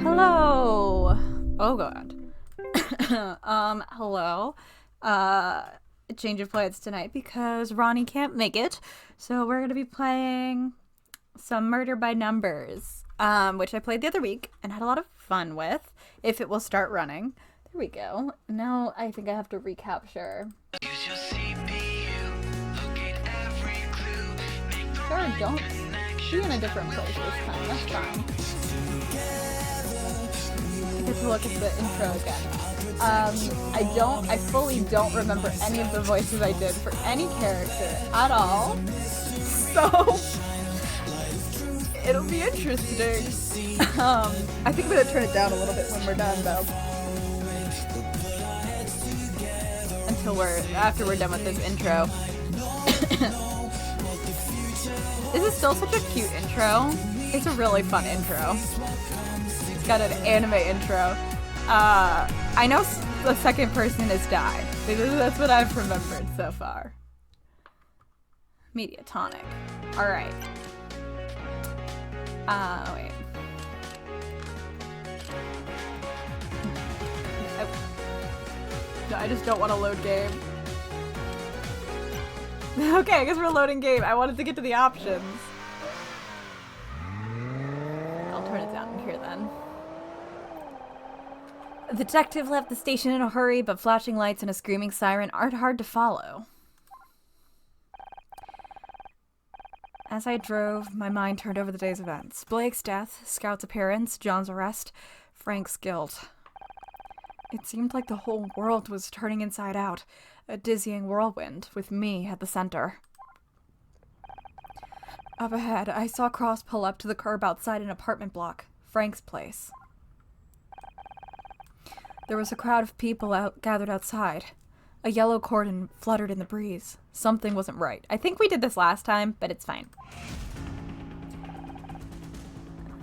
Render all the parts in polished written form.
Hello. Oh god. Hello. Change of plans tonight because Ronnie can't make it. So we're gonna be playing some Murder by Numbers, which I played the other week and had a lot of fun with. If it will start running. There we go. Now I think I have to recapture. Sure, don't be in a different place this time. That's fine. I get to look at the intro again. I fully don't remember any of the voices I did for any character at all. So, it'll be interesting. I think I'm gonna turn it down a little bit when we're done, though. After we're done with this intro. This is still such a cute intro. It's a really fun intro. It's got an anime intro. I know the second person has died. That's what I've remembered so far. Mediatonic. Alright. Wait. I just don't want to load game. Okay, I guess we're loading game. I wanted to get to the options. I'll turn it down here then. The detective left the station in a hurry, but flashing lights and a screaming siren aren't hard to follow. As I drove, my mind turned over the day's events. Blake's death, Scout's appearance, John's arrest, Frank's guilt. It seemed like the whole world was turning inside out, a dizzying whirlwind, with me at the center. Up ahead, I saw Cross pull up to the curb outside an apartment block, Frank's place. There was a crowd of people gathered outside. A yellow cordon fluttered in the breeze. Something wasn't right. I think we did this last time, but it's fine.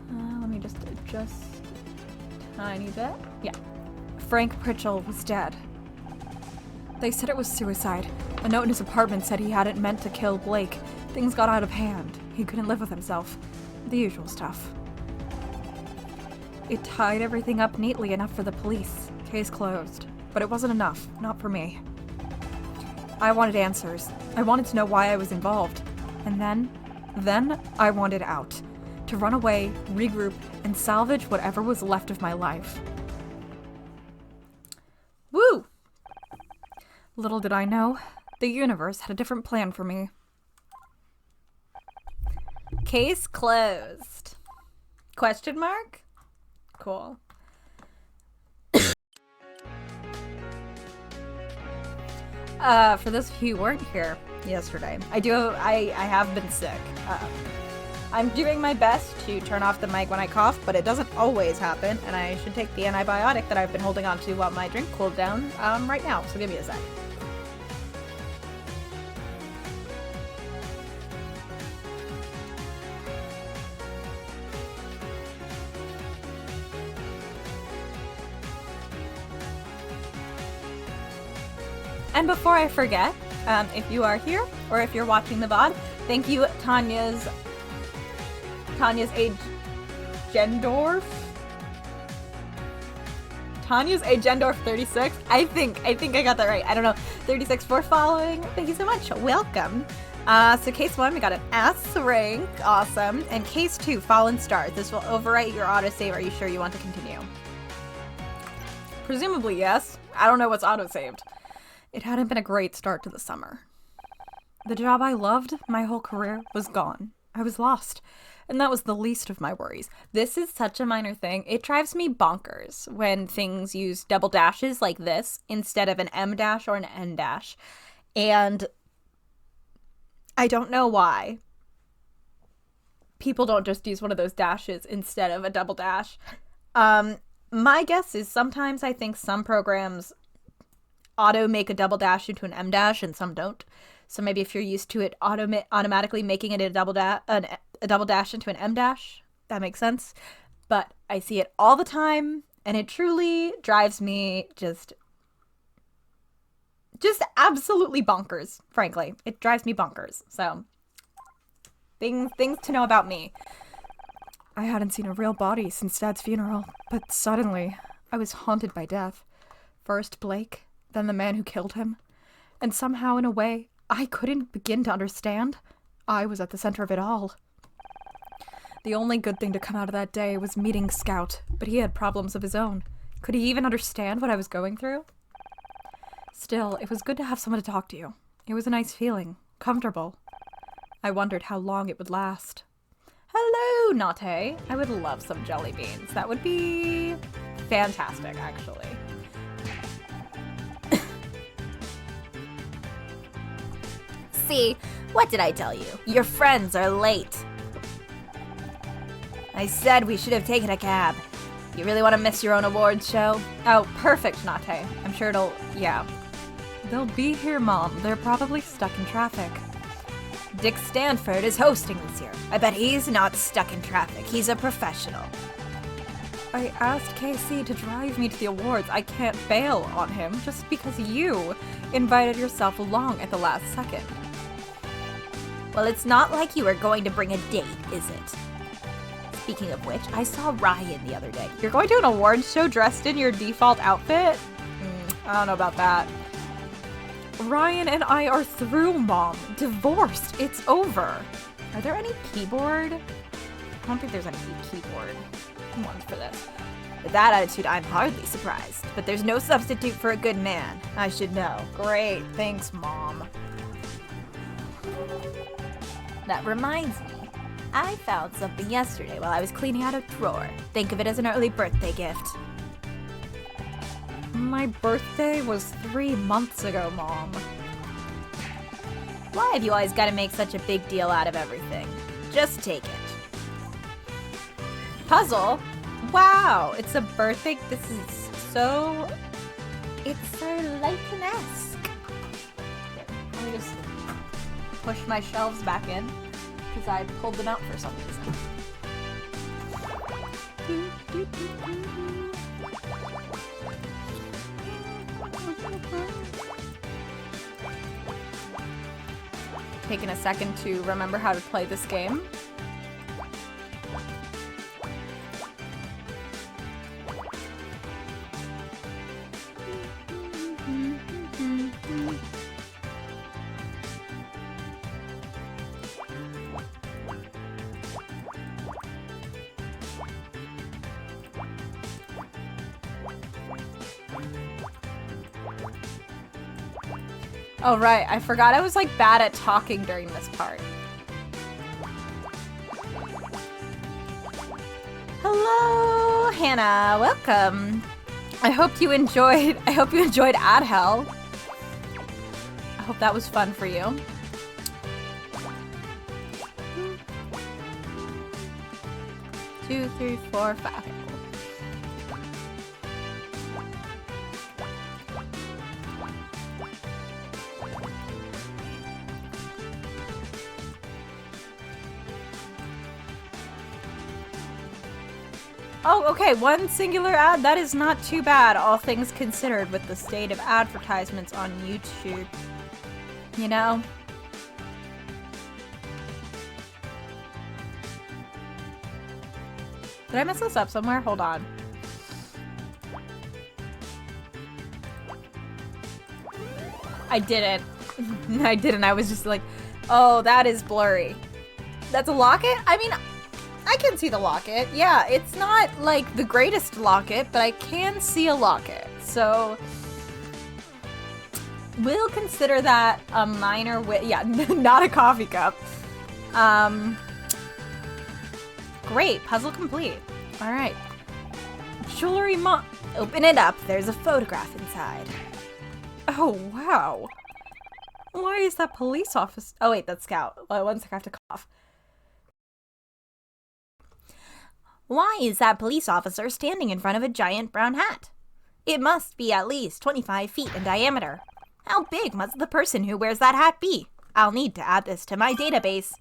Let me just adjust a tiny bit. Yeah. Frank Pritchell was dead. They said it was suicide. A note in his apartment said he hadn't meant to kill Blake. Things got out of hand. He couldn't live with himself. The usual stuff. It tied everything up neatly enough for the police. Case closed. But it wasn't enough. Not for me. I wanted answers. I wanted to know why I was involved. And then I wanted out. To run away, regroup, and salvage whatever was left of my life. Woo! Little did I know, the universe had a different plan for me. Case closed. Question mark? Cool. For those of you who weren't here yesterday, I have been sick. I'm doing my best to turn off the mic when I cough, but it doesn't always happen, and I should take the antibiotic that I've been holding on to while my drink cooled down right now, so give me a sec. And before I forget, if you are here, or if you're watching the VOD, thank you, Tanya's Agendorf? Tanya's Agendorf 36? I think I got that right. I don't know. 36 for following. Thank you so much. Welcome. So case 1, we got an S rank. Awesome. And case 2, Fallen Stars. This will overwrite your autosave. Are you sure you want to continue? Presumably, yes. I don't know what's autosaved. It hadn't been a great start to the summer. The job I loved my whole career was gone. I was lost. And that was the least of my worries. This is such a minor thing. It drives me bonkers when things use double dashes like this instead of an M dash or an N dash. And I don't know why people don't just use one of those dashes instead of a double dash. My guess is sometimes I think some programs auto make a double dash into an M dash and some don't. So maybe if you're used to it automatically making it a double dash into an M dash, that makes sense. But I see it all the time, and it truly drives me just absolutely bonkers, frankly. It drives me bonkers. So things to know about me. I hadn't seen a real body since Dad's funeral, but suddenly, I was haunted by death. First Blake, then the man who killed him. And somehow, in a way, I couldn't begin to understand. I was at the center of it all. The only good thing to come out of that day was meeting Scout, but he had problems of his own. Could he even understand what I was going through? Still, it was good to have someone to talk to. It was a nice feeling, comfortable. I wondered how long it would last. Hello, Nate. I would love some jelly beans. That would be fantastic, actually. See, what did I tell you? Your friends are late. I said we should have taken a cab. You really want to miss your own awards show? Oh, perfect, Nate. I'm sure yeah. They'll be here, Mom. They're probably stuck in traffic. Dick Stanford is hosting this year. I bet he's not stuck in traffic. He's a professional. I asked KC to drive me to the awards. I can't bail on him just because you invited yourself along at the last second. Well, it's not like you were going to bring a date, is it? Speaking of which, I saw Ryan the other day. You're going to an awards show dressed in your default outfit? I don't know about that. Ryan and I are through, Mom. Divorced. It's over. Are there any keyboard? I don't think there's any keyboard ones for this. With that attitude, I'm hardly surprised. But there's no substitute for a good man. I should know. Great. Thanks, Mom. That reminds me. I found something yesterday while I was cleaning out a drawer. Think of it as an early birthday gift. My birthday was 3 months ago, Mom. Why have you always got to make such a big deal out of everything? Just take it. Puzzle? Wow, it's a birthday. This is so... It's so Layton-esque. Let me just push my shelves back in because I pulled them out for some reason. Taking a second to remember how to play this game. Oh, right. I forgot I was, like, bad at talking during this part. Hello, Hannah. Welcome. I hope you enjoyed Ad Hell. I hope that was fun for you. Two, three, four, five. Okay. Oh, okay, one singular ad. That is not too bad, all things considered, with the state of advertisements on YouTube. You know? Did I mess this up somewhere? Hold on. I didn't. I didn't. I was just like, oh, that is blurry. That's a locket? I mean... I can see the locket. Yeah, it's not like the greatest locket, but I can see a locket. So we'll consider that a minor yeah, not a coffee cup. Great, puzzle complete. All right. Jewelry Open it up. There's a photograph inside. Oh, wow. Why is that police officer? Oh, wait, that's Scout. Well, 1 second, I have to cough. Why is that police officer standing in front of a giant brown hat? It must be at least 25 feet in diameter. How big must the person who wears that hat be? I'll need to add this to my database.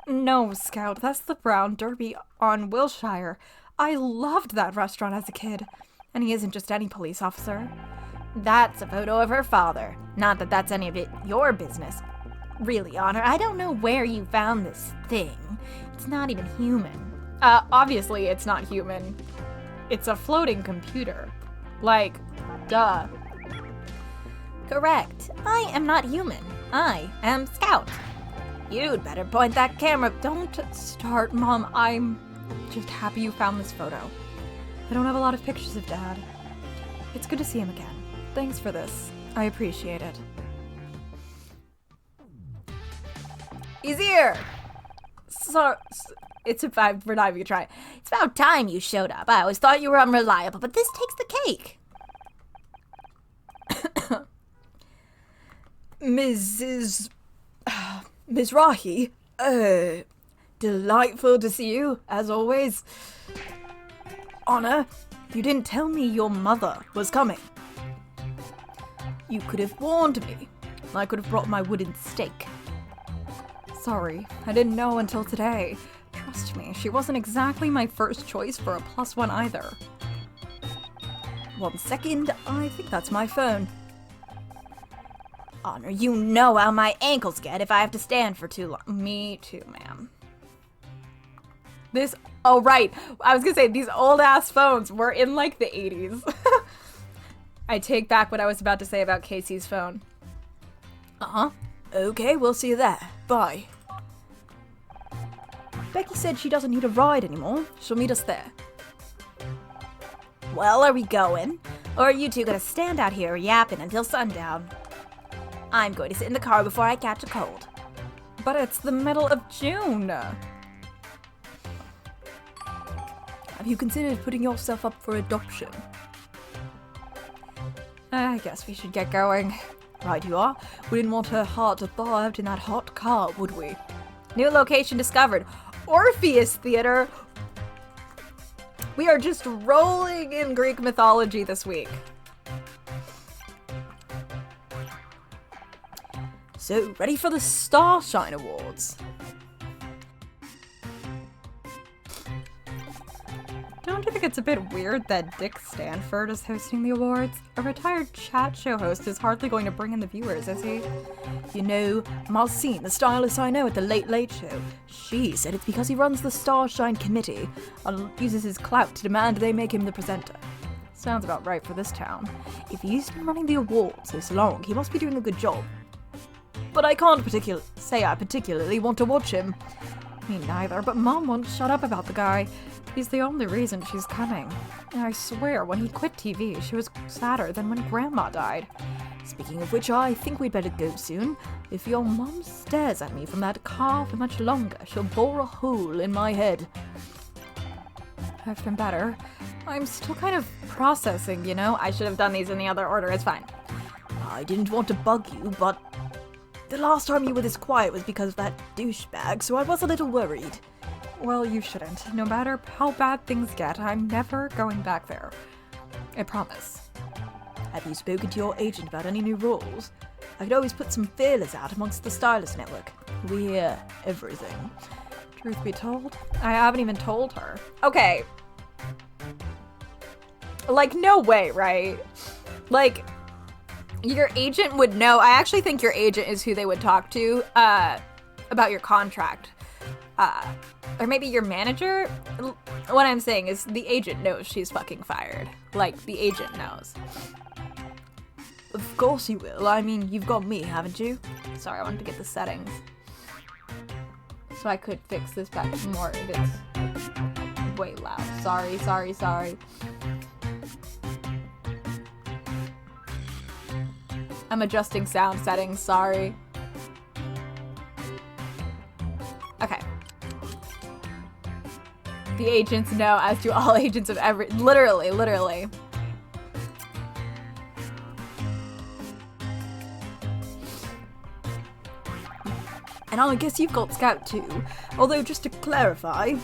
No, Scout, that's the Brown Derby on Wilshire. I loved that restaurant as a kid. And he isn't just any police officer. That's a photo of her father. Not that that's any of it your business. Really, Honor, I don't know where you found this thing. It's not even human. Obviously it's not human. It's a floating computer. Like, duh. Correct. I am not human. I am Scout. You'd better point that camera. Don't start, Mom. I'm just happy you found this photo. I don't have a lot of pictures of Dad. It's good to see him again. Thanks for this. I appreciate it. He's here! It's about, we're not even gonna try. It's about time you showed up. I always thought you were unreliable, but this takes the cake. Mrs. Mizrahi, delightful to see you, as always. Honor, you didn't tell me your mother was coming. You could have warned me. I could have brought my wooden stake. Sorry, I didn't know until today. Trust me, she wasn't exactly my first choice for a +1 either. 1 second, I think that's my phone. Honor, you know how my ankles get if I have to stand for too long. Me too, ma'am. Oh right, I was gonna say, these old ass phones were in like the 80s. I take back what I was about to say about Casey's phone. Okay, we'll see you there. Bye. Becky said she doesn't need a ride anymore. She'll meet us there. Well, are we going? Or are you two gonna stand out here yapping until sundown? I'm going to sit in the car before I catch a cold. But it's the middle of June. Have you considered putting yourself up for adoption? I guess we should get going. Right you are. We didn't want her heart absorbed in that hot car, would we? New location discovered. Orpheus Theater. We are just rolling in Greek mythology this week. So, ready for the Starshine Awards. Don't you think it's a bit weird that Dick Stanford is hosting the awards? A retired chat show host is hardly going to bring in the viewers, is he? You know, Marcine, the stylist I know at the Late Late Show, she said it's because he runs the Starshine Committee and uses his clout to demand they make him the presenter. Sounds about right for this town. If he's been running the awards this long, he must be doing a good job. But I can't say I particularly want to watch him. Me neither, but Mom won't shut up about the guy. He's the only reason she's coming. And I swear, when he quit TV, she was sadder than when Grandma died. Speaking of which, I think we'd better go soon. If your mom stares at me from that car for much longer, she'll bore a hole in my head. I've been better. I'm still kind of processing, you know? I should have done these in the other order, it's fine. I didn't want to bug you, but the last time you were this quiet was because of that douchebag, so I was a little worried. Well, you shouldn't. No matter how bad things get, I'm never going back there. I promise. Have you spoken to your agent about any new roles? I could always put some feelers out amongst the stylist network. We hear everything. Truth be told, I haven't even told her. Okay. Like, no way, right? Like, your agent would know. I actually think your agent is who they would talk to about your contract. Or maybe your manager? What I'm saying is the agent knows she's fucking fired. Like, the agent knows. Of course you will. I mean, you've got me, haven't you? Sorry, I wanted to get the settings. So I could fix this back more if it's way loud. Sorry. I'm adjusting sound settings, sorry. Okay. The agents know, as do all agents of every... Literally. And I guess you've got Scout too. Although, just to clarify,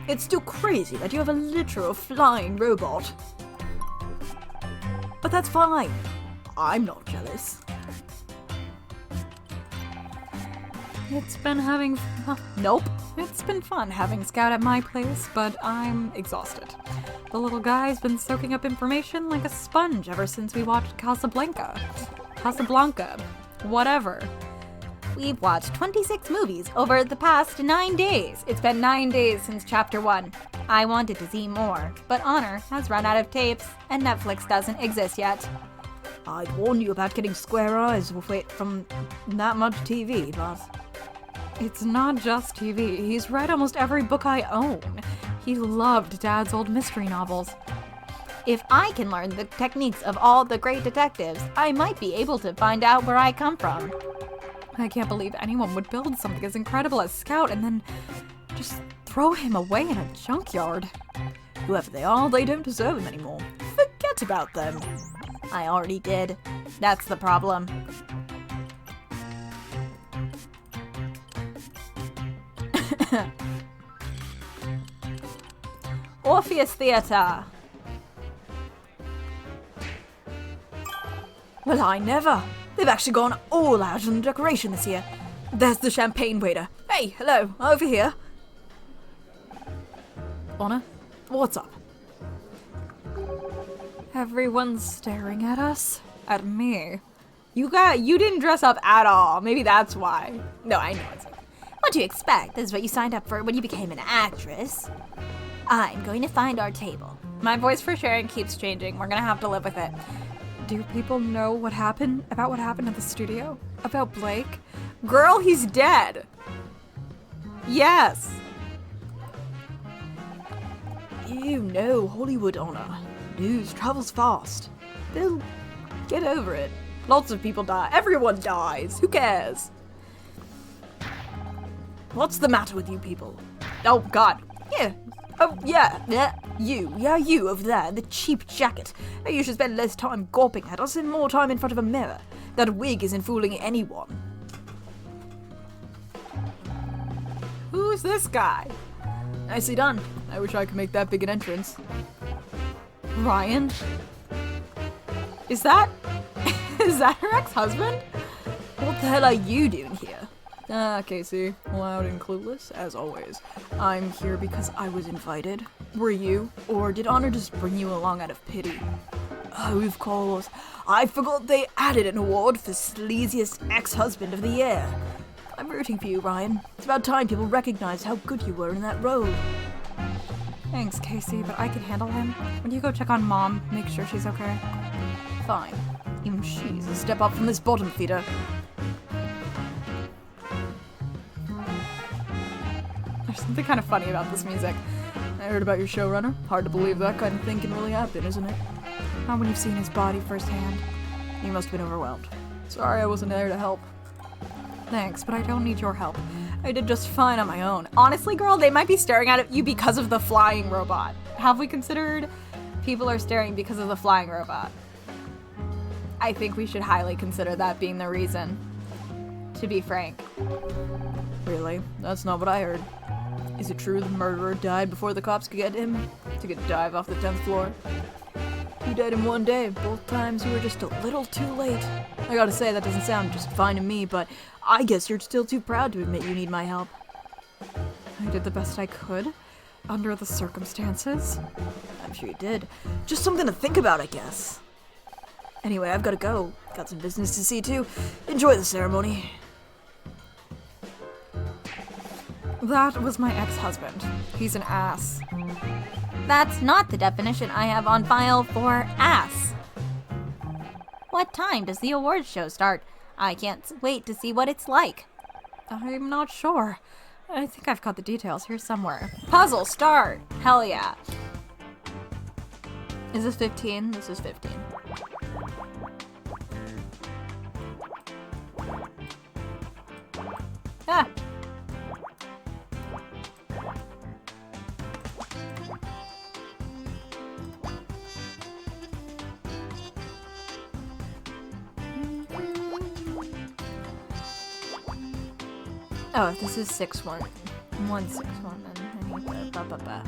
it's still crazy that you have a literal flying robot. But that's fine. I'm not jealous. It's been having fun. Nope. It's been fun having Scout at my place, but I'm exhausted. The little guy's been soaking up information like a sponge ever since we watched Casablanca. Whatever. We've watched 26 movies over the past 9 days. It's been 9 days since chapter 1. I wanted to see more, but Honor has run out of tapes, and Netflix doesn't exist yet. I'd warn you about getting square eyes from that much TV, but... It's not just TV. He's read almost every book I own. He loved Dad's old mystery novels. If I can learn the techniques of all the great detectives, I might be able to find out where I come from. I can't believe anyone would build something as incredible as Scout and then just throw him away in a junkyard. Whoever they are, they don't deserve him anymore. Forget about them. I already did. That's the problem. Orpheus Theatre. Well, I never. They've actually gone all out on the decoration this year. There's the champagne waiter. Hey, hello, over here. Honor? What's up? Everyone's staring at us. At me. You didn't dress up at all. Maybe that's why. No, I know it's not. What do you expect? This is what you signed up for when you became an actress. I'm going to find our table. My voice for Sharon keeps changing. We're gonna have to live with it. Do people know what happened at the studio? About Blake? Girl, he's dead. Yes. You know, Hollywood, Honor. News travels fast. They'll get over it. Lots of people die. Everyone dies. Who cares? What's the matter with you people? Oh, God. Yeah. Oh, yeah. You. Yeah, you over there. The cheap jacket. You should spend less time gawping at us and more time in front of a mirror. That wig isn't fooling anyone. Who's this guy? Nicely done. I wish I could make that big an entrance. Ryan? Is that her ex-husband? What the hell are you doing here? Casey, loud and clueless, as always. I'm here because I was invited. Were you? Or did Honor just bring you along out of pity? Oh, of course. I forgot they added an award for sleaziest ex-husband of the year. I'm rooting for you, Ryan. It's about time people recognize how good you were in that role. Thanks, Casey, but I can handle him. Would you go check on Mom, make sure she's okay? Fine. Even she's a step up from this bottom feeder. There's something kind of funny about this music. I heard about your showrunner. Hard to believe that kind of thing can really happen, isn't it? Not when you've seen his body firsthand. You must have been overwhelmed. Sorry I wasn't there to help. Thanks, but I don't need your help. I did just fine on my own. Honestly, girl, they might be staring at you because of the flying robot. Have we considered people are staring because of the flying robot? I think we should highly consider that being the reason, to be frank. Really? That's not what I heard. Is it true the murderer died before the cops could get him? Took a dive off the 10th floor? You died in one day. Both times you were just a little too late. I gotta say, that doesn't sound just fine to me, but I guess you're still too proud to admit you need my help. I did the best I could, under the circumstances. I'm sure you did. Just something to think about, I guess. Anyway, I've gotta go. Got some business to see, too. Enjoy the ceremony. That was my ex-husband. He's an ass. That's not the definition I have on file for ass. What time does the awards show start? I can't wait to see what it's like. I'm not sure. I think I've got the details here somewhere. Puzzle, start! Hell yeah. Is this 15? This is 15. Ah! Oh, if this is 6-1. 1-6-1, then I need the ba-ba-ba.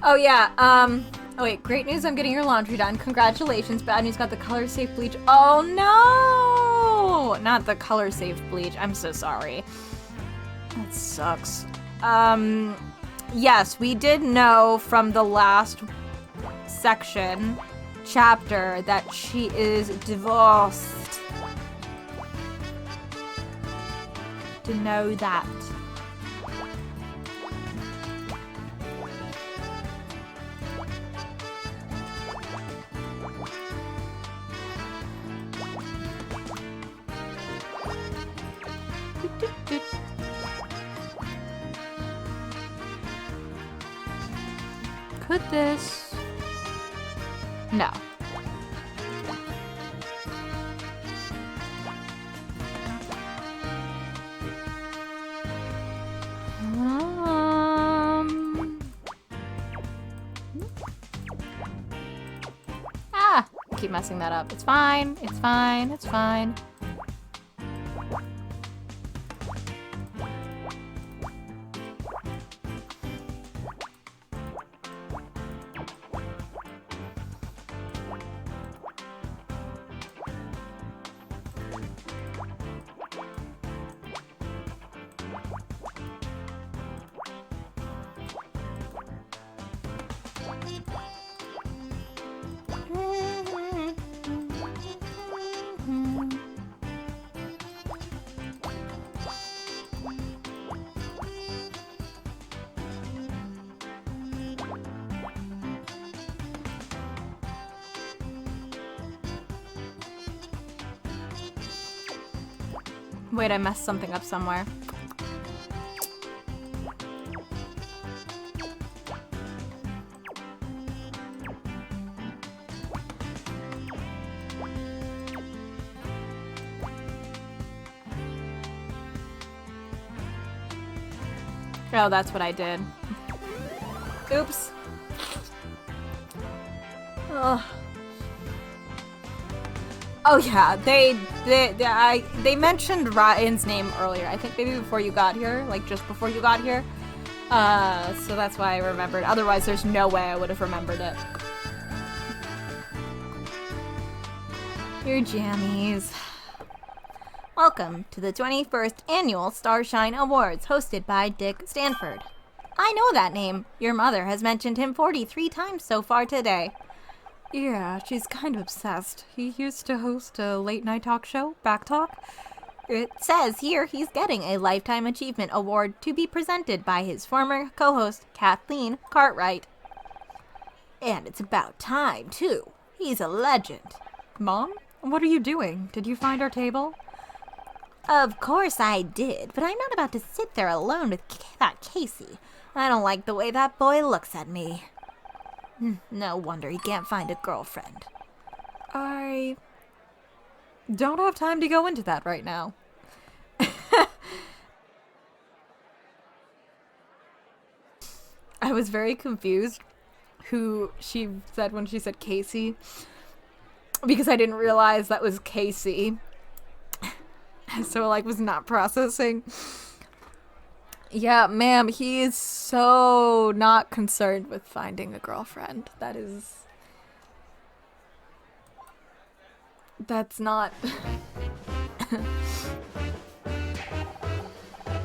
Oh yeah, oh wait, great news, I'm getting your laundry done. Congratulations. Bad news, got the color safe bleach. Oh no! Not the color safe bleach, I'm so sorry. That sucks. Yes, we did know from the last chapter, that she is divorced. To know that. Could this? No. Keep messing that up. It's fine. It's fine. It's fine. Wait, I messed something up somewhere. Oh, that's what I did. Oops. Ugh. Oh yeah, they mentioned Ryan's name earlier. I think maybe before you got here, like just before you got here. So that's why I remembered. Otherwise, there's no way I would have remembered it. Your jammies. Welcome to the 21st Annual Starshine Awards, hosted by Dick Stanford. I know that name. Your mother has mentioned him 43 times so far today. Yeah, she's kind of obsessed. He used to host a late-night talk show, Back Talk. It says here he's getting a Lifetime Achievement Award to be presented by his former co-host, Kathleen Cartwright. And it's about time, too. He's a legend. Mom? What are you doing? Did you find our table? Of course I did, but I'm not about to sit there alone with that Casey. I don't like the way that boy looks at me. No wonder he can't find a girlfriend. I don't have time to go into that right now. I was very confused who she said when she said Casey, because I didn't realize that was Casey. So, was not processing. Yeah, ma'am, he is so not concerned with finding a girlfriend. That's not...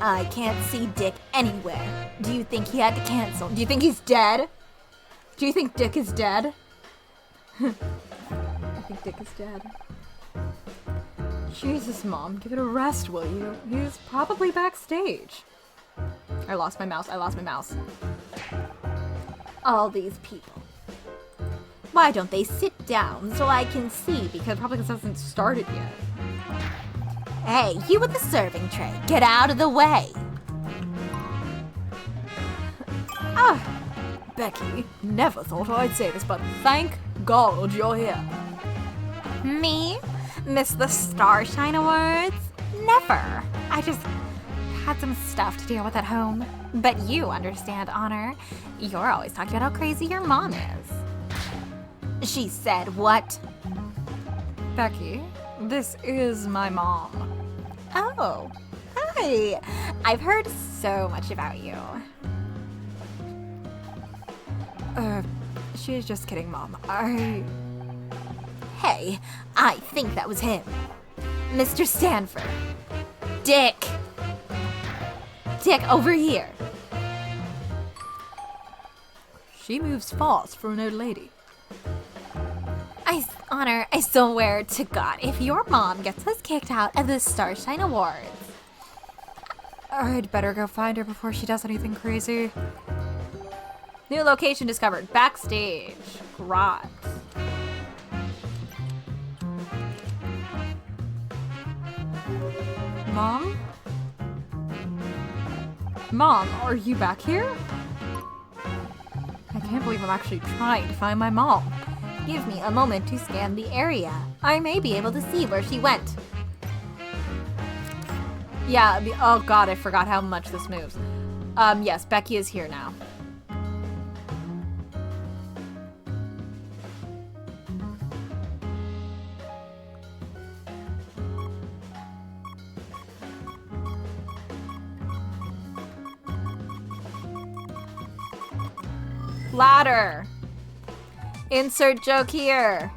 I can't see Dick anywhere. Do you think he had to cancel? Do you think he's dead? Do you think Dick is dead? I think Dick is dead. Jesus, Mom, give it a rest, will you? He's probably backstage. I lost my mouse. All these people. Why don't they sit down so I can see? Because probably because it hasn't started yet. Hey, you with the serving tray. Get out of the way. Becky, never thought I'd say this, but thank God you're here. Me? Miss the Starshine Awards? Never. I just had some stuff to deal with at home. But you understand, Honor. You're always talking about how crazy your mom is. She said what? Becky, this is my mom. Oh, hi. I've heard so much about you. She's just kidding, Mom. Hey, I think that was him. Mr. Stanford. Dick. Dick, over here. She moves fast for an old lady. Honor, I swear to God, if your mom gets us kicked out of the Starshine Awards. I'd better go find her before she does anything crazy. New location discovered. Backstage. Garage. Mom? Mom, are you back here? I can't believe I'm actually trying to find my mom. Give me a moment to scan the area. I may be able to see where she went. Yeah, oh god, I forgot how much this moves. Yes, Becky is here now. Ladder. Insert joke here.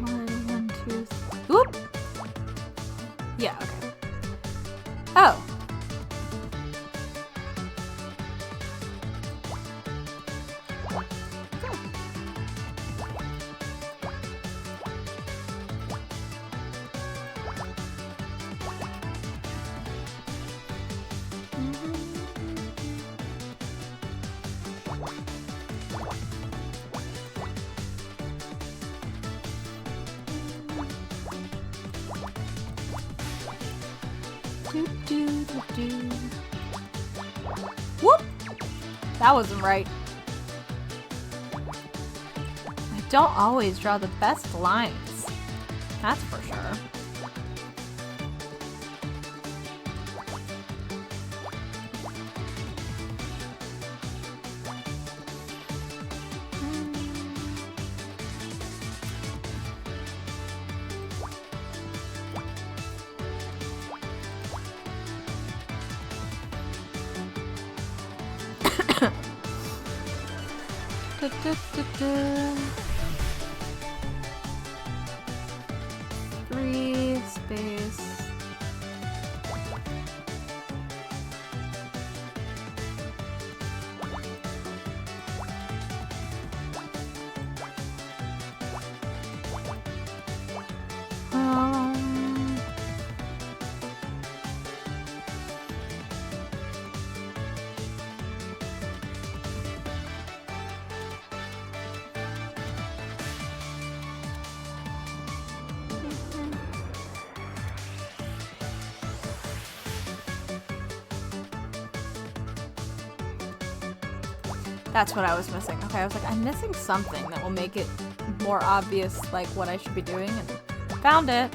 One, two, whoop. Yeah, okay. Oh. Whoop! That wasn't right. I don't always draw the best lines. That's for sure. Three space. That's what I was missing. Okay, I was like, I'm missing something that will make it more obvious, like, what I should be doing, and found it.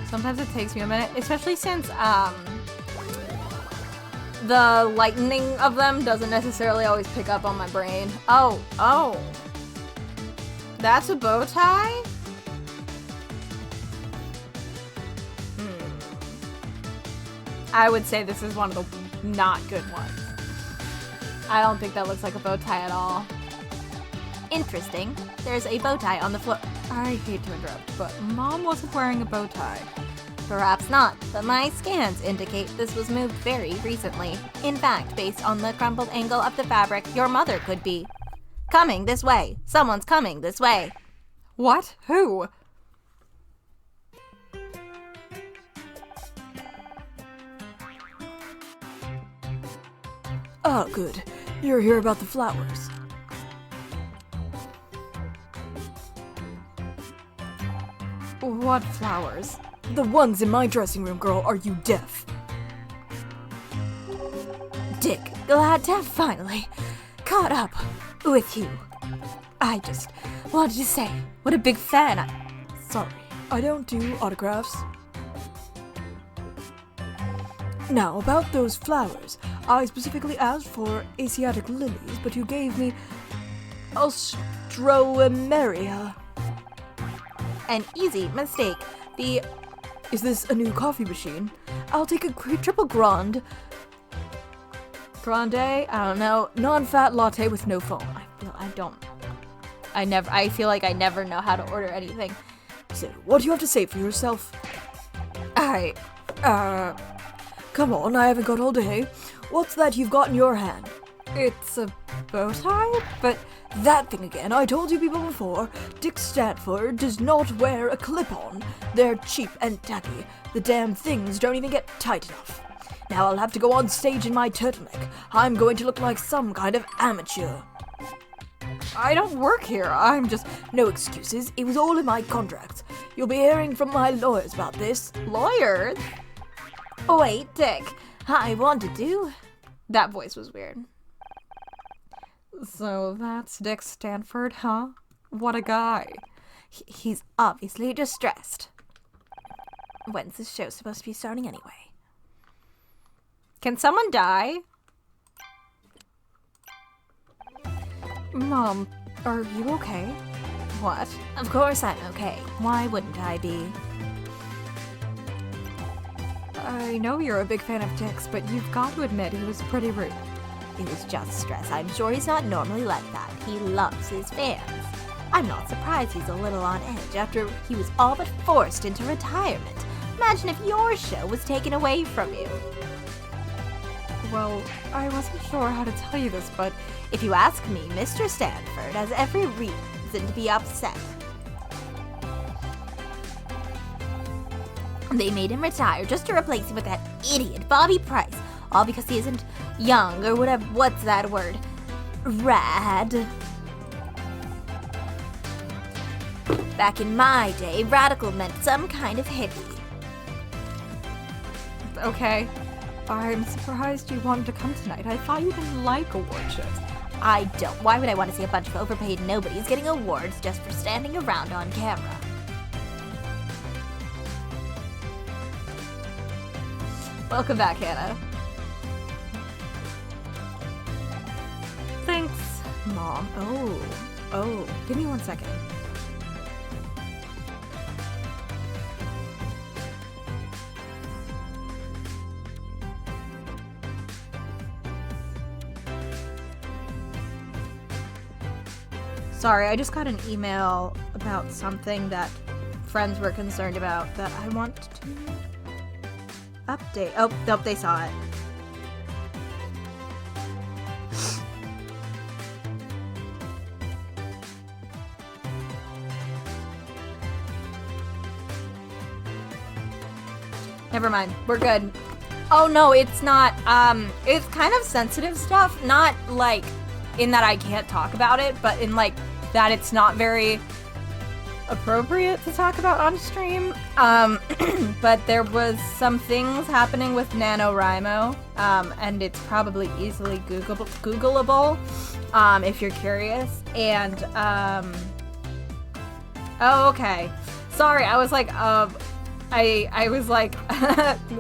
Sometimes it takes me a minute, especially since, the lightening of them doesn't necessarily always pick up on my brain. Oh. That's a bow tie? I would say this is one of the not good ones. I don't think that looks like a bow tie at all. Interesting. There's a bow tie on the floor. I hate to interrupt, but Mom wasn't wearing a bow tie. Perhaps not, but my scans indicate this was moved very recently. In fact, based on the crumpled angle of the fabric, your mother could be coming this way. Someone's coming this way. What? Who? Oh, good. You're here about the flowers. What flowers? The ones in my dressing room, girl. Are you deaf? Dick, glad to have finally caught up with you. I just wanted to say what a big fan Sorry, I don't do autographs. Now, about those flowers. I specifically asked for Asiatic lilies, but you gave me Alstroemeria. An easy mistake. The Is this a new coffee machine? I'll take a triple grande. Grande? I don't know. Non-fat latte with no foam. I feel like I never know how to order anything. So, what do you have to say for yourself? Come on, I haven't got all day. What's that you've got in your hand? It's a bow tie? But that thing again, I told you people before, Dick Stanford does not wear a clip-on. They're cheap and tacky. The damn things don't even get tight enough. Now I'll have to go on stage in my turtleneck. I'm going to look like some kind of amateur. I don't work here, I'm just... No excuses, it was all in my contract. You'll be hearing from my lawyers about this. Lawyers? Oh, wait, Dick. I wanted to. That voice was weird. So that's Dick Stanford, huh? What a guy. He's obviously distressed. When's this show supposed to be starting anyway? Can someone die? Mom, are you okay? What? Of course I'm okay. Why wouldn't I be? I know you're a big fan of Dick's, but you've got to admit he was pretty rude. It was just stress. I'm sure he's not normally like that. He loves his fans. I'm not surprised he's a little on edge after he was all but forced into retirement. Imagine if your show was taken away from you. Well, I wasn't sure how to tell you this, but if you ask me, Mr. Stanford has every reason to be upset. They made him retire just to replace him with that idiot Bobby Price, all because he isn't young or whatever. What's that word? Rad. Back in my day, radical meant some kind of hippie. okay. I'm surprised you wanted to come tonight. I thought you didn't like award shows. I don't. Why would I want to see a bunch of overpaid nobodies getting awards just for standing around on camera? Welcome back, Hannah. Thanks, Mom. Oh, give me 1 second. Sorry, I just got an email about something that friends were concerned about that I want to update. Oh, nope, they saw it. Never mind, we're good. Oh no, it's not, it's kind of sensitive stuff, not like in that I can't talk about it, but in like that it's not very appropriate to talk about on stream. But there was some things happening with NaNoWriMo, and it's probably easily Googleable, if you're curious. And, oh, okay. Sorry, I was like, I was like,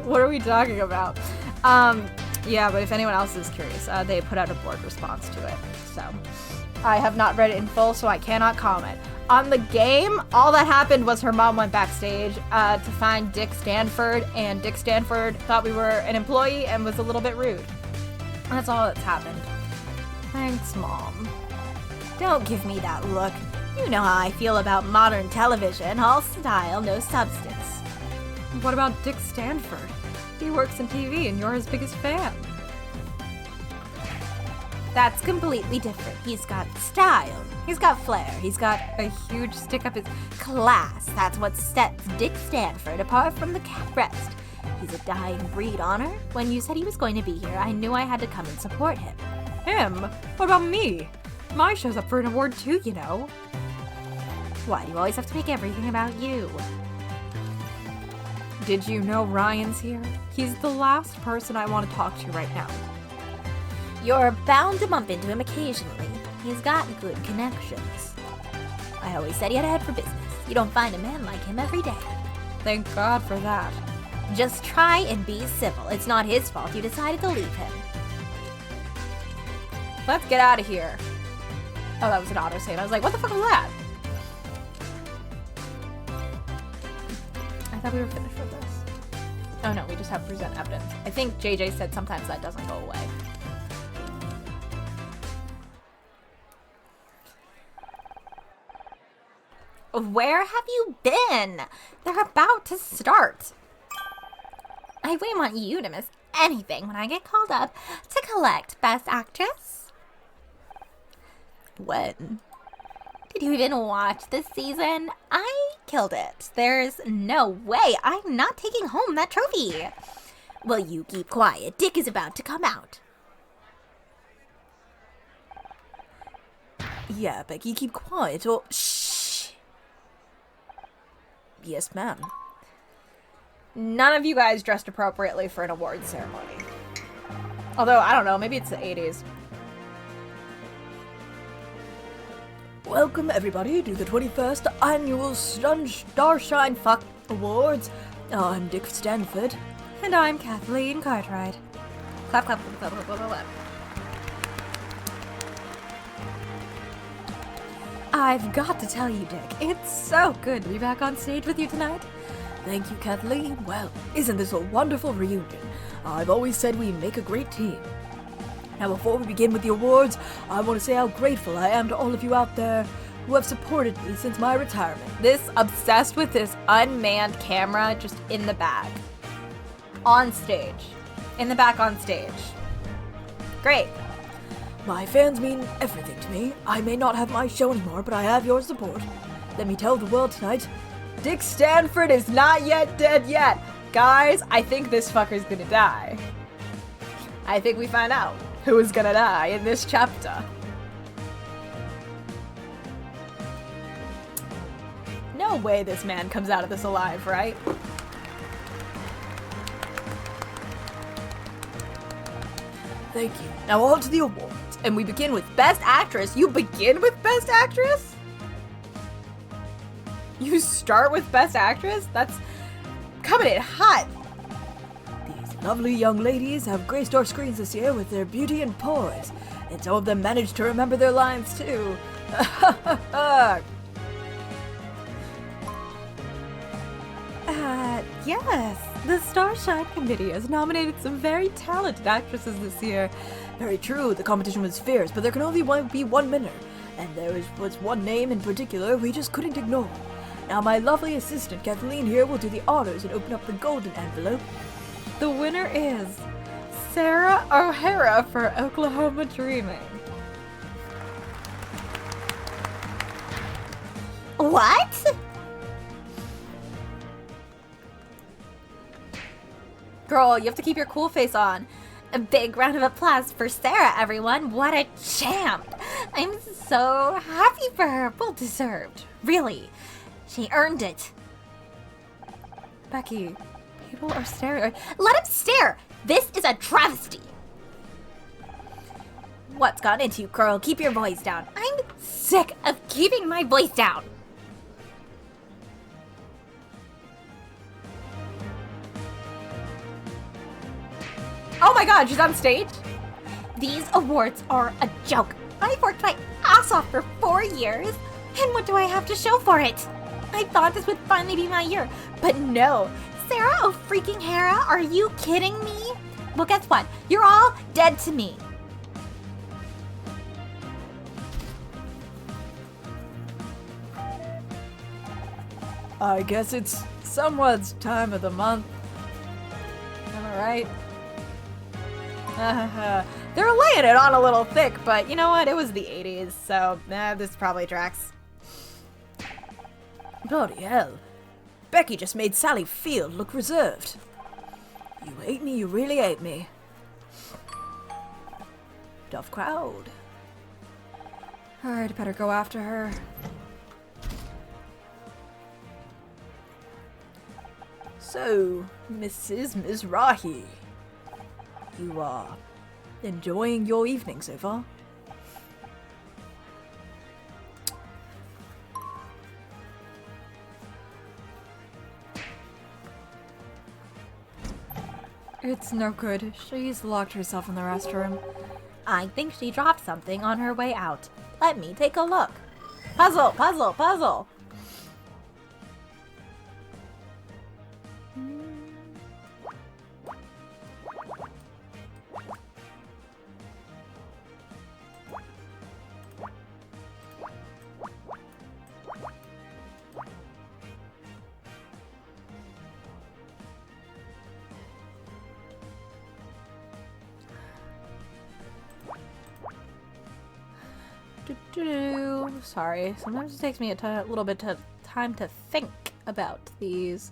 what are we talking about? Yeah, but if anyone else is curious, they put out a board response to it. So I have not read it in full, so I cannot comment. On the game, all that happened was her mom went backstage to find Dick Stanford, and Dick Stanford thought we were an employee and was a little bit rude. That's all that's happened. Thanks, Mom. Don't give me that look. You know how I feel about modern television, all style, no substance. What about Dick Stanford? He works in TV and you're his biggest fan. That's completely different. He's got style. He's got flair. He's got a huge stick up his class. That's what sets Dick Stanford apart from the rest. He's a dying breed, Honor. When you said he was going to be here, I knew I had to come and support him. Him? What about me? My show's up for an award too, you know. Why do you always have to make everything about you? Did you know Ryan's here? He's the last person I want to talk to right now. You're bound to bump into him occasionally. He's got good connections. I always said he had a head for business. You don't find a man like him every day. Thank God for that. Just try and be civil. It's not his fault you decided to leave him. Let's get out of here. Oh, that was an autosave. I was like, what the fuck was that? I thought we were finished with this. Oh no, we just have present evidence. I think JJ said sometimes that doesn't go away. Where have you been? They're about to start. I wouldn't want you to miss anything when I get called up to collect Best Actress. When? Did you even watch this season? I killed it. There's no way I'm not taking home that trophy. Will you keep quiet? Dick is about to come out. Yeah, Becky, keep quiet or shh. Yes, ma'am. None of you guys dressed appropriately for an awards ceremony. Although, I don't know, maybe it's the 80s. Welcome, everybody, to the 21st Annual Starshine Fuck Awards. I'm Dick Stanford. And I'm Kathleen Cartwright. Clap, clap, clap, clap, clap, clap, clap. I've got to tell you, Dick, it's so good to be back on stage with you tonight. Thank you, Kathleen. Well, isn't this a wonderful reunion? I've always said we make a great team. Now, before we begin with the awards, I want to say how grateful I am to all of you out there who have supported me since my retirement. This obsessed with this unmanned camera just in the back. On stage. In the back on stage. Great. My fans mean everything to me. I may not have my show anymore, but I have your support. Let me tell the world tonight, Dick Stanford is not yet dead yet. Guys, I think this fucker's gonna die. I think we find out who is gonna die in this chapter. No way this man comes out of this alive, right? thank you. Now on to the awards. And we begin with Best Actress. You begin with Best Actress? You start with Best Actress? That's coming in hot. These lovely young ladies have graced our screens this year with their beauty and poise, and some of them managed to remember their lines too. Yes. The Starshine Committee has nominated some very talented actresses this year. Very true, the competition was fierce, but there can only be one winner, and there was one name in particular we just couldn't ignore. Now my lovely assistant Kathleen here will do the honors and open up the golden envelope. The winner is Sarah O'Hara for Oklahoma Dreaming. What? Girl, you have to keep your cool face on. A big round of applause for Sarah, everyone. What a champ. I'm so happy for her. Well deserved. Really. She earned it. Becky, people are staring. Let him stare. This is a travesty. What's gone into you, girl? Keep your voice down. I'm sick of keeping my voice down. Oh my god, she's on stage? These awards are a joke. I've worked my ass off for 4 years, and what do I have to show for it? I thought this would finally be my year, but no. Sarah freaking Hara, are you kidding me? Well, guess what? You're all dead to me. I guess it's someone's time of the month. Am I right? They're laying it on a little thick, but you know what? It was the 80s, so this probably tracks. Bloody hell. Becky just made Sally Field look reserved. You hate me, you really hate me. Tough crowd. Alright, better go after her. So, Mrs. Mizrahi, you are enjoying your evening so far? It's no good. She's locked herself in the restroom. I think she dropped something on her way out. Let me take a look. Puzzle, puzzle, puzzle. Sorry, sometimes it takes me a little bit of time to think about these.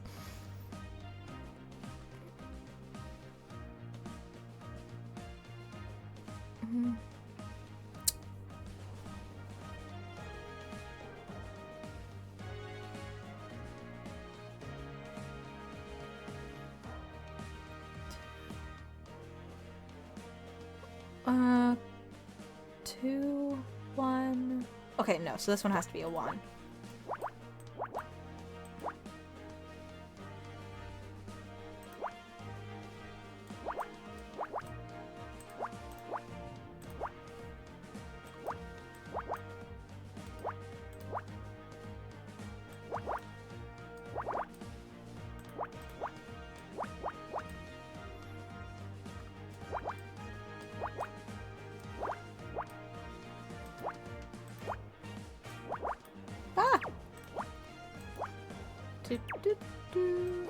Two, one. Okay, no, so this one has to be a one. Ah! Do, do, do.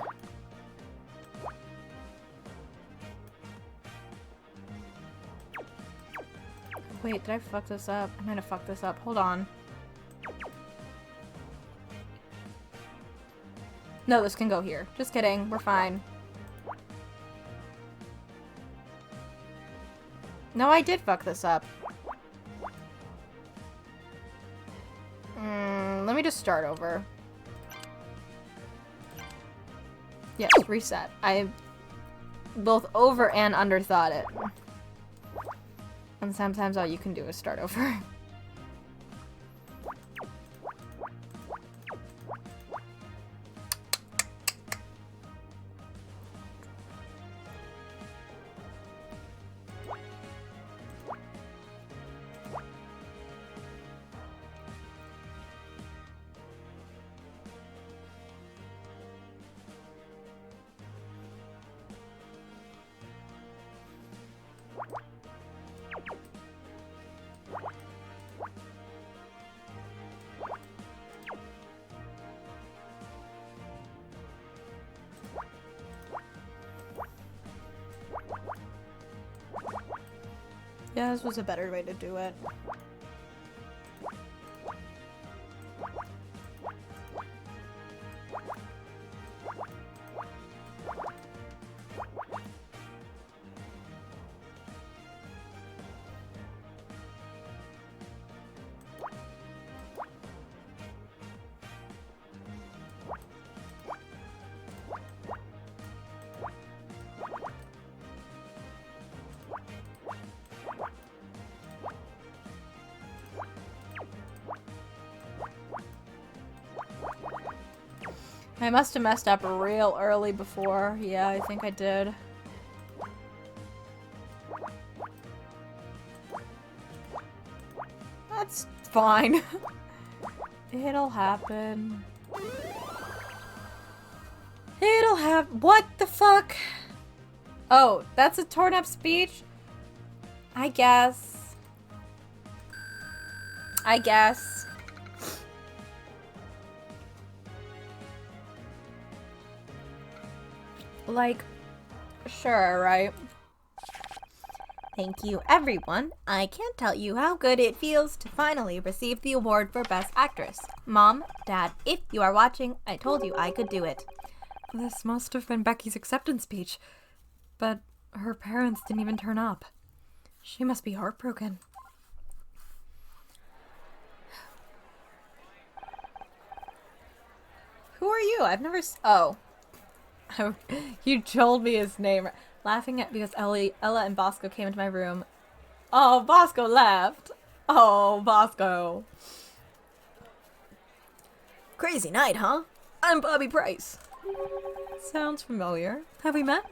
Wait, did I fuck this up? I might have fucked this up. Hold on. No, this can go here. Just kidding. We're fine. No, I did fuck this up. Let me just start over. Yes, reset. I both over and underthought it. And sometimes all you can do is start over. Yeah, this was a better way to do it. I must have messed up real early before. Yeah, I think I did. That's fine. It'll happen. It'll happen. What the fuck? Oh, that's a torn up speech? I guess. I guess. Like, sure, right? Thank you, everyone. I can't tell you how good it feels to finally receive the award for Best Actress. Mom, Dad, if you are watching, I told you I could do it. This must have been Becky's acceptance speech. But her parents didn't even turn up. She must be heartbroken. Who are you? I've never oh. You told me his name. Laughing at because Ella and Bosco came into my room. Oh, Bosco left. Oh, Bosco. Crazy night, huh? I'm Bobby Price. Sounds familiar. Have we met?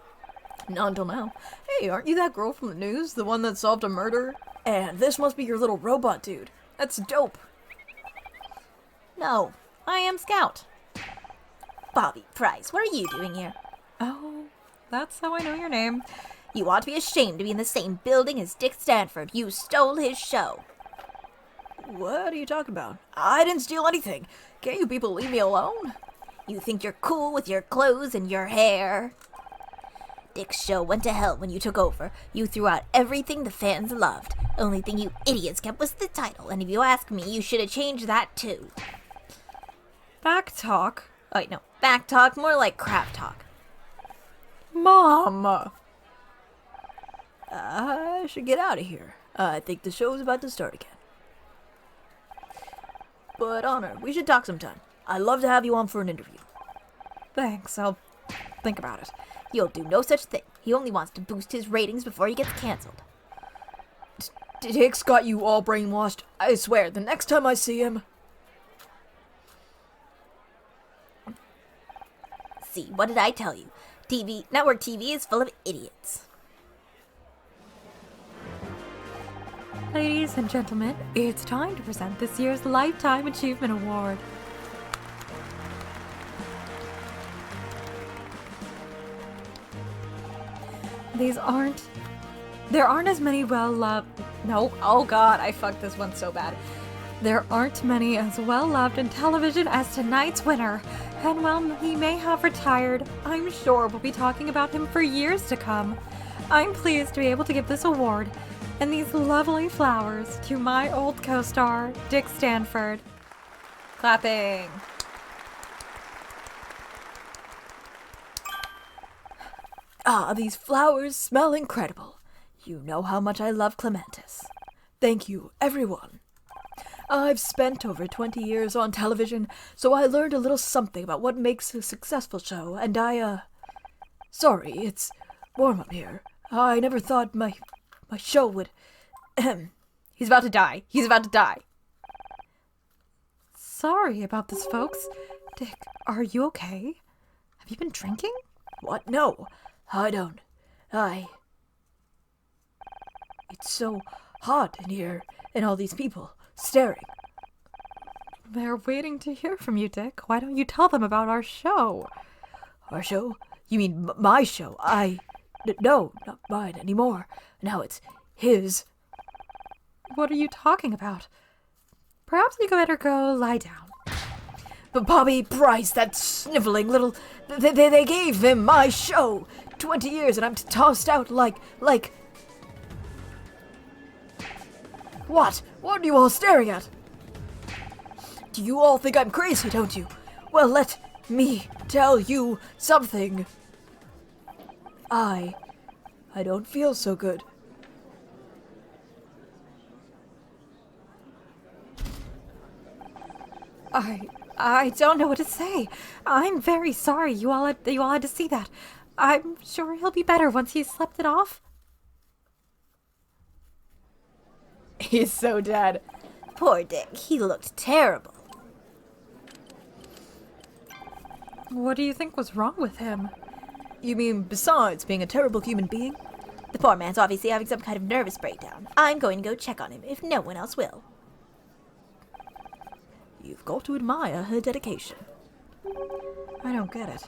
Not until now. Hey, aren't you that girl from the news? The one that solved a murder? And this must be your little robot dude. That's dope. No, I am Scout. Bobby Price, what are you doing here? Oh, that's how I know your name. You ought to be ashamed to be in the same building as Dick Stanford. You stole his show. What are you talking about? I didn't steal anything. Can't you people leave me alone? You think you're cool with your clothes and your hair? Dick's show went to hell when you took over. You threw out everything the fans loved. Only thing you idiots kept was the title, and if you ask me, you should have changed that too. Back talk? Oh, wait, no. Back talk, more like crap talk. Mom! I should get out of here. I think the show's about to start again. But Honor, we should talk sometime. I'd love to have you on for an interview. Thanks, I'll think about it. You'll do no such thing. He only wants to boost his ratings before he gets cancelled. Dick's got you all brainwashed. I swear, the next time I see him... See, what did I tell you? Network TV is full of idiots. Ladies and gentlemen, it's time to present this year's Lifetime Achievement Award. There aren't as many oh god, I fucked this one so bad. There aren't many as well-loved in television as tonight's winner. And while he may have retired, I'm sure we'll be talking about him for years to come. I'm pleased to be able to give this award and these lovely flowers to my old co-star, Dick Stanford. Clapping. Ah, these flowers smell incredible. You know how much I love clematis. Thank you, everyone. I've spent over 20 years on television, so I learned a little something about what makes a successful show, and Sorry, it's warm up here. I never thought my show would... He's about to die. He's about to die. Sorry about this, folks. Dick, are you okay? Have you been drinking? What? No, I don't. It's so hot in here, and all these people staring. They're waiting to hear from you, Dick. Why don't you tell them about our show? Our show? You mean my show? No, not mine anymore. Now it's his. What are you talking about? Perhaps you better go lie down. But Bobby Bryce, that sniveling little... They gave him my show. 20 years and I'm tossed out like... What? What are you all staring at? Do you all think I'm crazy, don't you? Well, let me tell you something. I don't feel so good. I don't know what to say. I'm very sorry you all had to see that. I'm sure he'll be better once he's slept it off. He's so dead. Poor Dick, he looked terrible. What do you think was wrong with him? You mean besides being a terrible human being? The poor man's obviously having some kind of nervous breakdown. I'm going to go check on him if no one else will. You've got to admire her dedication. I don't get it.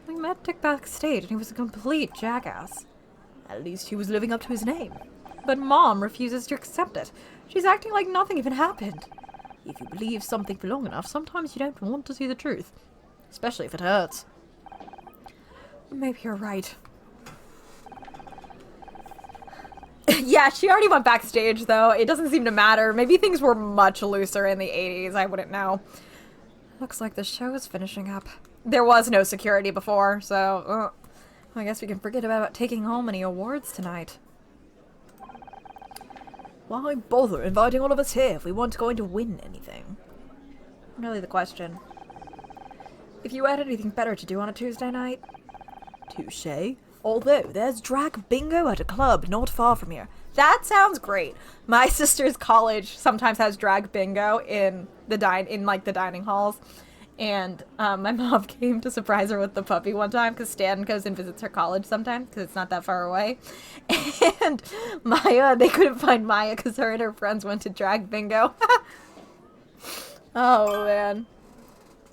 We met Dick backstage and he was a complete jackass. At least he was living up to his name. But Mom refuses to accept it. She's acting like nothing even happened. If you believe something for long enough, sometimes you don't want to see the truth. Especially if it hurts. Maybe you're right. Yeah, she already went backstage, though. It doesn't seem to matter. Maybe things were much looser in the 80s. I wouldn't know. Looks like the show is finishing up. There was no security before, so... I guess we can forget about taking home any awards tonight. Why bother inviting all of us here if we weren't going to win anything? Really the question. If you had anything better to do on a Tuesday night? Touché. Although, there's drag bingo at a club not far from here. That sounds great. My sister's college sometimes has drag bingo in the dining halls. And my mom came to surprise her with the puppy one time because Stan goes and visits her college sometimes because it's not that far away. And Maya, they couldn't find Maya because her and her friends went to drag bingo. Oh, man.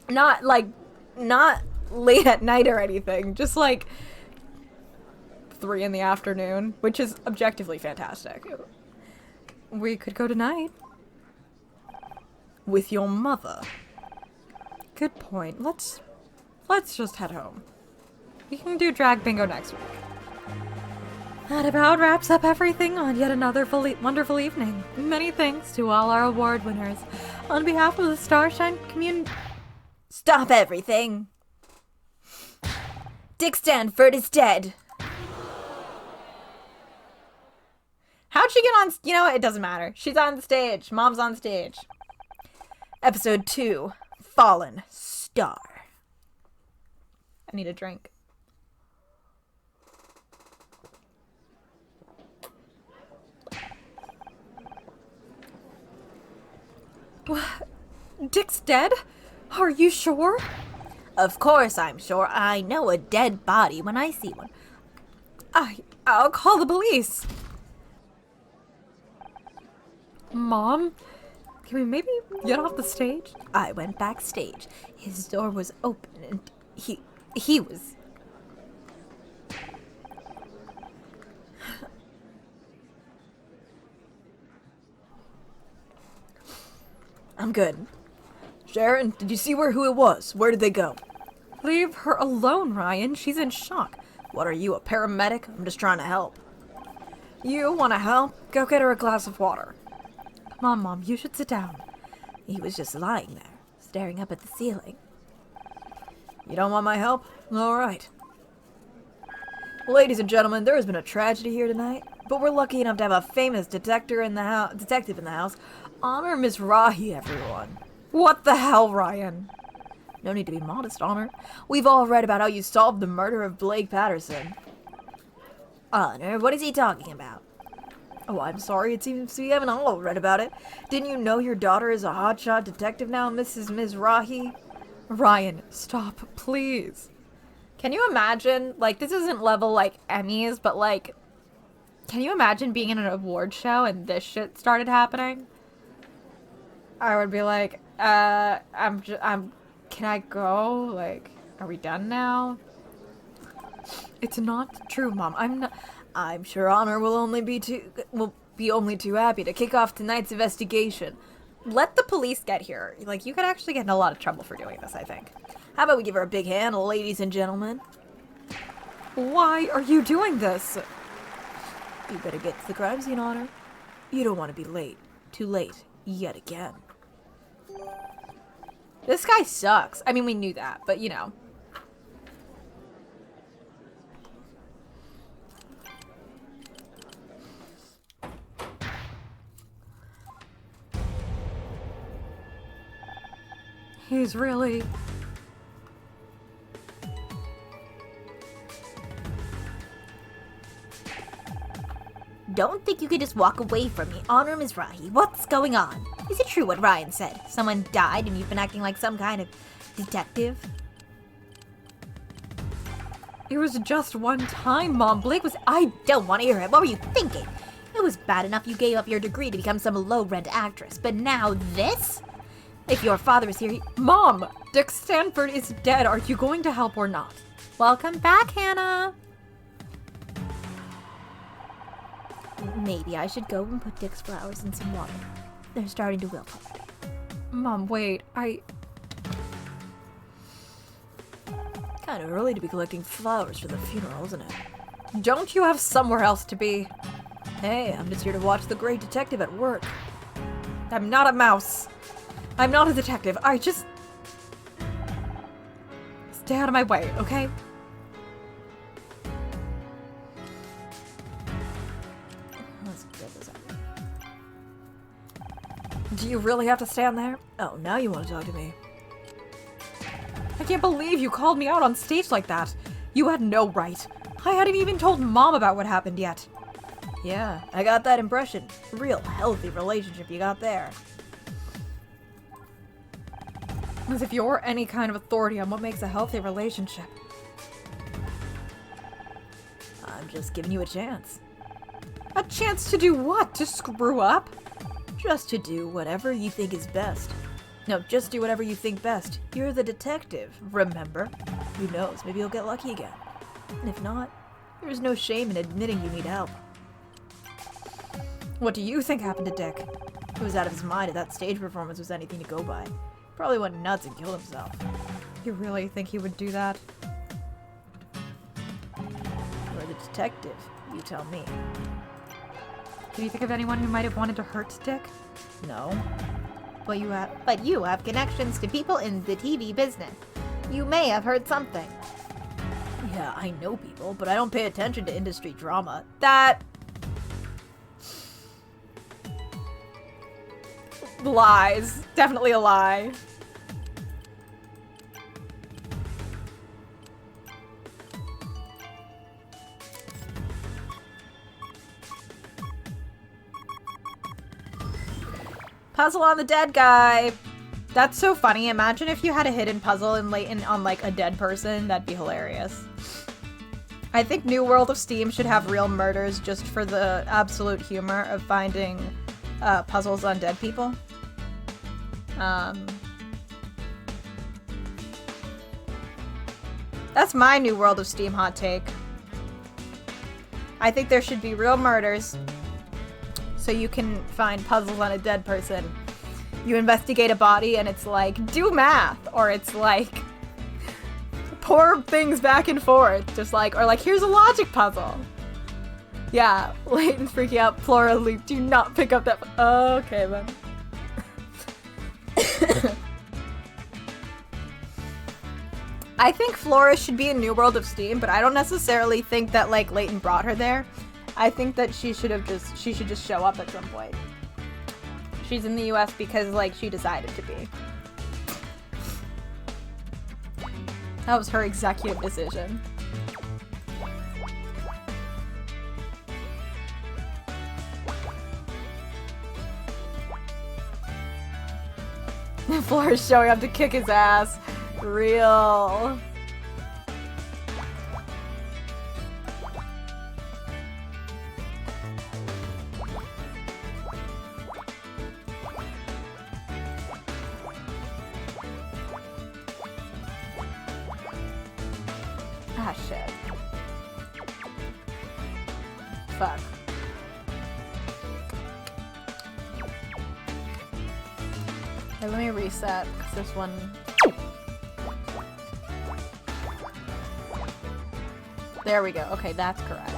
Not late at night or anything. Just 3 in the afternoon, which is objectively fantastic. We could go tonight. With your mother. Good point. Let's just head home. We can do drag bingo next week. That about wraps up everything on yet another wonderful evening. Many thanks to all our award winners. On behalf of the Starshine community... Stop everything! Dick Stanford is dead! How'd she get on? You know what? It doesn't matter. She's on stage. Mom's on stage. Episode 2. Fallen Star. I need a drink. Dick's dead? Are you sure? Of course I'm sure. I know a dead body when I see one. I'll call the police. Mom, can we maybe get off the stage? I went backstage. His door was open and he was... I'm good. Sharon, did you see who it was? Where did they go? Leave her alone, Ryan. She's in shock. What are you, a paramedic? I'm just trying to help. You want to help? Go get her a glass of water. Come on, Mom. You should sit down. He was just lying there, staring up at the ceiling. You don't want my help? All right. Ladies and gentlemen, there has been a tragedy here tonight, but we're lucky enough to have a famous detective in the house. Honor Miss Rahi, everyone. What the hell, Ryan? No need to be modest, Honor. We've all read about how you solved the murder of Blake Patterson. Honor, what is he talking about? Oh, I'm sorry. It seems we haven't all read about it. Didn't you know your daughter is a hotshot detective now, Miss Rahi? Ryan, stop, please. Can you imagine, like, this isn't level, like, Emmys, but, like, can you imagine being in an award show and this shit started happening? I would be like, can I go? Like, are we done now? It's not true, Mom. I'm sure Honor will be only too happy to kick off tonight's investigation. Let the police get here. Like, you could actually get in a lot of trouble for doing this, I think. How about we give her a big hand, ladies and gentlemen? Why are you doing this? You better get to the crime scene, Honor. You don't want to be late. Too late. Yet again. This guy sucks. I mean, we knew that, but you know. He's really... Don't think you could just walk away from me. Honor Ms. Rahi. What's going on? Is it true what Ryan said? Someone died and you've been acting like some kind of detective? It was just one time, Mom. Blake was... I don't want to hear it. What were you thinking? It was bad enough you gave up your degree to become some low-rent actress, but now this? If your father was here, Mom! Dick Stanford is dead. Are you going to help or not? Welcome back, Hannah. Maybe I should go and put Dick's flowers in some water. They're starting to wilt already. Mom, wait. Kind of early to be collecting flowers for the funeral, isn't it? Don't you have somewhere else to be? Hey, I'm just here to watch the great detective at work. I'm not a mouse. I'm not a detective. I just... Stay out of my way, okay? Let's get this out. Do you really have to stand there? Oh, now you want to talk to me. I can't believe you called me out on stage like that. You had no right. I hadn't even told Mom about what happened yet. Yeah, I got that impression. Real healthy relationship you got there. As if you're any kind of authority on what makes a healthy relationship. I'm just giving you a chance. A chance to do what? To screw up? Just to do whatever you think is best. No, just do whatever you think best. You're the detective, remember? Who knows, maybe you'll get lucky again. And if not, there's no shame in admitting you need help. What do you think happened to Dick? He was out of his mind if that stage performance was anything to go by. Probably went nuts and killed himself. You really think he would do that? You're the detective. You tell me. Can you think of anyone who might have wanted to hurt Dick? No. But you have connections to people in the TV business. You may have heard something. Yeah, I know people, but I don't pay attention to industry drama. That... lies. Definitely a lie. Puzzle on the dead guy. That's so funny. Imagine if you had a hidden puzzle on like a dead person. That'd be hilarious. I think New World of Steam should have real murders just for the absolute humor of finding puzzles on dead people. That's my New World of Steam hot take. I think there should be real murders so you can find puzzles on a dead person. You investigate a body and it's like, do math, or it's like, pour things back and forth, just like, or like, here's a logic puzzle. Yeah, Leighton's freaking out. Flora, Luke, do not pick up that. Okay, then. I think Flora should be in New World of Steam, but I don't necessarily think that like Leighton brought her there. I think that she should just show up at some point. She's in the US because like she decided to be. That was her executive decision. Flora's showing up to kick his ass. Real. Ah, shit. Fuck. Okay, let me reset, because this one... There we go. Okay, that's correct.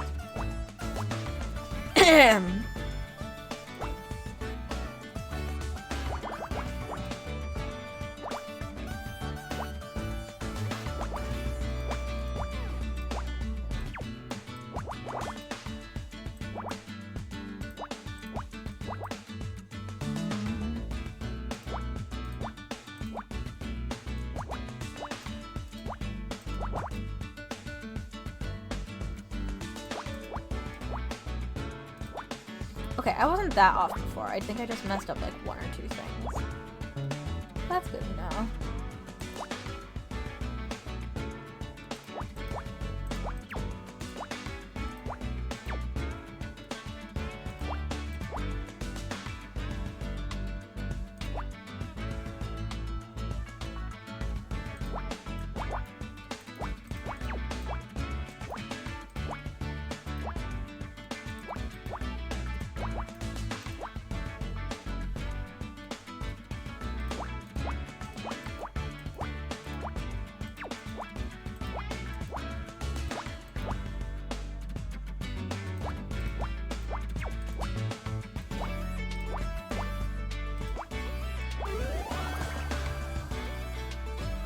Okay, I wasn't that off before. I think I just messed up like one or two things. That's good to know.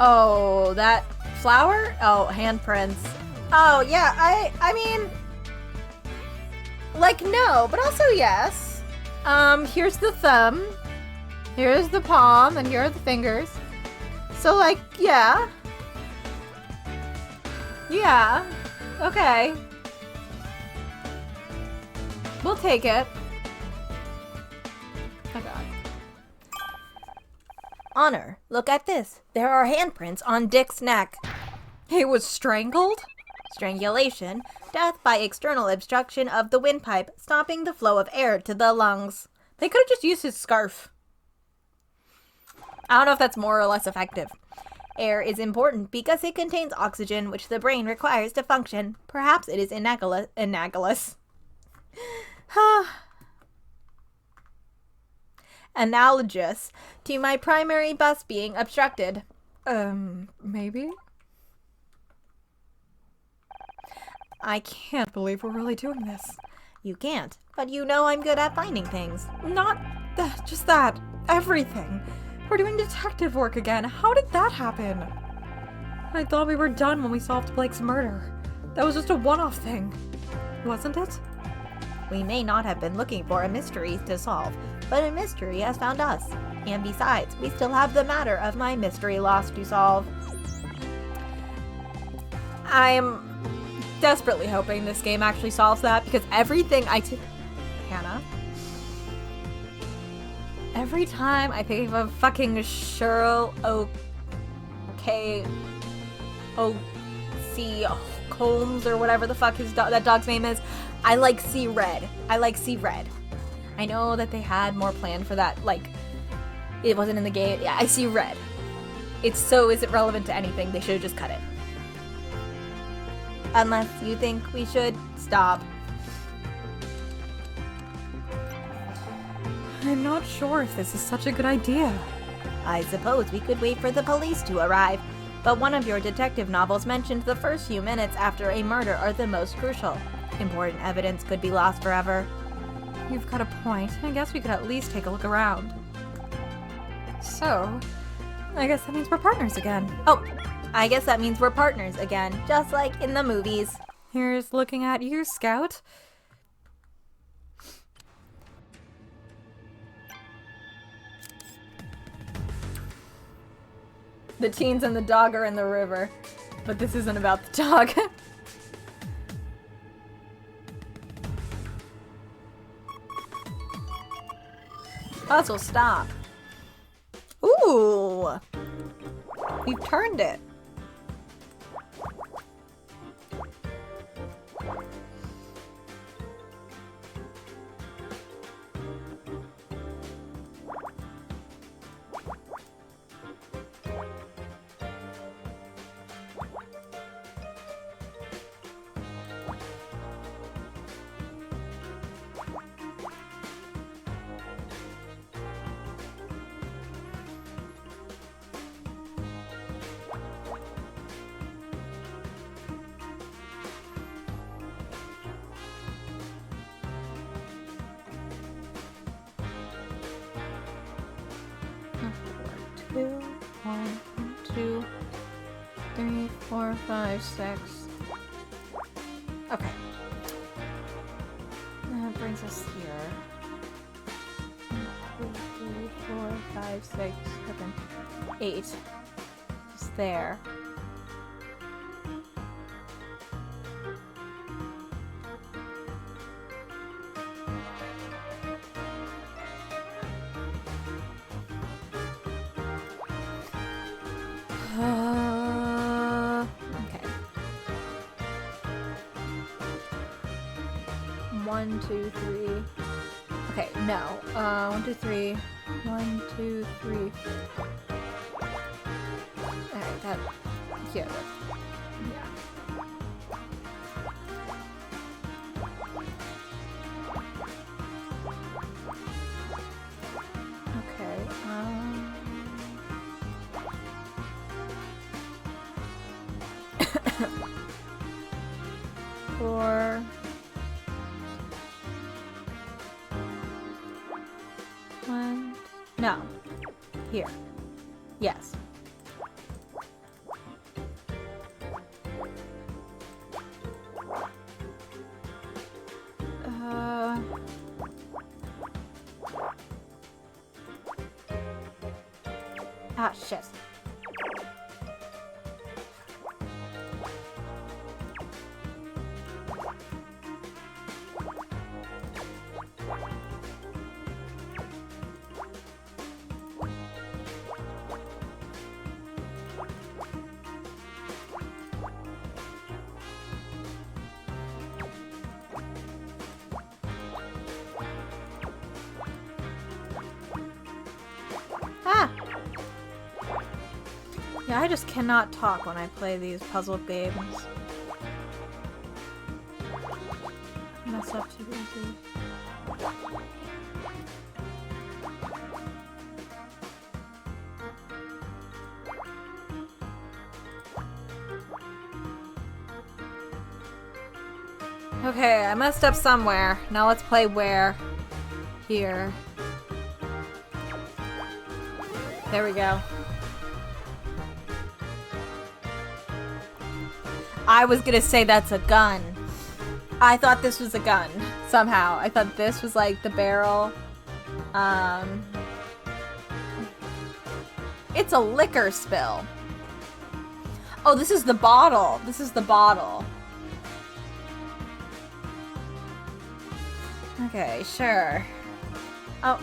Oh, that flower? Oh, handprints. Oh, yeah, I mean, like, no, but also yes. Here's the thumb, here's the palm, and here are the fingers. So, like, yeah. Yeah. Okay. We'll take it. Oh, God. Honor, look at this. There are handprints on Dick's neck. He was strangled? Strangulation, death by external obstruction of the windpipe, stopping the flow of air to the lungs. They could have just used his scarf. I don't know if that's more or less effective. Air is important because it contains oxygen, which the brain requires to function. Perhaps it is analogous. Analogous to my primary bus being obstructed. Maybe? I can't believe we're really doing this. You can't, but you know I'm good at finding things. Not that, just that. Everything. We're doing detective work again. How did that happen? I thought we were done when we solved Blake's murder. That was just a one-off thing. Wasn't it? We may not have been looking for a mystery to solve, but a mystery has found us. And besides, we still have the matter of my mystery lost to solve. I'm desperately hoping this game actually solves that, because everything Hannah. Every time I think of a fucking Cheryl O.K. Holmes or whatever the fuck that dog's name is, I see red. I see red. I know that they had more planned for that, it wasn't in the game. Yeah, I see red. Isn't relevant to anything. They should have just cut it. Unless you think we should stop. I'm not sure if this is such a good idea. I suppose we could wait for the police to arrive, but one of your detective novels mentioned the first few minutes after a murder are the most crucial. Important evidence could be lost forever. You've got a point. I guess we could at least take a look around. So, I guess that means we're partners again. Oh, I guess that means we're partners again, just like in the movies. Here's looking at you, Scout. The teens and the dog are in the river, but this isn't about the dog. Puzzle, stop. Ooh! We've turned it. Two, 1, 2, 3, 4, 5, 6. Okay. That brings us here. 1, 2, 3, 4, 5, 6, 7, 8. It's there. Okay. 1, 2, 3. Okay, no. 1, 2, 3. 1, 2, 3. Alright, that. Here. Yeah. Okay, 4. 1. No. Here. Yes. Ah, shit. Ah! Yeah, I just cannot talk when I play these puzzle games. Mess up too easy. Okay, I messed up somewhere. Now let's play where. Here. There we go. I was gonna say that's a gun. I thought this was a gun. Somehow. I thought this was like the barrel. It's a liquor spill. Oh, this is the bottle. This is the bottle. Okay, sure. Oh,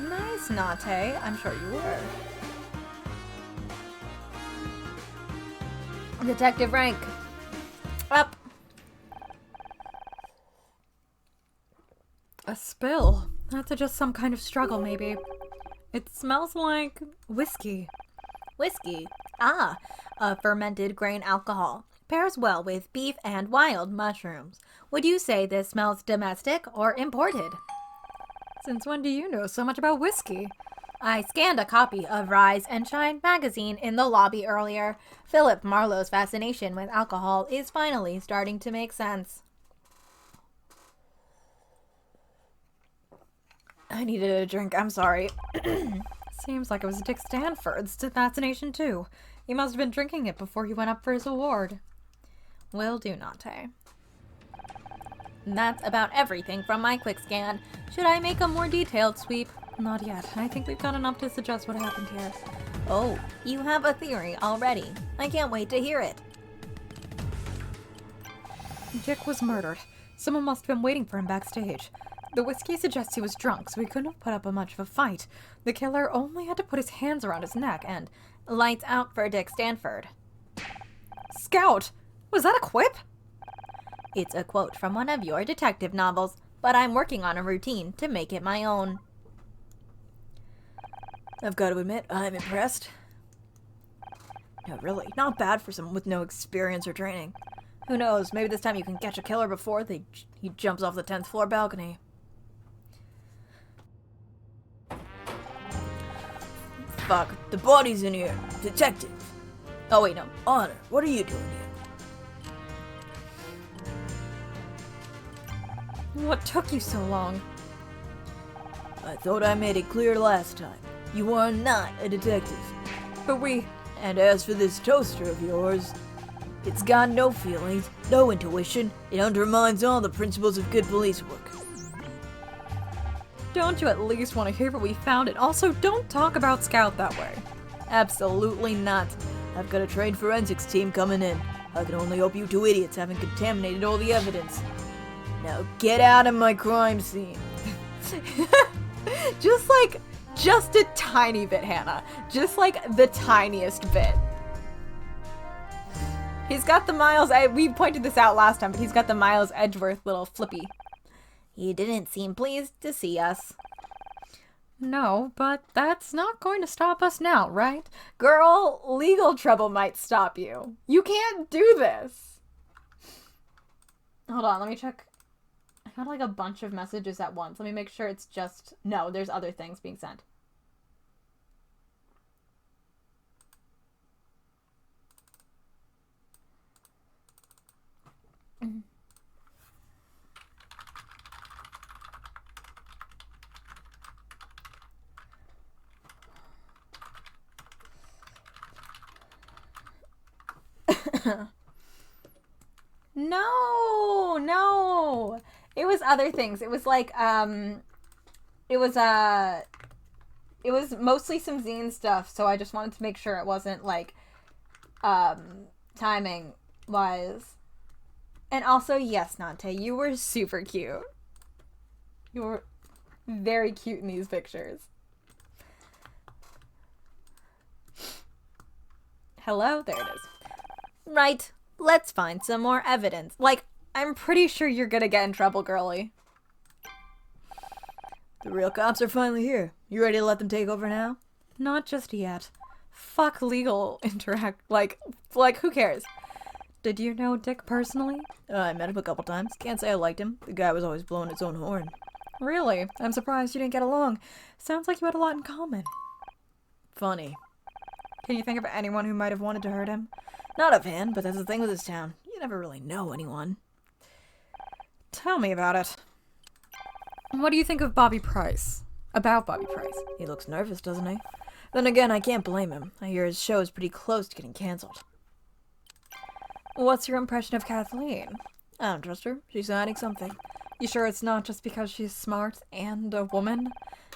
nice, Nate. I'm sure you were. Detective rank. Up. A spill. That's just some kind of struggle, maybe. It smells like whiskey. Whiskey. Ah, a fermented grain alcohol. Pairs well with beef and wild mushrooms. Would you say this smells domestic or imported? Since when do you know so much about whiskey? I scanned a copy of Rise and Shine magazine in the lobby earlier. Philip Marlowe's fascination with alcohol is finally starting to make sense. I needed a drink, I'm sorry. Seems like it was Dick Stanford's fascination too. He must have been drinking it before he went up for his award. Will do, Nate. That's about everything from my quick scan. Should I make a more detailed sweep? Not yet. I think we've got enough to suggest what happened here. Oh, you have a theory already. I can't wait to hear it. Dick was murdered. Someone must have been waiting for him backstage. The whiskey suggests he was drunk, so he couldn't have put up much of a fight. The killer only had to put his hands around his neck and... Lights out for Dick Stanford. Scout! Was that a quip? It's a quote from one of your detective novels, but I'm working on a routine to make it my own. I've got to admit, I'm impressed. No, really, not bad for someone with no experience or training. Who knows, maybe this time you can catch a killer before he jumps off the 10th floor balcony. Fuck, the body's in here. Detective. Oh wait, no. Honor, what are you doing here? What took you so long? I thought I made it clear last time. You are not a detective. But we... And as for this toaster of yours, it's got no feelings, no intuition. It undermines all the principles of good police work. Don't you at least want to hear what we found? And also, don't talk about Scout that way. Absolutely not. I've got a trained forensics team coming in. I can only hope you two idiots haven't contaminated all the evidence. Now get out of my crime scene. Just a tiny bit, Hannah. Just like the tiniest bit. He's got the we pointed this out last time, but he's got the Miles Edgeworth little flippy. You didn't seem pleased to see us. No, but that's not going to stop us now, right? Girl, legal trouble might stop you. You can't do this. Hold on, let me check. I got like a bunch of messages at once. Let me make sure it's just... No, there's other things being sent. No. It was other things. It was like, it was mostly some zine stuff, so I just wanted to make sure it wasn't like, timing wise. And also, yes, Nante, you were super cute. You were very cute in these pictures. Hello? There it is. Right. Let's find some more evidence. Like, I'm pretty sure you're gonna get in trouble, girly. The real cops are finally here. You ready to let them take over now? Not just yet. Fuck legal like, who cares? Did you know Dick personally? I met him a couple times. Can't say I liked him. The guy was always blowing his own horn. Really? I'm surprised you didn't get along. Sounds like you had a lot in common. Funny. Can you think of anyone who might have wanted to hurt him? Not offhand, but that's the thing with this town. You never really know anyone. Tell me about it. What do you think of Bobby Price? About Bobby Price? He looks nervous, doesn't he? Then again, I can't blame him. I hear his show is pretty close to getting cancelled. What's your impression of Kathleen? I don't trust her. She's hiding something. You sure it's not just because she's smart and a woman?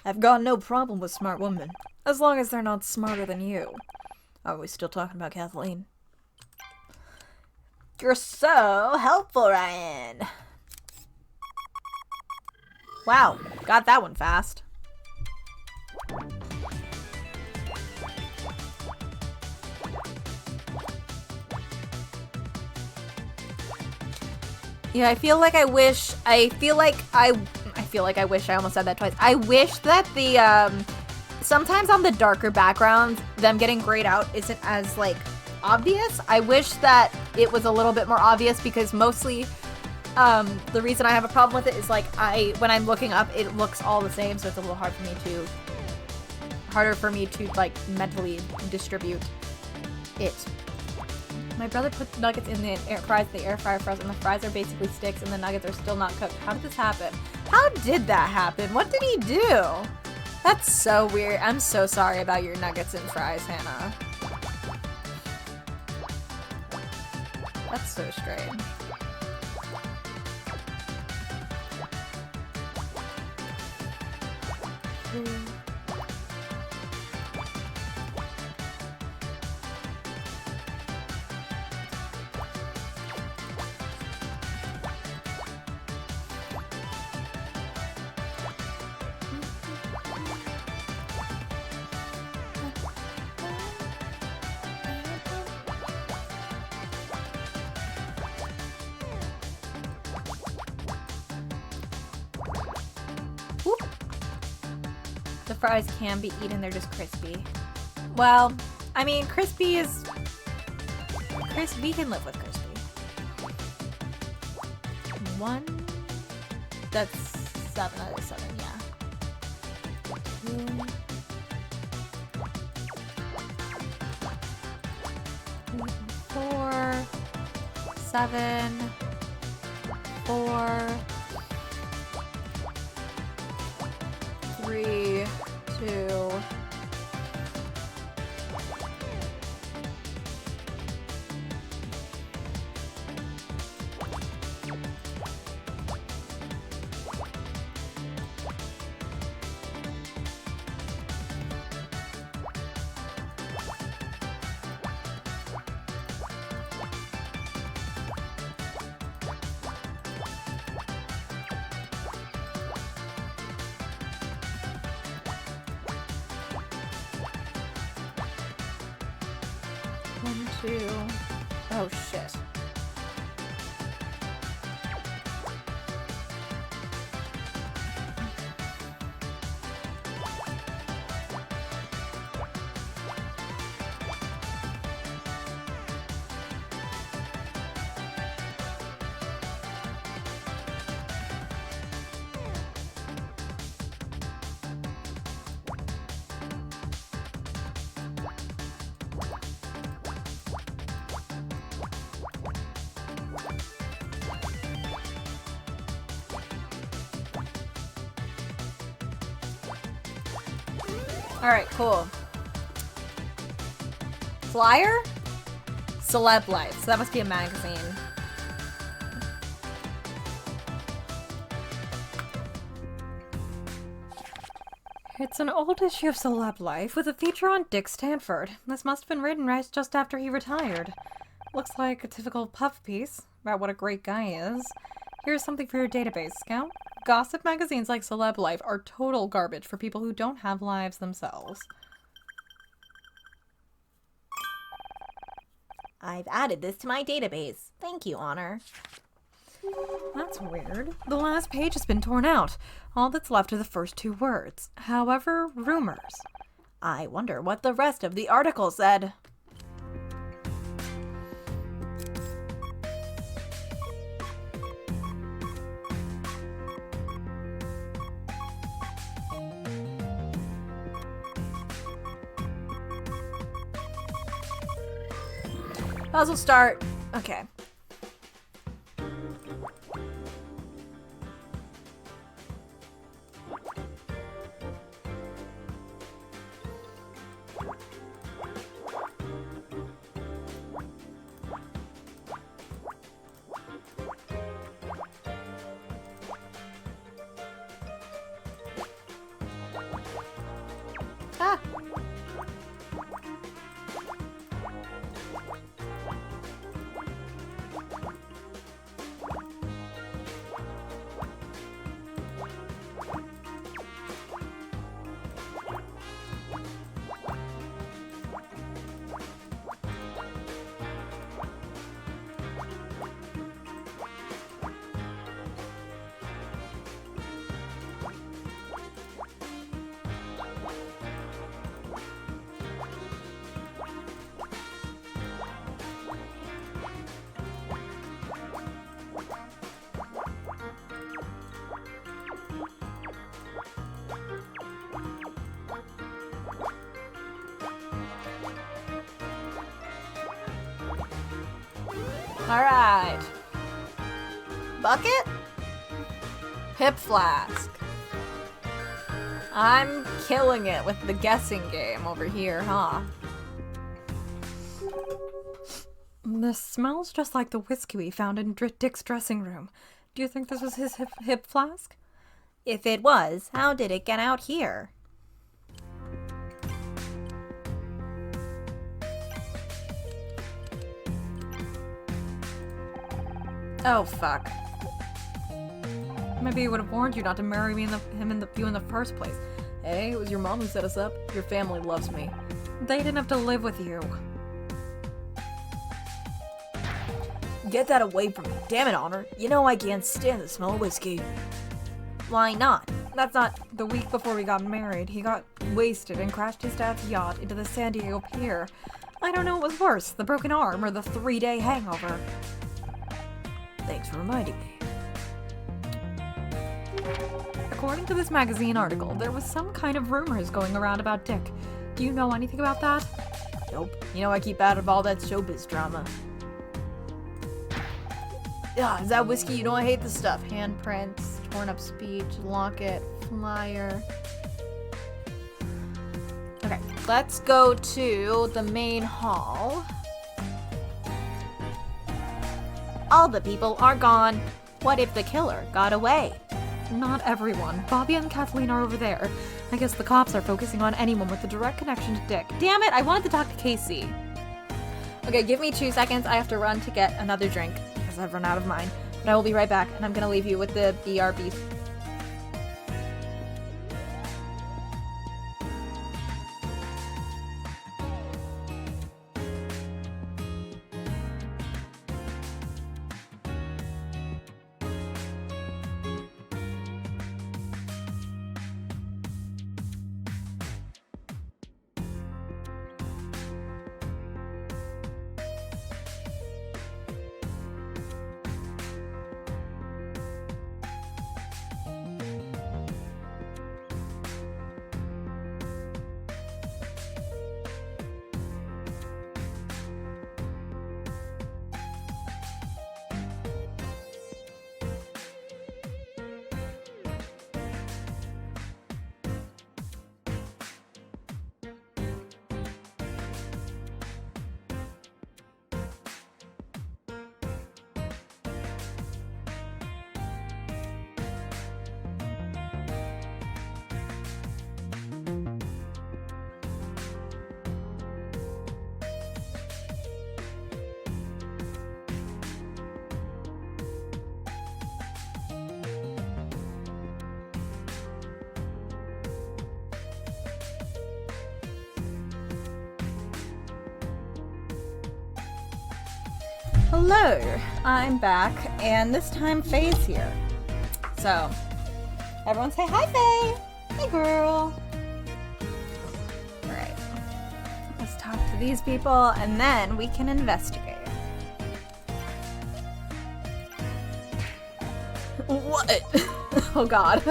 I've got no problem with smart women. As long as they're not smarter than you. Are we still talking about Kathleen? You're so helpful, Ryan. Wow, got that one fast. Yeah, I almost said that twice. I wish that the, sometimes on the darker backgrounds, them getting grayed out isn't as, like, obvious. I wish that it was a little bit more obvious because mostly, the reason I have a problem with it is, like, when I'm looking up, it looks all the same, so it's a little harder for me to, like, mentally distribute it. My brother put the nuggets in the fries in the air fryer for us, and the fries are basically sticks, and the nuggets are still not cooked. How did this happen? How did that happen? What did he do? That's so weird. I'm so sorry about your nuggets and fries, Hannah. That's so strange. The fries can be eaten, they're just crispy. Well, I mean, crispy is... we can live with crispy. One... That's 7 out of 7, yeah. 2... 4... 7... 4... 3... 2... One, two... Oh, shit. Alright, cool. Flyer? Celeb Life. So that must be a magazine. It's an old issue of Celeb Life with a feature on Dick Stanford. This must have been written right just after he retired. Looks like a typical puff piece about what a great guy is. Here's something for your database, Scout. Gossip magazines like Celeb Life are total garbage for people who don't have lives themselves. I've added this to my database. Thank you, Honor. That's weird. The last page has been torn out. All that's left are the first 2 words. However, rumors. I wonder what the rest of the article said. Puzzle start. Okay. Ah! Alright. Bucket? Hip flask. I'm killing it with the guessing game over here, huh? This smells just like the whiskey we found in Dick's dressing room. Do you think this was his hip flask? If it was, how did it get out here? Oh, fuck. Maybe he would have warned you not to marry me in the first place. Hey, it was your mom who set us up. Your family loves me. They didn't have to live with you. Get that away from me. Damn it, Honor. You know I can't stand the smell of whiskey. Why not? That's not the week before we got married. He got wasted and crashed his dad's yacht into the San Diego pier. I don't know what was worse, the broken arm or the 3-day hangover. Thanks for reminding me. According to this magazine article, there was some kind of rumors going around about Dick. Do you know anything about that? Nope. You know I keep out of all that showbiz drama. Yeah, is that whiskey? You know I hate this stuff. Handprints, torn up speech, locket, flyer. Okay, let's go to the main hall. All the people are gone. What if the killer got away? Not everyone. Bobby and Kathleen are over there. I guess the cops are focusing on anyone with a direct connection to Dick. Damn it, I wanted to talk to Casey. Okay, give me 2 seconds. I have to run to get another drink because I've run out of mine. But I will be right back, and I'm gonna leave you with the BRB. Hello, I'm back, and this time Faye's here. So, everyone say hi, Faye! Hey, girl! Alright, let's talk to these people, and then we can investigate. What? Oh god.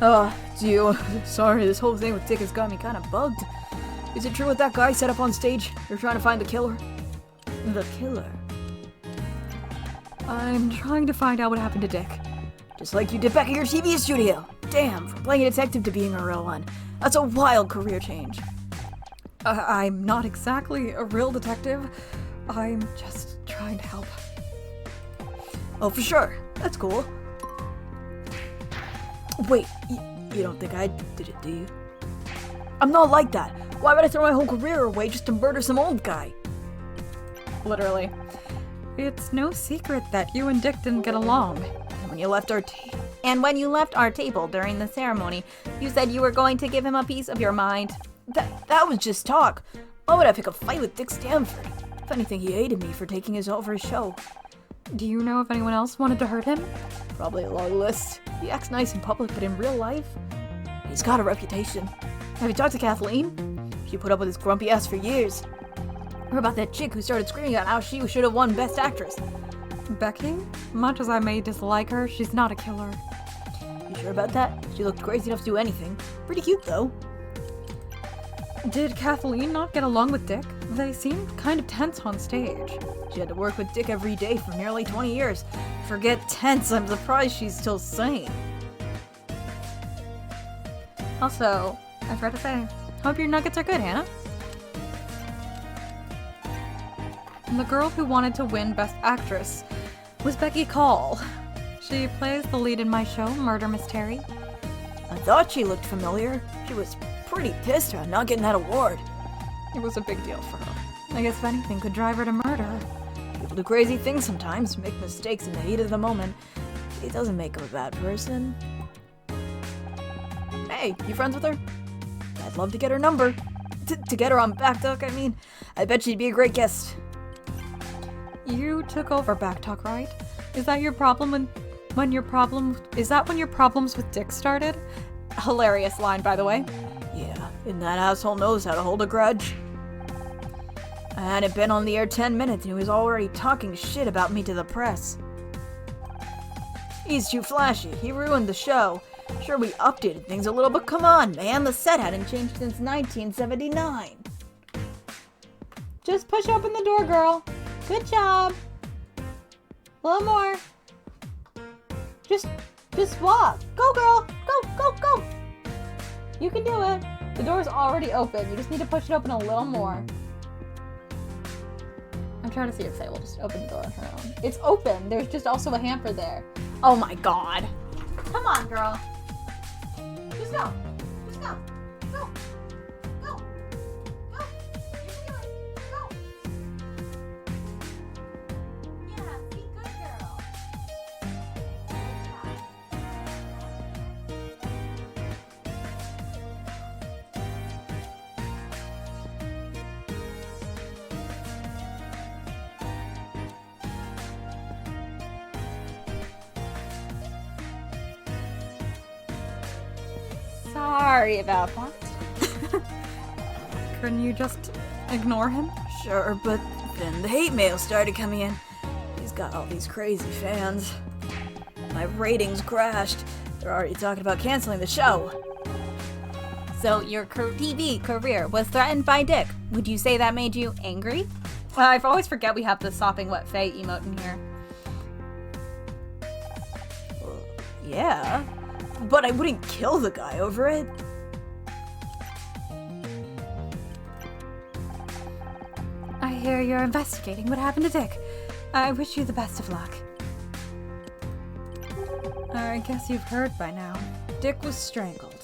Oh, gee, sorry, this whole thing with Dick has got me kind of bugged. Is it true what that guy said up on stage? You're trying to find the killer? The killer? I'm trying to find out what happened to Dick. Just like you did back at your TV studio. Damn, from playing a detective to being a real one. That's a wild career change. I'm not exactly a real detective. I'm just trying to help. Oh, for sure. That's cool. Wait, you don't think I did it, do you? I'm not like that. Why would I throw my whole career away just to murder some old guy? Literally. It's no secret that you and Dick didn't get along. And when you left our And when you left our table during the ceremony, you said you were going to give him a piece of your mind. That was just talk. Why would I pick a fight with Dick Stamford? If anything, he hated me for taking his over his show. Do you know if anyone else wanted to hurt him? Probably a long list. He acts nice in public, but in real life, he's got a reputation. Have you talked to Kathleen? She put up with his grumpy ass for years. Or about that chick who started screaming about how she should have won Best Actress. Becky? Much as I may dislike her, she's not a killer. You sure about that? She looked crazy enough to do anything. Pretty cute, though. Did Kathleen not get along with Dick? They seemed kind of tense on stage. She had to work with Dick every day for nearly 20 years. Forget tense, I'm surprised she's still sane. Also, I forgot to say, hope your nuggets are good, Hannah. And the girl who wanted to win Best Actress was Becky Call. She plays the lead in my show, Murder Mystery. I thought she looked familiar. She was pretty pissed about not getting that award. It was a big deal for her. I guess if anything could drive her to murder. People do crazy things sometimes, make mistakes in the heat of the moment. It doesn't make her a bad person. Hey, you friends with her? I'd love to get her number. To get her on Backtalk, I mean. I bet she'd be a great guest. You took over Backtalk, right? Is that your problem when your problems with Dick started? Hilarious line, by the way. Yeah, and that asshole knows how to hold a grudge. I hadn't been on the air 10 minutes and he was already talking shit about me to the press. He's too flashy. He ruined the show. Sure, we updated things a little, but come on, man. The set hadn't changed since 1979. Just push open the door, girl. Good job. A little more. Just walk. Go, girl. Go. You can do it. The door's already open. You just need to push it open a little more. I'm trying to see if Faye will just open the door on her own. It's open. There's just also a hamper there. Oh my god. Come on, girl. Just go. Go. Go. You can do it. Go. Yeah, be good, girl. Sorry about that. Couldn't you just ignore him? Sure, but then the hate mail started coming in. He's got all these crazy fans. My ratings crashed. They're already talking about canceling the show. So your TV career was threatened by Dick. Would you say that made you angry? I always forget we have the sopping wet Faye emote in here. Well, yeah, but I wouldn't kill the guy over it. I hear you're investigating what happened to Dick. I wish you the best of luck. I guess you've heard by now. Dick was strangled.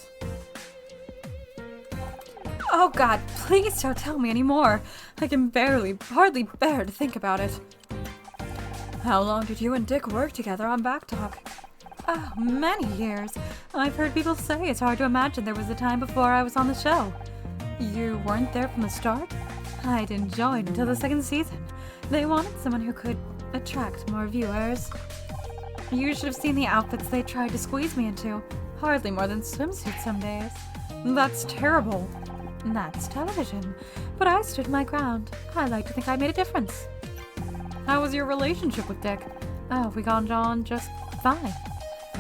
Oh god, please don't tell me anymore. I can hardly bear to think about it. How long did you and Dick work together on Backtalk? Oh, many years. I've heard people say it's hard to imagine there was a time before I was on the show. You weren't there from the start? I didn't join until the second season. They wanted someone who could attract more viewers. You should have seen the outfits they tried to squeeze me into. Hardly more than swimsuits some days. That's terrible. That's television. But I stood my ground. I like to think I made a difference. How was your relationship with Dick? Oh, we got on just fine.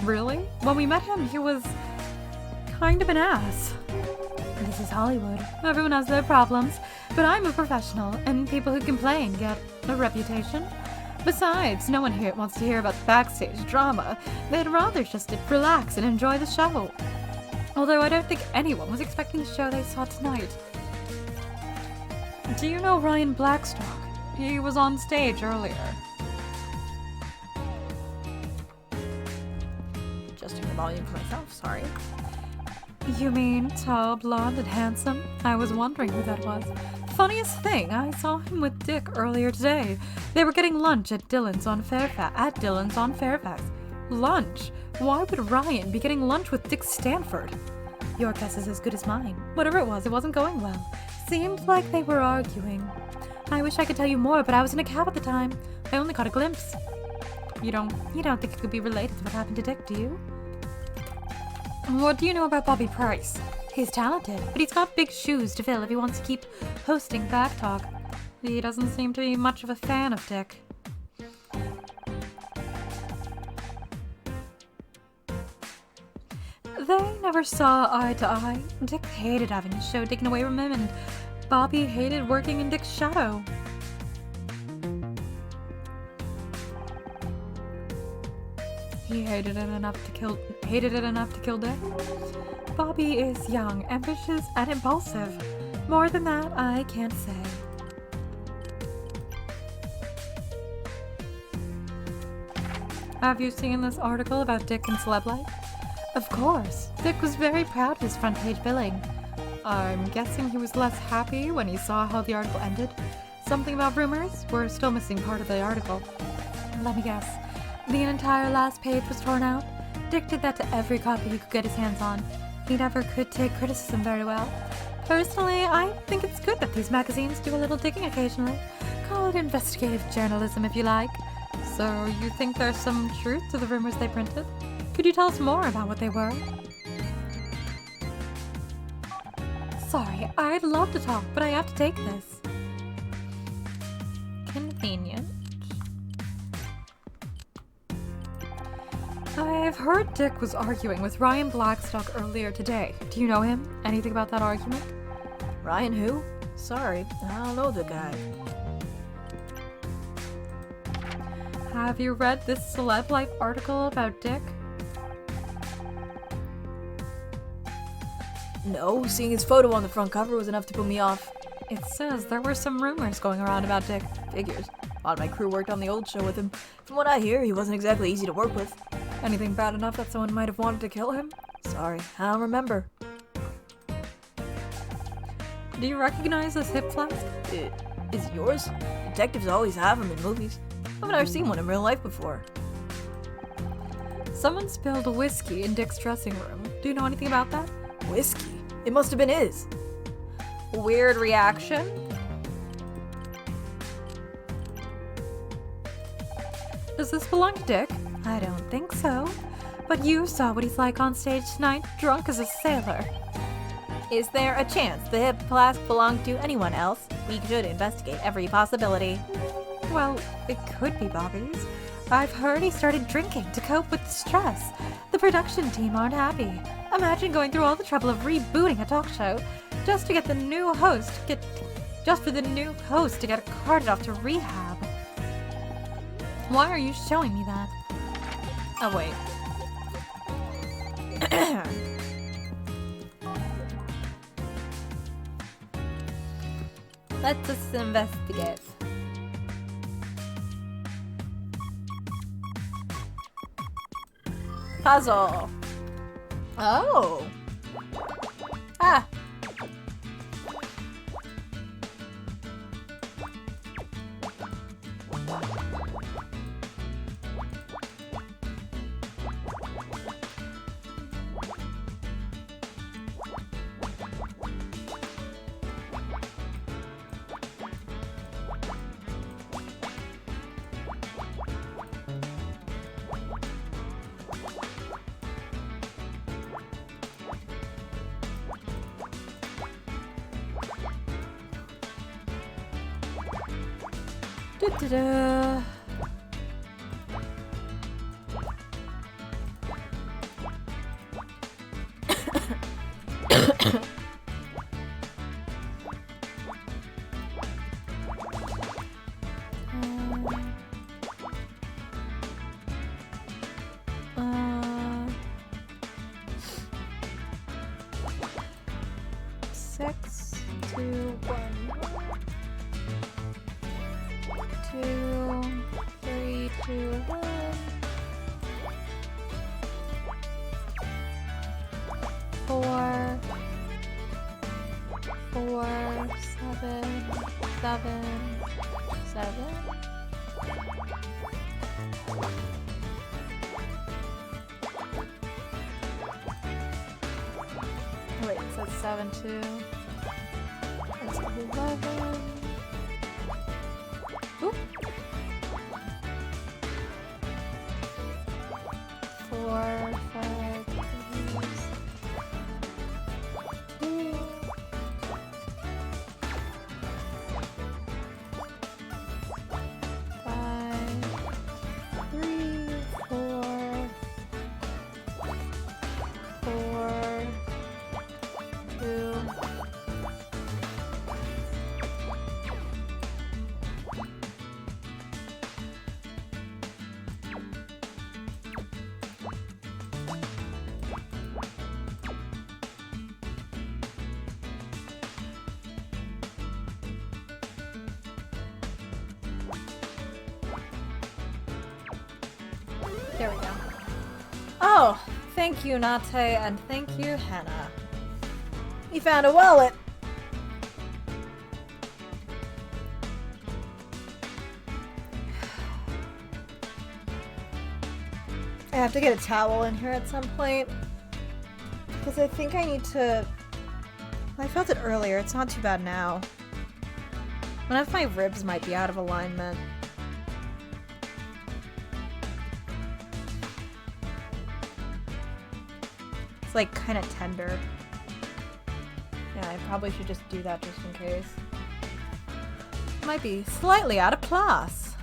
Really? When we met him, he was kind of an ass. This is Hollywood. Everyone has their problems, but I'm a professional, and people who complain get a reputation. Besides, no one here wants to hear about the backstage drama. They'd rather just relax and enjoy the show. Although I don't think anyone was expecting the show they saw tonight. Do you know Ryan Blackstock? He was on stage earlier. Adjusting the volume for myself, sorry. You mean tall, blonde, and handsome? I was wondering who that was. Funniest thing, I saw him with Dick earlier today. They were getting lunch at Dylan's on Fairfax. Lunch? Why would Ryan be getting lunch with Dick Stanford? Your guess is as good as mine. Whatever it wasn't going well. Seemed like they were arguing. I wish I could tell you more, but I was in a cab at the time. I only caught a glimpse. You don't think it could be related to what happened to Dick, do you? What do you know about Bobby Price? He's talented, but he's got big shoes to fill if he wants to keep hosting Back Talk. He doesn't seem to be much of a fan of Dick. They never saw eye to eye. Dick hated having his show taken away from him, and Bobby hated working in Dick's shadow. He hated it enough to kill Dick. Bobby is young, ambitious, and impulsive. More than that, I can't say. Have you seen this article about Dick and celeb life? Of course. Dick was very proud of his front page billing. I'm guessing he was less happy when he saw how the article ended. Something about rumors? We're still missing part of the article. Let me guess. The entire last page was torn out? Dick did that to every copy he could get his hands on. He never could take criticism very well. Personally, I think it's good that these magazines do a little digging occasionally. Call it investigative journalism if you like. So you think there's some truth to the rumors they printed? Could you tell us more about what they were? Sorry, I'd love to talk, but I have to take this. Convenient. I've heard Dick was arguing with Ryan Blackstock earlier today. Do you know him? Anything about that argument? Ryan who? Sorry, I don't know the guy. Have you read this Celeb Life article about Dick? No, seeing his photo on the front cover was enough to put me off. It says there were some rumors going around about Dick. Figures. A lot of my crew worked on the old show with him. From what I hear, he wasn't exactly easy to work with. Anything bad enough that someone might have wanted to kill him? Sorry, I don't remember. Do you recognize this hip flask? Is it yours? Detectives always have them in movies. I've never seen one in real life before. Someone spilled whiskey in Dick's dressing room. Do you know anything about that? Whiskey? It must have been his. Weird reaction? Does this belong to Dick? I don't think so. But you saw what he's like on stage tonight, drunk as a sailor. Is there a chance the hip flask belonged to anyone else? We should investigate every possibility. Well, it could be Bobby's. I've heard he started drinking to cope with the stress. The production team aren't happy. Imagine going through all the trouble of rebooting a talk show just for the new host to get carted off to rehab. Why are you showing me that? Oh, wait. Let's just investigate. Puzzle. Oh! Ah. Da-da-da. Six, two, one. 2, 3, 2, 1. 4. 7, 7. Wait, it says 7 too. That's 11. Oop. 4, 5, There we go. Oh, thank you, Nate, and thank you, Hannah. We found a wallet. I have to get a towel in here at some point. Because I think I need to... I felt it earlier. It's not too bad now. One of my ribs might be out of alignment. It's like kind of tender. Yeah, I probably should just do that just in case. Might be slightly out of class.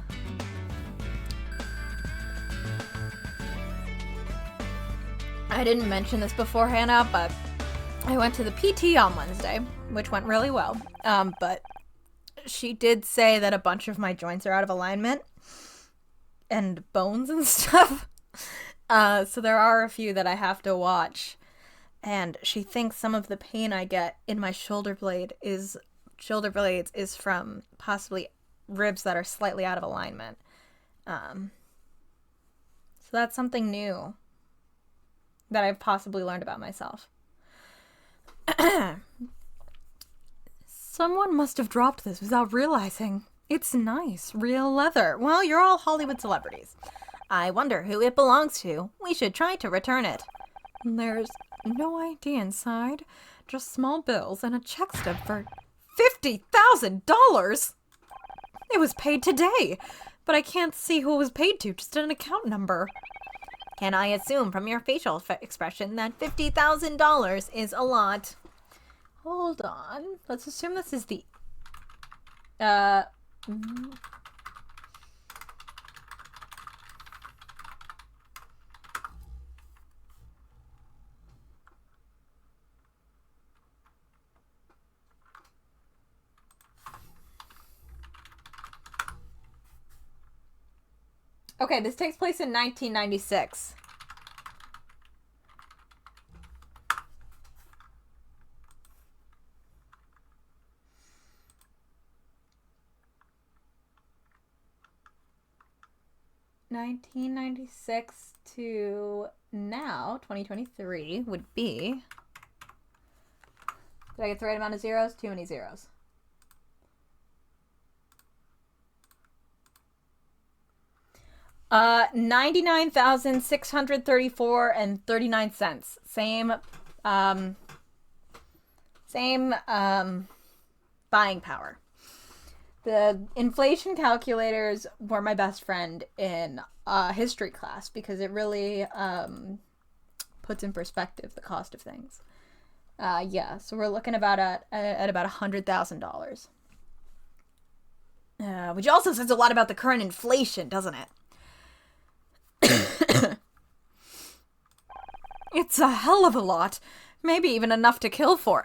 I didn't mention this before, Hannah, but I went to the PT on Wednesday, which went really well. But she did say that a bunch of my joints are out of alignment and bones and stuff. So there are a few that I have to watch. And she thinks some of the pain I get in my shoulder blades is from possibly ribs that are slightly out of alignment. So that's something new that I've possibly learned about myself. Someone must have dropped this without realizing. It's nice, real leather. Well, you're all Hollywood celebrities. I wonder who it belongs to. We should try to return it. There's no ID inside. Just small bills and a check stub for $50,000. It was paid today, but I can't see who it was paid to, just an account number. Can I assume from your facial expression that $50,000 is a lot? Hold on. Let's assume this is the... Okay, this takes place in 1996. (1996) to now, 2023, would be... Did I get the right amount of zeros? Too many zeros. $99,634.39. Same buying power. The inflation calculators were my best friend in history class because it really puts in perspective the cost of things. Yeah, so we're looking about at about $100,000. Which also says a lot about the current inflation, doesn't it? It's a hell of a lot. Maybe even enough to kill for.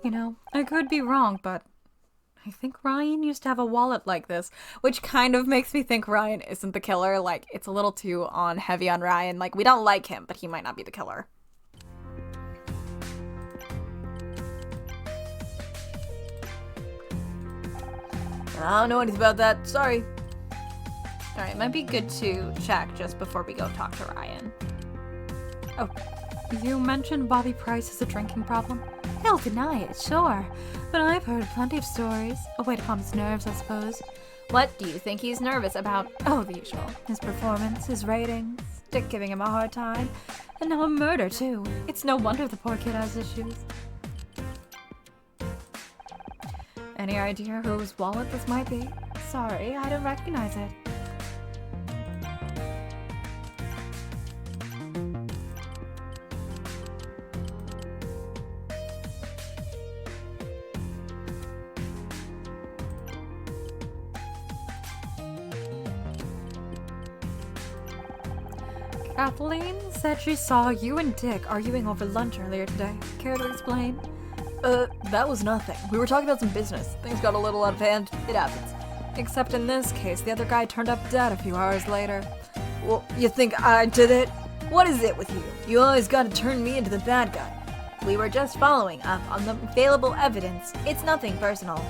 You know, I could be wrong, but I think Ryan used to have a wallet like this, which kind of makes me think Ryan isn't the killer. Like, it's a little too heavy on Ryan. Like, we don't like him, but he might not be the killer. I don't know anything about that. Sorry. Alright, it might be good to check just before we go talk to Ryan. Oh, you mentioned Bobby Price has a drinking problem? He'll deny it, sure. But I've heard plenty of stories. A way to calm his nerves, I suppose. What do you think he's nervous about? Oh, the usual. His performance, his ratings, Dick giving him a hard time. And now a murder, too. It's no wonder the poor kid has issues. Any idea whose wallet this might be? Sorry, I don't recognize it. Kathleen said she saw you and Dick arguing over lunch earlier today. Care to explain? That was nothing. We were talking about some business. Things got a little out of hand. It happens. Except in this case, the other guy turned up dead a few hours later. Well, you think I did it? What is it with you? You always gotta turn me into the bad guy. We were just following up on the available evidence. It's nothing personal.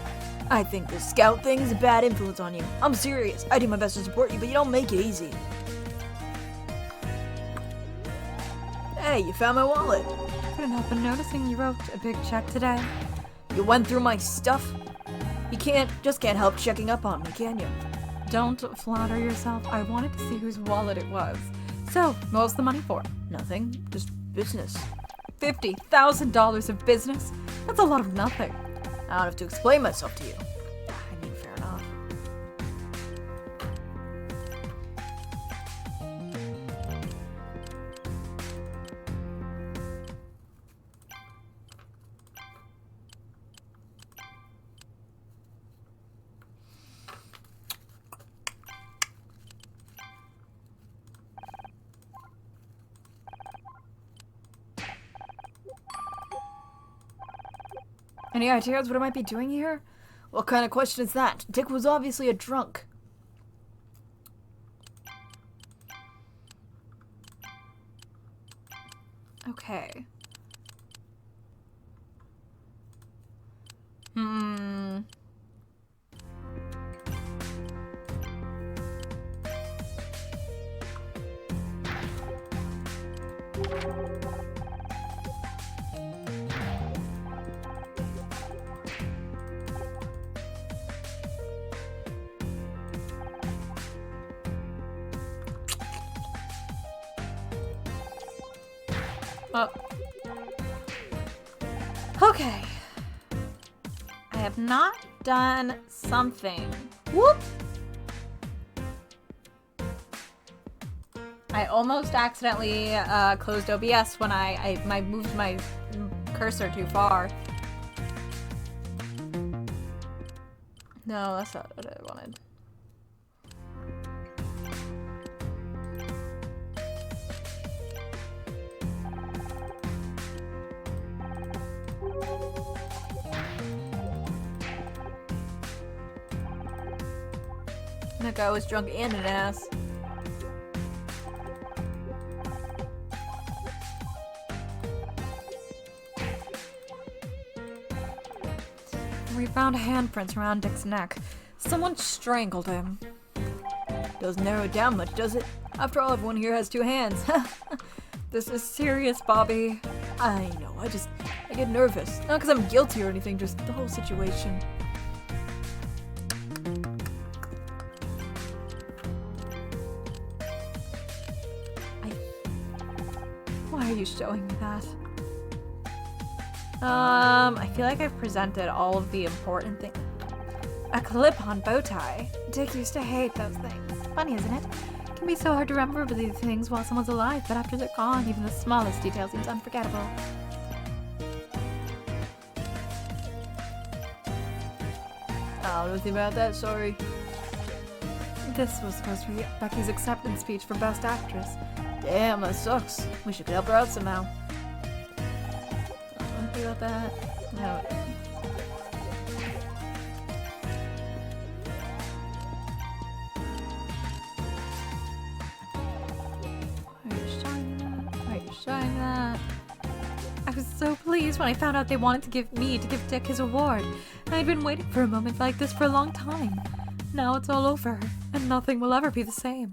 I think the scout thing is a bad influence on you. I'm serious. I do my best to support you, but you don't make it easy. Hey, you found my wallet. Couldn't help but noticing you wrote a big check today. You went through my stuff? You can't help checking up on me, can you? Don't flatter yourself. I wanted to see whose wallet it was. So, what was the money for? Nothing. Just business. $50,000 of business? That's a lot of nothing. I don't have to explain myself to you. I mean, fair enough. Any ideas what I might be doing here? What kind of question is that? Dick was obviously a drunk. Okay. Okay. I have not done something. Whoop! I almost accidentally closed OBS when I moved my cursor too far. No, that's not what I wanted. That guy was drunk and an ass. We found handprints around Dick's neck. Someone strangled him. Doesn't narrow it down much, does it? After all, everyone here has two hands. This is serious, Bobby. I know, I get nervous. Not because I'm guilty or anything, just the whole situation. Why are you showing me that? I feel like I've presented all of the important things. A clip-on bow tie. Dick used to hate those things. Funny, isn't it? It can be so hard to remember these things while someone's alive, but after they're gone, even the smallest detail seems unforgettable. I don't know anything about that, sorry. This was supposed to be Becky's acceptance speech for Best Actress. Damn, that sucks. Wish I could help her out somehow. Anything about that? No. Why are you showing that? I was so pleased when I found out they wanted to give Dick his award. I'd been waiting for a moment like this for a long time. Now it's all over, and nothing will ever be the same.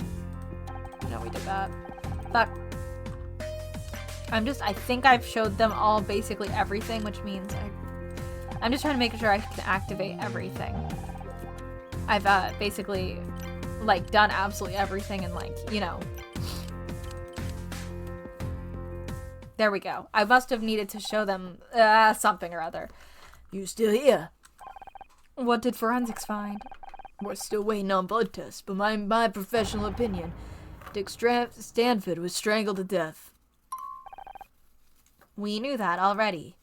No, we did that. I think I've showed them all basically everything, which means I'm just trying to make sure I can activate everything. I've basically, like, done absolutely everything and, like, you know. There we go. I must have needed to show them something or other. You still here? What did forensics find? We're still waiting on blood tests, but my professional opinion, Dick Stanford was strangled to death. We knew that already.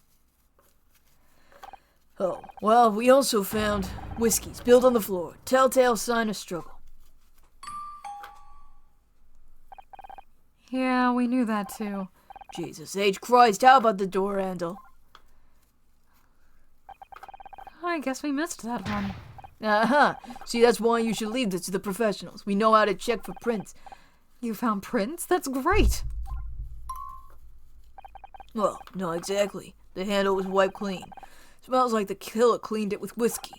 Oh, well, we also found whiskey spilled on the floor. Telltale sign of struggle. Yeah, we knew that too. Jesus H. Christ, how about the door handle? I guess we missed that one. Uh-huh. See, that's why you should leave this to the professionals. We know how to check for prints. You found prints? That's great! Well, not exactly. The handle was wiped clean. Smells like the killer cleaned it with whiskey.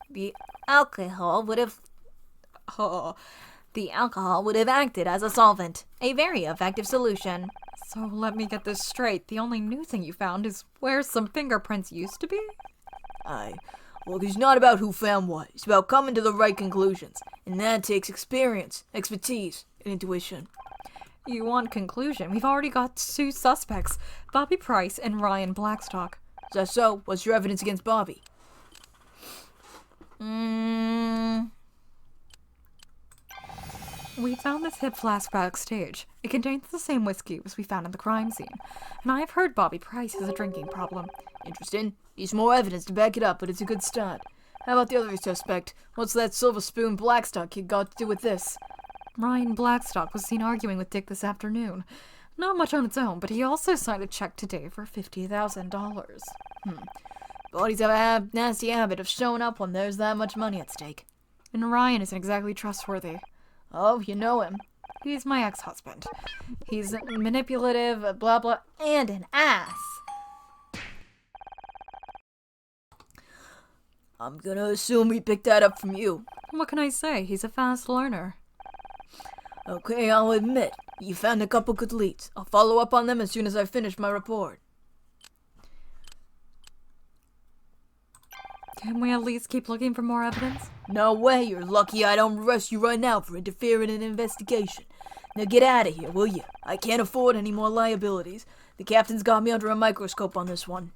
The alcohol would have acted as a solvent, a very effective solution. So let me get this straight. The only new thing you found is where some fingerprints used to be? Well, it's not about who found what. It's about coming to the right conclusions. And that takes experience, expertise, and intuition. You want conclusion? We've already got 2 suspects, Bobby Price and Ryan Blackstock. Is that so? What's your evidence against Bobby? We found this hip flask backstage. It contains the same whiskey as we found in the crime scene. And I've heard Bobby Price has a drinking problem. Interesting. Needs more evidence to back it up, but it's a good start. How about the other suspect? What's that silver spoon Blackstock kid got to do with this? Ryan Blackstock was seen arguing with Dick this afternoon. Not much on its own, but he also signed a check today for $50,000. Bodies have a nasty habit of showing up when there's that much money at stake. And Ryan isn't exactly trustworthy. Oh, you know him. He's my ex-husband. He's manipulative, blah blah, And an ass. I'm gonna assume we picked that up from you. What can I say? He's a fast learner. Okay, I'll admit, you found a couple good leads. I'll follow up on them as soon as I finish my report. Can we at least keep looking for more evidence? No way, you're lucky I don't arrest you right now for interfering in an investigation. Now get out of here, will you? I can't afford any more liabilities. The captain's got me under a microscope on this one.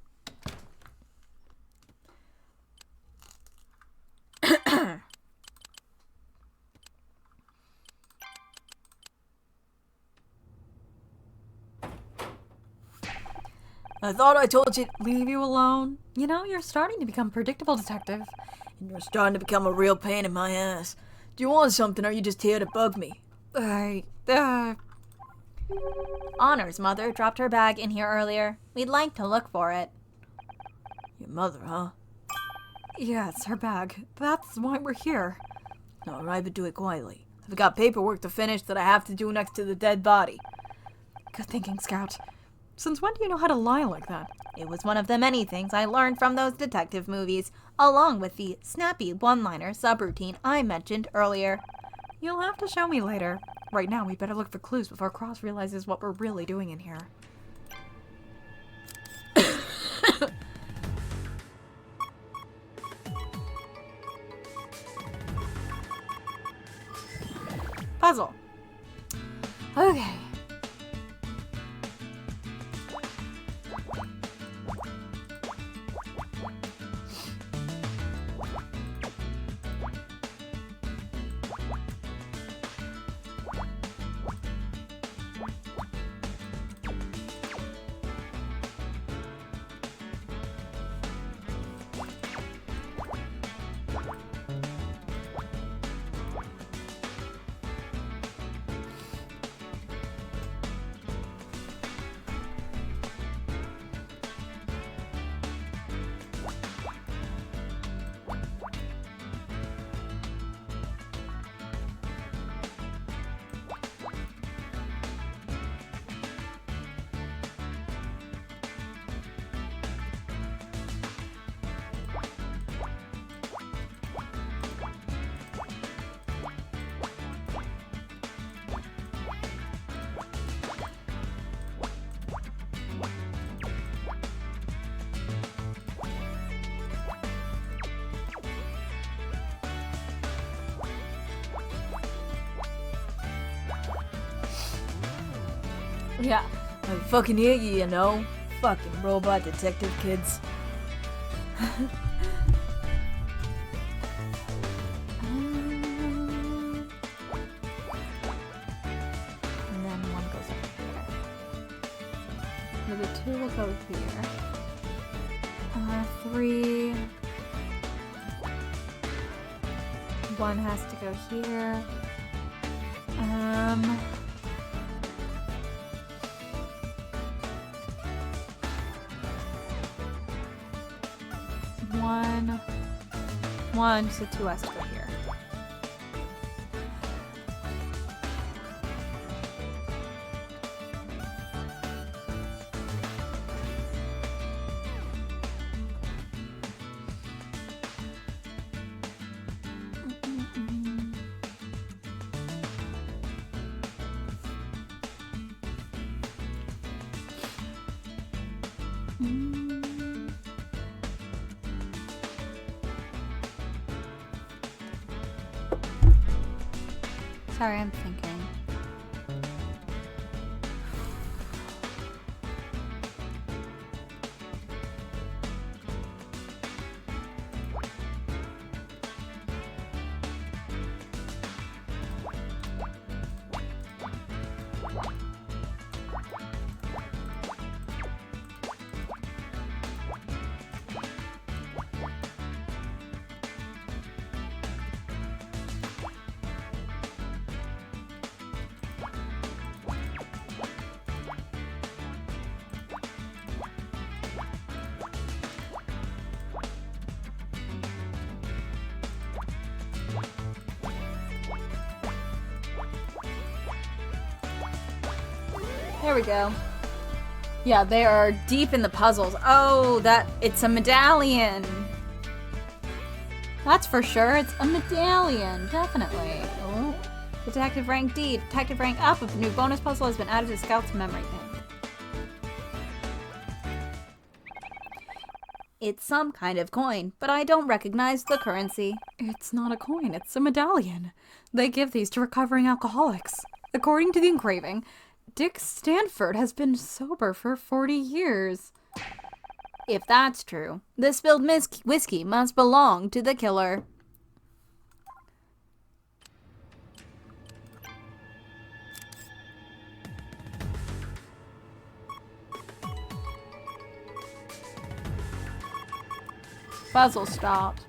I thought I told you. Leave you alone? You know, you're starting to become predictable, detective. And you're starting to become a real pain in my ass. Do you want something or are you just here to bug me? Honor's mother dropped her bag in here earlier. We'd like to look for it. Your mother, huh? Yeah, it's her bag. That's why we're here. Alright, but do it quietly. I've got paperwork to finish that I have to do next to the dead body. Good thinking, Scout. Since when do you know how to lie like that? It was one of the many things I learned from those detective movies, along with the snappy one-liner subroutine I mentioned earlier. You'll have to show me later. Right now, we better look for clues before Cross realizes what we're really doing in here. Puzzle. Okay. Yeah, I fucking hear you, you know. Fucking robot detective kids. And then one goes over here. Maybe two will go here. 3. One has to go here. One, so 2 has to go here. Sorry, I'm thinking. There we go. Yeah, they are deep in the puzzles. Oh, it's a medallion. That's for sure. It's a medallion, definitely. Oh. Detective rank D. Detective rank up. A new bonus puzzle has been added to Scout's memory bank. It's some kind of coin, but I don't recognize the currency. It's not a coin, it's a medallion. They give these to recovering alcoholics. According to the engraving, Dick Stanford has been sober for 40 years. If that's true, the spilled whiskey must belong to the killer. Puzzle stopped.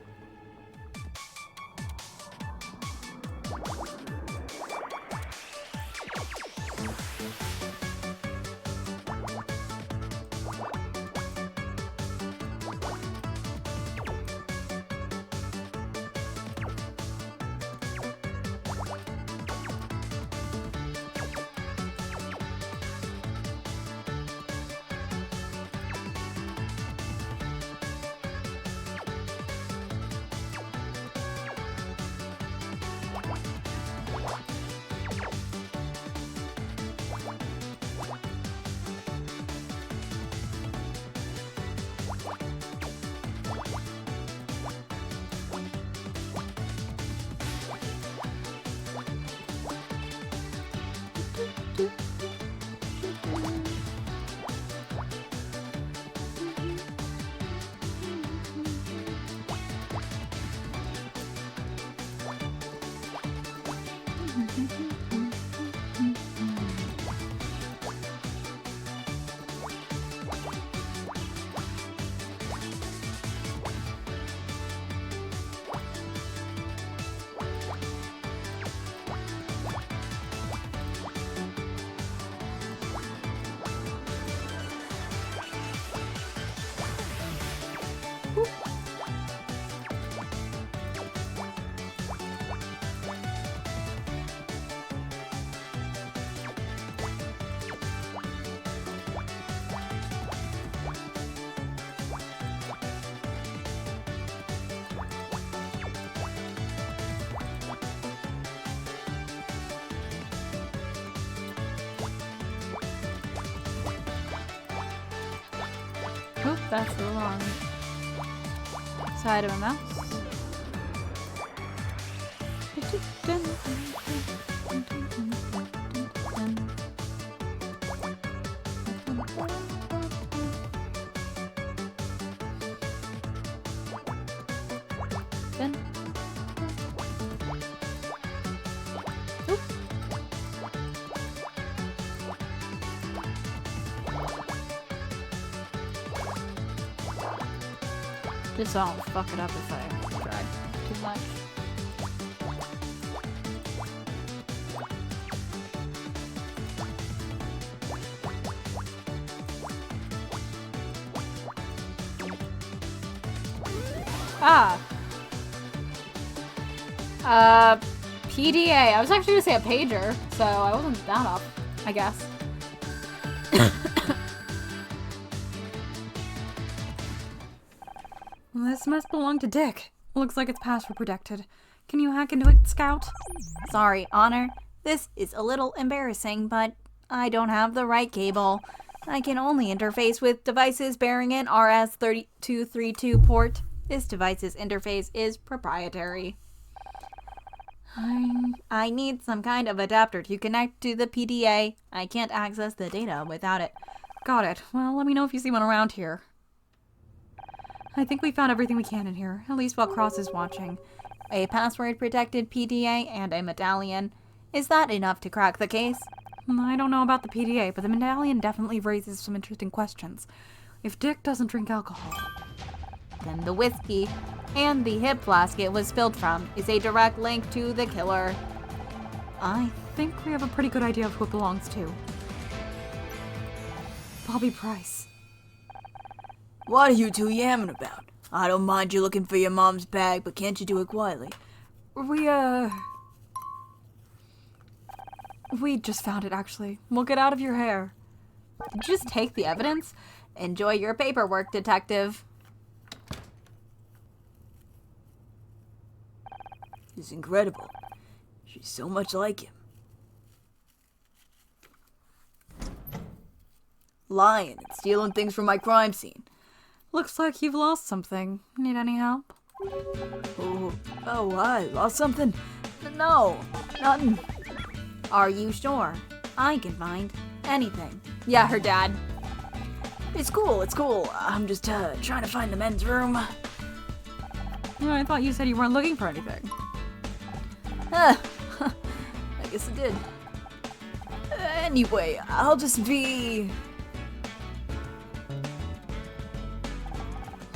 Oop, that's the wrong side of a mouse. Just so I don't fuck it up if I drag too much. Ah. PDA. I was actually gonna say a pager, so I wasn't that off, I guess. This must belong to Dick. Looks like it's password protected. Can you hack into it, Scout? Sorry, Honor. This is a little embarrassing, but I don't have the right cable. I can only interface with devices bearing an RS-3232 port. This device's interface is proprietary. I need some kind of adapter to connect to the PDA. I can't access the data without it. Got it. Well, let me know if you see one around here. I think we found everything we can in here, at least while Cross is watching. A password-protected PDA and a medallion. Is that enough to crack the case? I don't know about the PDA, but the medallion definitely raises some interesting questions. If Dick doesn't drink alcohol, Then the whiskey and the hip flask it was spilled from is a direct link to the killer. I think we have a pretty good idea of who it belongs to. Bobby Price. What are you two yamming about? I don't mind you looking for your mom's bag, but can't you do it quietly? We just found it, actually. We'll get out of your hair. Just take the evidence. Enjoy your paperwork, detective. It's incredible. She's so much like him. Lying and stealing things from my crime scene. Looks like you've lost something. Need any help? Oh, I lost something? No, nothing. Are you sure? I can find anything. Yeah, her dad. It's cool. I'm just trying to find the men's room. I thought you said you weren't looking for anything. I guess I did. Anyway, I'll just be...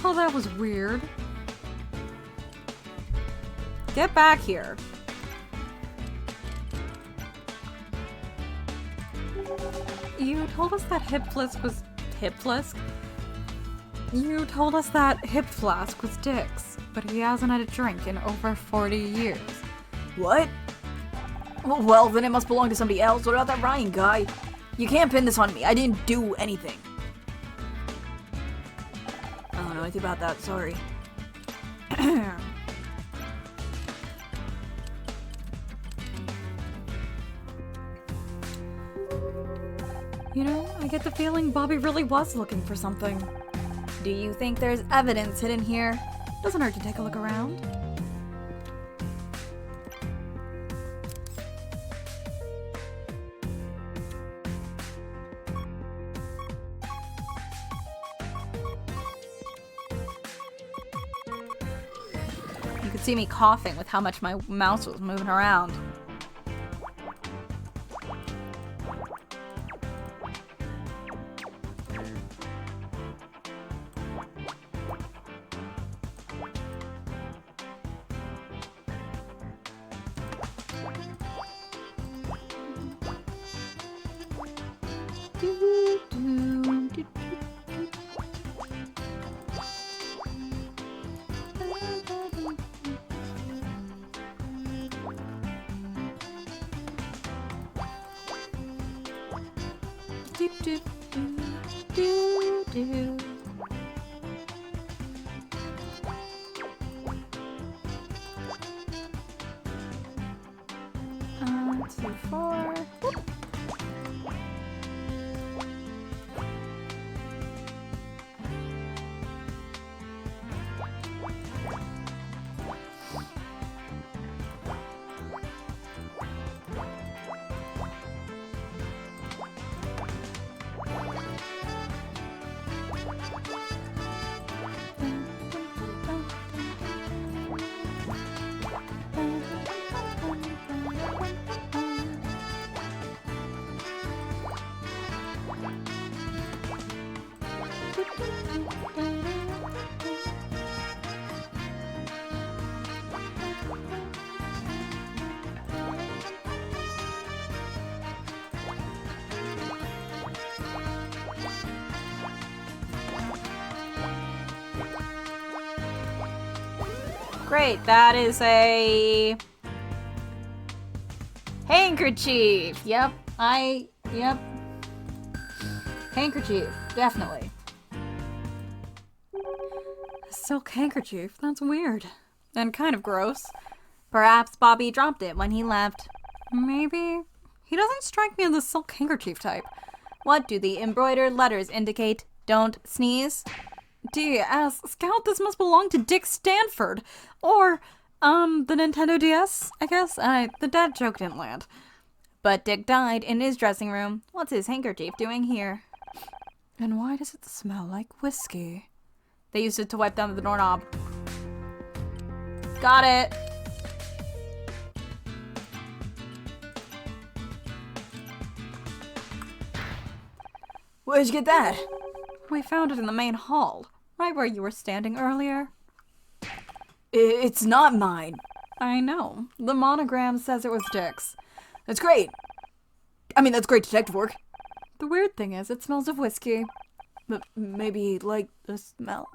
Oh, that was weird. Get back here. You told us that hip flask was... Hip flask? You told us that hip flask was Dick's, but he hasn't had a drink in over 40 years. What? Well, then it must belong to somebody else. What about that Ryan guy? You can't pin this on me. I didn't do anything. I don't know anything about that. Sorry. You know, I get the feeling Bobby really was looking for something. Do you think there's evidence hidden here? Doesn't hurt to take a look around. You could see me coughing with how much my mouse was moving around. Two, four. Great, that is a handkerchief. Yep. Handkerchief, definitely. A silk handkerchief? That's weird. And kind of gross. Perhaps Bobby dropped it when he left. Maybe. He doesn't strike me as the silk handkerchief type. What do the embroidered letters indicate? Don't sneeze. DS. Scout, this must belong to Dick Stanford. Or, the Nintendo DS, I guess. The dad joke didn't land. But Dick died in his dressing room. What's his handkerchief doing here? And why does it smell like whiskey? They used it to wipe down the doorknob. Got it. Where'd you get that? We found it in the main hall, right where you were standing earlier. It's not mine. I know. The monogram says it was Dick's. That's great. That's great detective work. The weird thing is, it smells of whiskey. But maybe he liked the smell.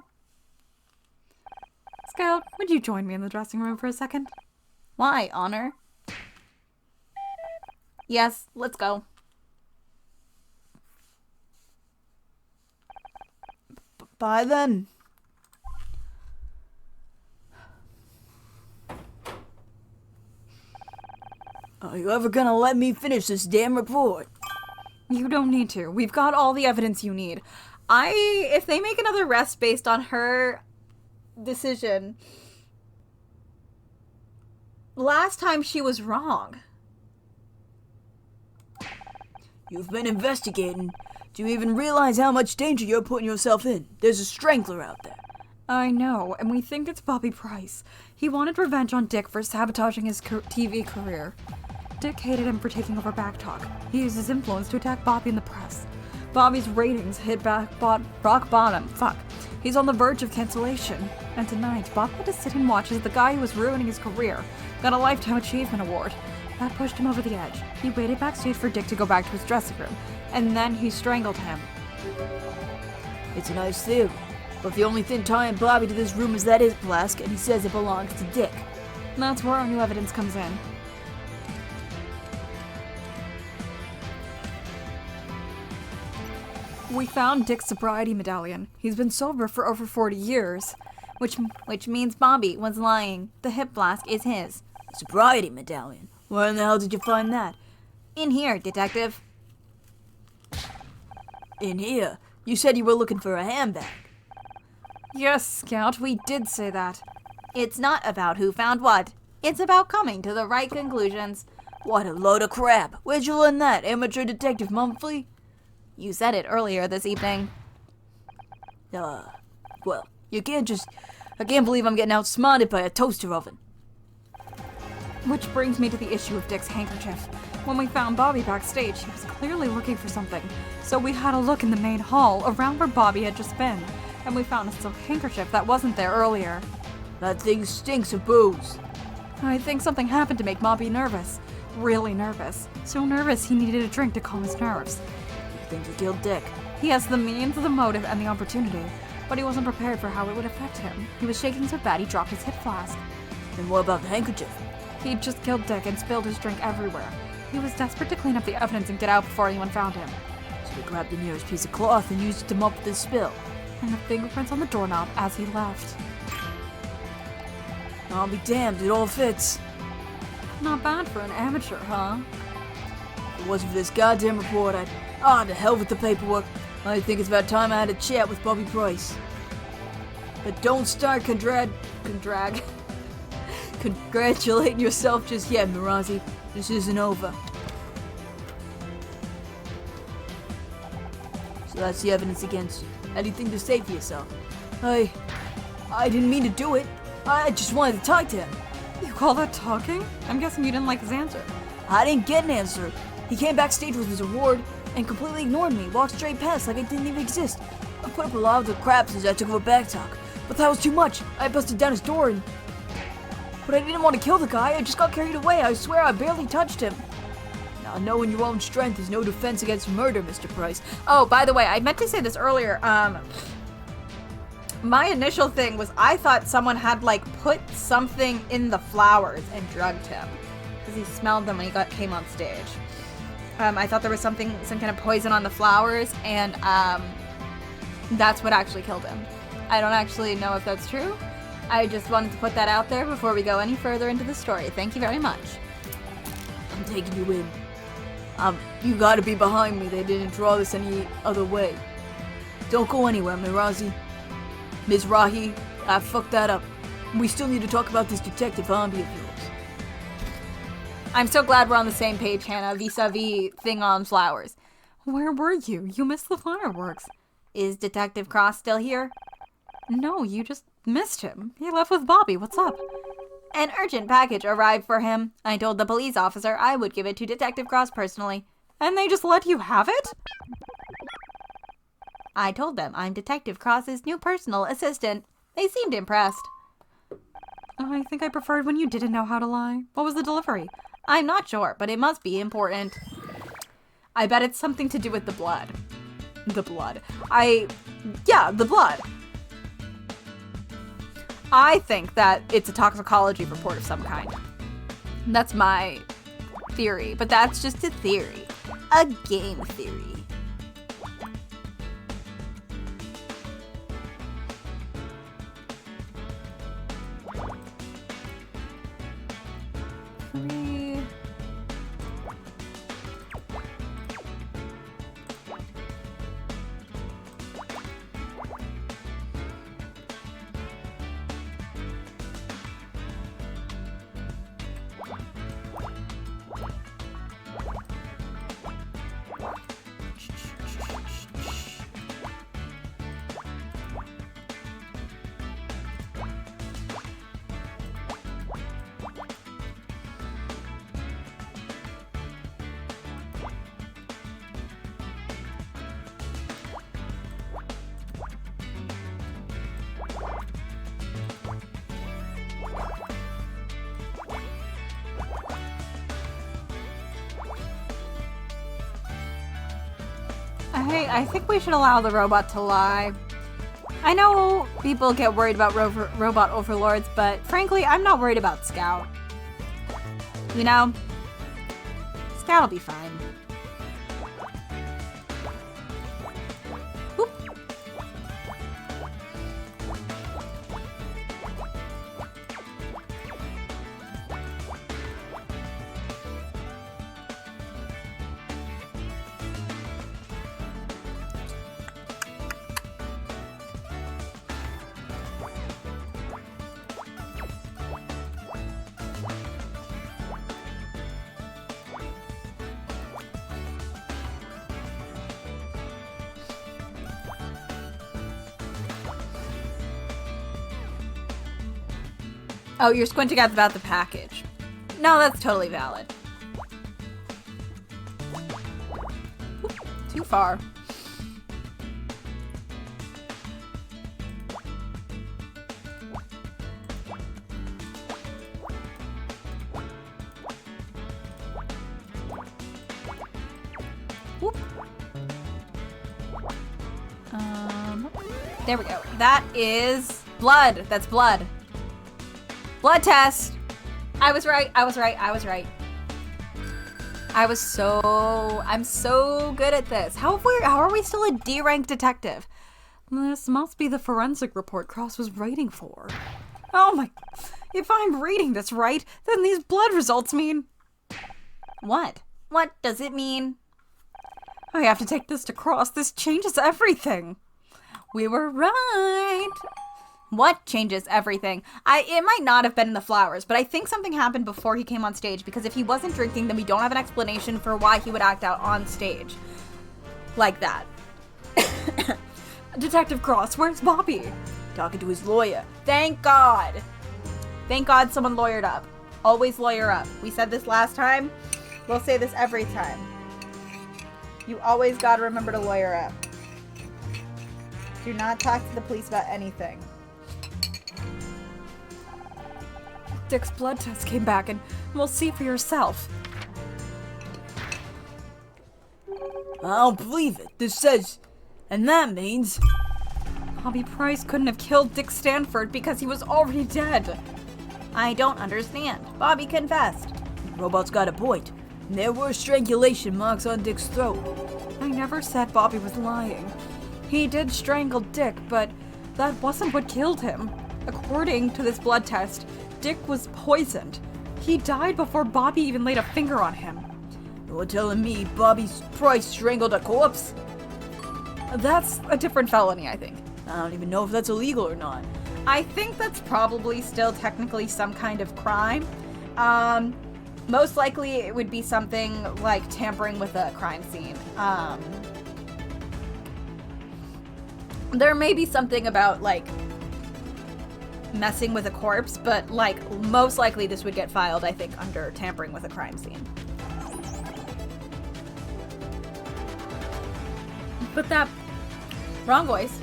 Scout, would you join me in the dressing room for a second? Why, Honor? Yes, let's go. Bye then. Are you ever gonna let me finish this damn report? You don't need to. We've got all the evidence you need. If they make another arrest based on her decision, last time she was wrong. You've been investigating. Do you even realize how much danger you're putting yourself in? There's a strangler out there. I know, and we think it's Bobby Price. He wanted revenge on Dick for sabotaging his TV career. Dick hated him for taking over Backtalk. He used his influence to attack Bobby in the press. Bobby's ratings hit rock bottom. Fuck. He's on the verge of cancellation. And tonight, Bob had to sit and watch as the guy who was ruining his career got a Lifetime Achievement Award. That pushed him over the edge. He waited backstage for Dick to go back to his dressing room, and then he strangled him. It's a nice theory, but the only thing tying Bobby to this room is that his flask, and he says it belongs to Dick. That's where our new evidence comes in. We found Dick's sobriety medallion. He's been sober for over 40 years. Which means Bobby was lying. The hip flask is his. Sobriety medallion? Where in the hell did you find that? In here, detective. In here? You said you were looking for a handbag. Yes, Scout, we did say that. It's not about who found what. It's about coming to the right conclusions. What a load of crap. Where'd you learn that, Amateur Detective Monthly? You said it earlier this evening. Well, I can't believe I'm getting outsmarted by a toaster oven. Which brings me to the issue of Dick's handkerchief. When we found Bobby backstage, he was clearly looking for something. So we had a look in the main hall, around where Bobby had just been. And we found a silk handkerchief that wasn't there earlier. That thing stinks of booze. I think something happened to make Bobby nervous. Really nervous. So nervous he needed a drink to calm his nerves. You think he killed Dick? He has the means, the motive, and the opportunity. But he wasn't prepared for how it would affect him. He was shaking so bad he dropped his hip flask. And what about the handkerchief? He'd just killed Dick and spilled his drink everywhere. He was desperate to clean up the evidence and get out before anyone found him. So he grabbed the nearest piece of cloth and used it to mop the spill. And the fingerprints on the doorknob as he left. I'll be damned, it all fits. Not bad for an amateur, huh? If it wasn't for this goddamn report, to hell with the paperwork. I think it's about time I had a chat with Bobby Price. But don't start congratulating yourself just yet, Mirazi. This isn't over. So that's the evidence against you. Anything to say for yourself? I didn't mean to do it. I just wanted to talk to him. You call that talking? I'm guessing you didn't like his answer. I didn't get an answer. He came backstage with his award and completely ignored me, walked straight past like I didn't even exist. I put up a lot of the crap since I took over Backtalk, but that was too much. I busted down his door But I didn't want to kill the guy, I just got carried away. I swear I barely touched him. Now, knowing your own strength is no defense against murder, Mr. Price. Oh, by the way, I meant to say this earlier. My initial thing was I thought someone had, like, put something in the flowers and drugged him. Because he smelled them when he came on stage. I thought there was some kind of poison on the flowers, and that's what actually killed him. I don't actually know if that's true. I just wanted to put that out there before we go any further into the story. Thank you very much. I'm taking you in. You gotta be behind me. They didn't draw this any other way. Don't go anywhere, Mirazi. Ms. Rahi, I fucked that up. We still need to talk about this detective hobby of yours. I'm so glad we're on the same page, Hannah, vis-a-vis thing on flowers. Where were you? You missed the fireworks. Is Detective Cross still here? No, you just missed him. He left with Bobby. What's up? An urgent package arrived for him. I told the police officer I would give it to Detective Cross personally. And they just let you have it? I told them I'm Detective Cross's new personal assistant. They seemed impressed. I think I preferred when you didn't know how to lie. What was the delivery? I'm not sure, but it must be important. I bet it's something to do with the blood. The blood. The blood. I think that it's a toxicology report of some kind. That's my theory, but that's just a theory. A game theory. I think we should allow the robot to lie. I know people get worried about robot overlords, but frankly, I'm not worried about Scout. You know, Scout will be fine. Oop. Oh, you're squinting at about the package. No, that's totally valid. Oop, too far. Whoop. There we go. That is blood. That's blood. Blood test. I was right. I'm so good at this. How are we still a D-rank detective? This must be the forensic report Cross was waiting for. Oh my, if I'm reading this right, then these blood results mean... What? What does it mean? I have to take this to Cross. This changes everything. We were right. What changes everything? It might not have been in the flowers, but I think something happened before he came on stage, because if he wasn't drinking, then we don't have an explanation for why he would act out on stage. Like that. Detective Cross, where's Bobby? Talking to his lawyer. Thank God. Thank God someone lawyered up. Always lawyer up. We said this last time. We'll say this every time. You always gotta remember to lawyer up. Do not talk to the police about anything. Dick's blood test came back, and we'll see for yourself. I don't believe it. This says... And that means... Bobby Price couldn't have killed Dick Stanford because he was already dead. I don't understand. Bobby confessed. Robot's got a point. There were strangulation marks on Dick's throat. I never said Bobby was lying. He did strangle Dick, but that wasn't what killed him. According to this blood test, Dick was poisoned. He died before Bobby even laid a finger on him. You're telling me Bobby Price strangled a corpse? That's a different felony, I think. I don't even know if that's illegal or not. I think that's probably still technically some kind of crime. Most likely it would be something like tampering with a crime scene. There may be something about, like, messing with a corpse, but, like, most likely this would get filed, I think, under tampering with a crime scene. But that... Wrong voice.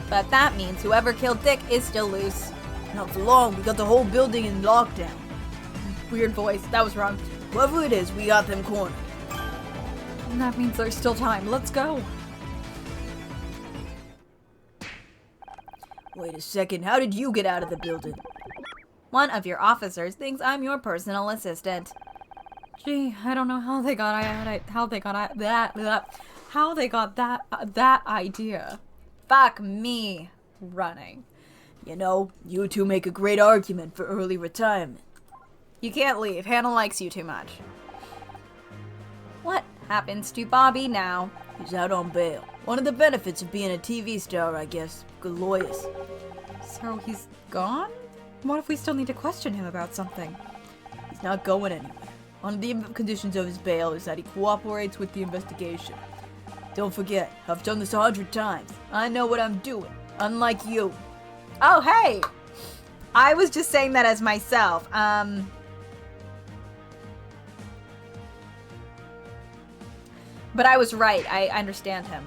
But that means whoever killed Dick is still loose. Not for long, we got the whole building in lockdown. Weird voice. That was wrong. Whoever it is, we got them cornered. And that means there's still time. Let's go. Wait a second, how did you get out of the building? One of your officers thinks I'm your personal assistant. Gee, I don't know how they got that idea. Fuck me running. You know, you two make a great argument for early retirement. You can't leave. Hannah likes you too much. What happens to Bobby now? He's out on bail. One of the benefits of being a TV star, I guess. Good lawyers. So he's gone? What if we still need to question him about something? He's not going anywhere. One of the conditions of his bail is that he cooperates with the investigation. Don't forget, I've done this 100 times. I know what I'm doing, unlike you. Oh, hey! I was just saying that as myself. But I was right. I understand him.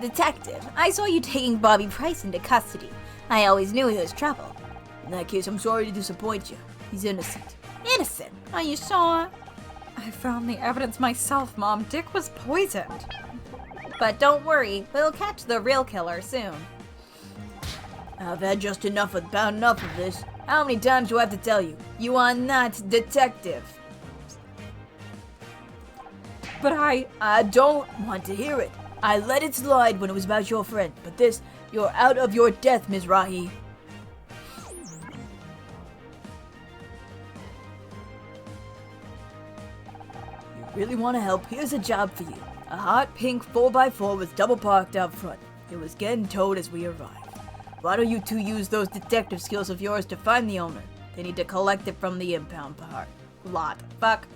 Detective, I saw you taking Bobby Price into custody. I always knew he was trouble. In that case, I'm sorry to disappoint you. He's innocent. Innocent? Are you sure? I found the evidence myself, Mom. Dick was poisoned. But don't worry, we'll catch the real killer soon. I've had just about enough of this. How many times do I have to tell you? You are not detective. But I don't want to hear it. I let it slide when it was about your friend, but this, you're out of your depth, Ms. Rahi. You really want to help? Here's a job for you. A hot pink 4x4 was double parked out front. It was getting towed as we arrived. Why don't you two use those detective skills of yours to find the owner? They need to collect it from the impound lot. fuck.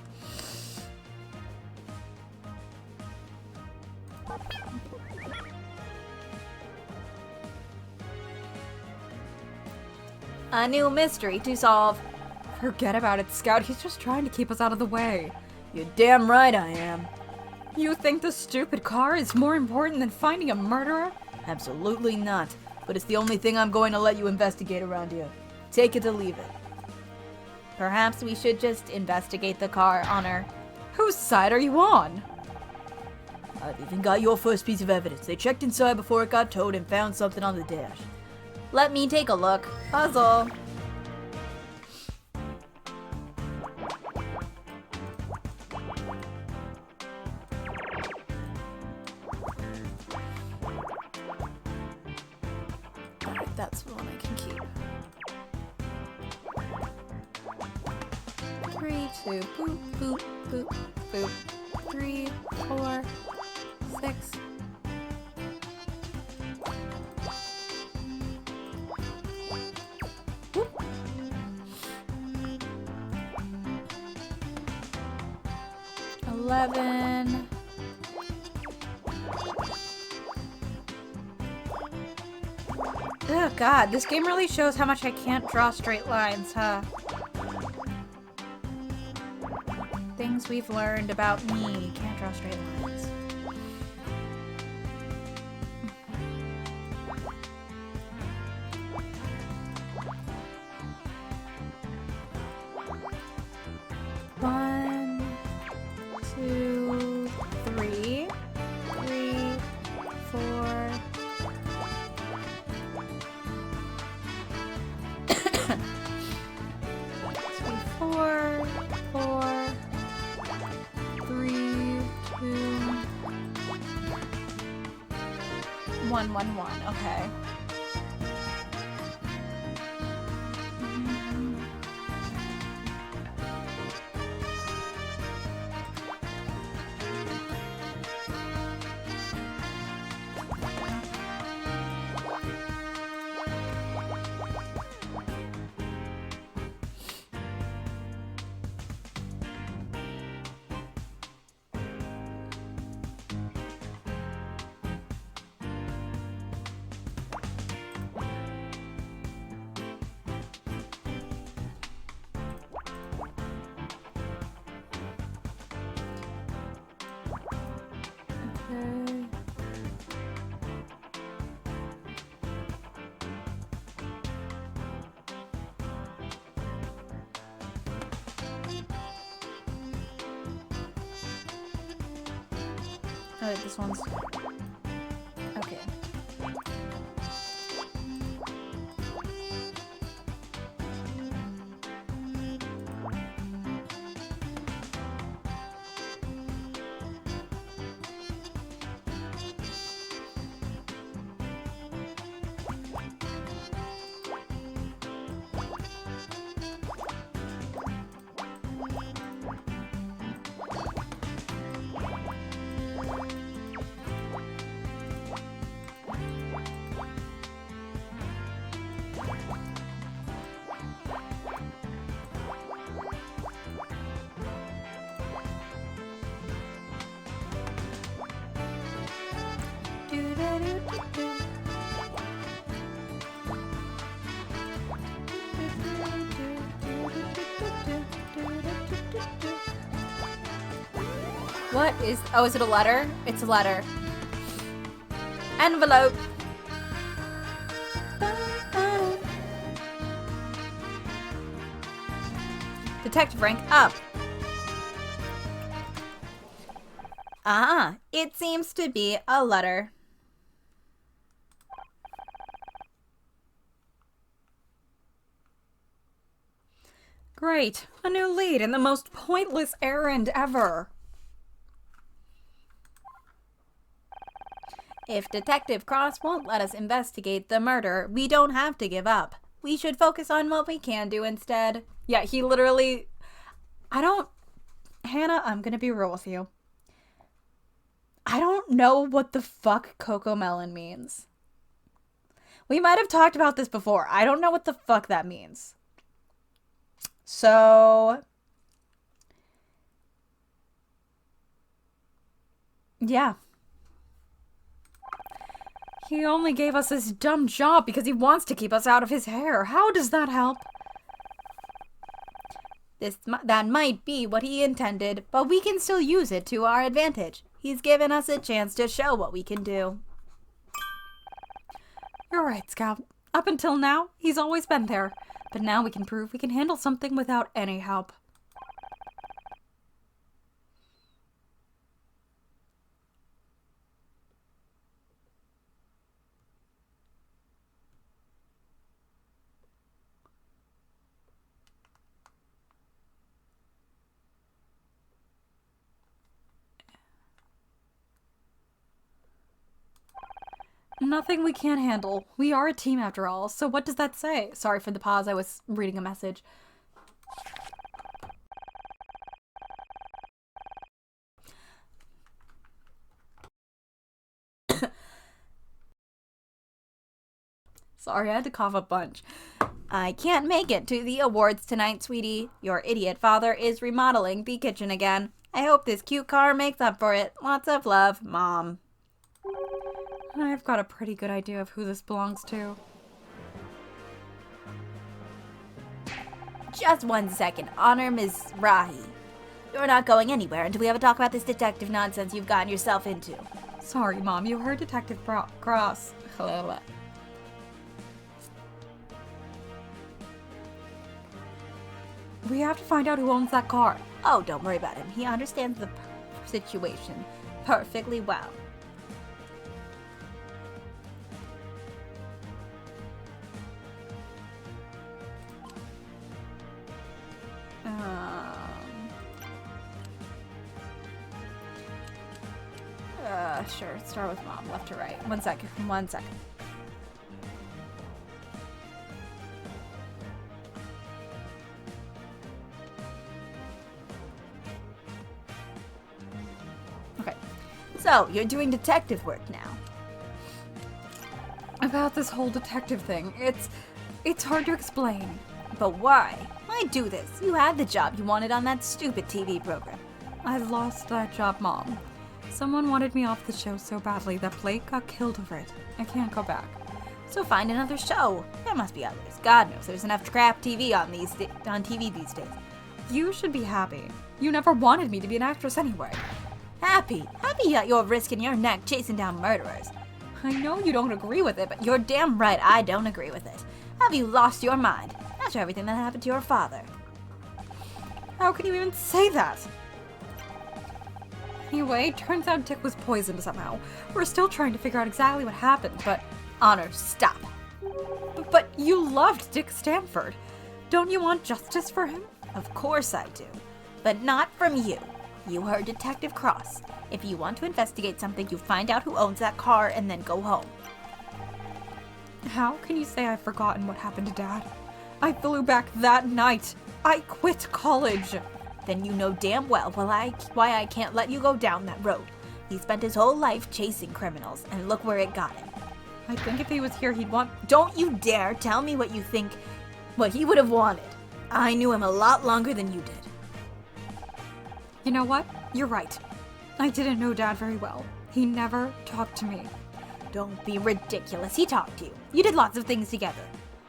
A new mystery to solve. Forget about it, Scout. He's just trying to keep us out of the way. You're damn right I am. You think the stupid car is more important than finding a murderer? Absolutely not. But it's the only thing I'm going to let you investigate around here. Take it or leave it. Perhaps we should just investigate the car, Honor. Whose side are you on? I've even got your first piece of evidence. They checked inside before it got towed and found something on the dash. Let me take a look. Puzzle. Alright, that's the one I can keep. 3, 2, boop, boop, boop, boop. 3, 4, 6. Whoop. 11. Oh god, this game really shows how much I can't draw straight lines, huh? Things we've learned about me. Can't draw straight lines. One, 2, 3. 3, 4. 111. Okay. Oh, this one's... Okay. What is... Oh, is it a letter? It's a letter. Envelope. Detective rank up. Ah, it seems to be a letter. Great. A new lead in the most pointless errand ever. If Detective Cross won't let us investigate the murder, we don't have to give up. We should focus on what we can do instead. Yeah, he literally... I don't... Hannah, I'm gonna be real with you. I don't know what the fuck Coco Melon means. We might have talked about this before. I don't know what the fuck that means. So... yeah. He only gave us this dumb job because he wants to keep us out of his hair. How does that help? That might be what he intended, but we can still use it to our advantage. He's given us a chance to show what we can do. You're right, Scout. Up until now, he's always been there. But now we can prove we can handle something without any help. Nothing we can't handle. We are a team after all, so what does that say? Sorry for the pause, I was reading a message. Sorry, I had to cough a bunch. I can't make it to the awards tonight, sweetie. Your idiot father is remodeling the kitchen again. I hope this cute car makes up for it. Lots of love, Mom. I've got a pretty good idea of who this belongs to. Just 1 second. Honor Ms. Rahi. You're not going anywhere until we have a talk about this detective nonsense you've gotten yourself into. Sorry, Mom, you heard Detective Cross. We have to find out who owns that car. Oh, don't worry about him. He understands the situation perfectly well. sure. Start with mom, left to right. 1 second. 1 second. Okay. So, you're doing detective work now. About this whole detective thing, it's hard to explain. But why? Why do this? You had the job you wanted on that stupid TV program. I lost that job, Mom. Someone wanted me off the show so badly that Blake got killed over it. I can't go back. So find another show. There must be others. God knows there's enough crap TV on TV these days. You should be happy. You never wanted me to be an actress anyway. Happy? Happy that you're risking your neck chasing down murderers. I know you don't agree with it, but You're damn right I don't agree with it. Have you lost your mind after everything that happened to your father? how can you even say that? Anyway, turns out Dick was poisoned somehow. We're still trying to figure out exactly what happened, but Honor, stop. but you loved Dick Stanford. Don't you want justice for him? Of course I do. But not from you. You heard Detective Cross. If you want to investigate something, you find out who owns that car and then go home. How can you say I've forgotten what happened to Dad? I flew back that night. I quit college. Then you know damn well why I can't let you go down that road. He spent his whole life chasing criminals, and look where it got him. I think if he was here, he'd want... Don't you dare tell me what you think, what he would have wanted. I knew him a lot longer than you did. You know what? You're right. I didn't know Dad very well. He never talked to me. Don't be ridiculous. He talked to you. You did lots of things together.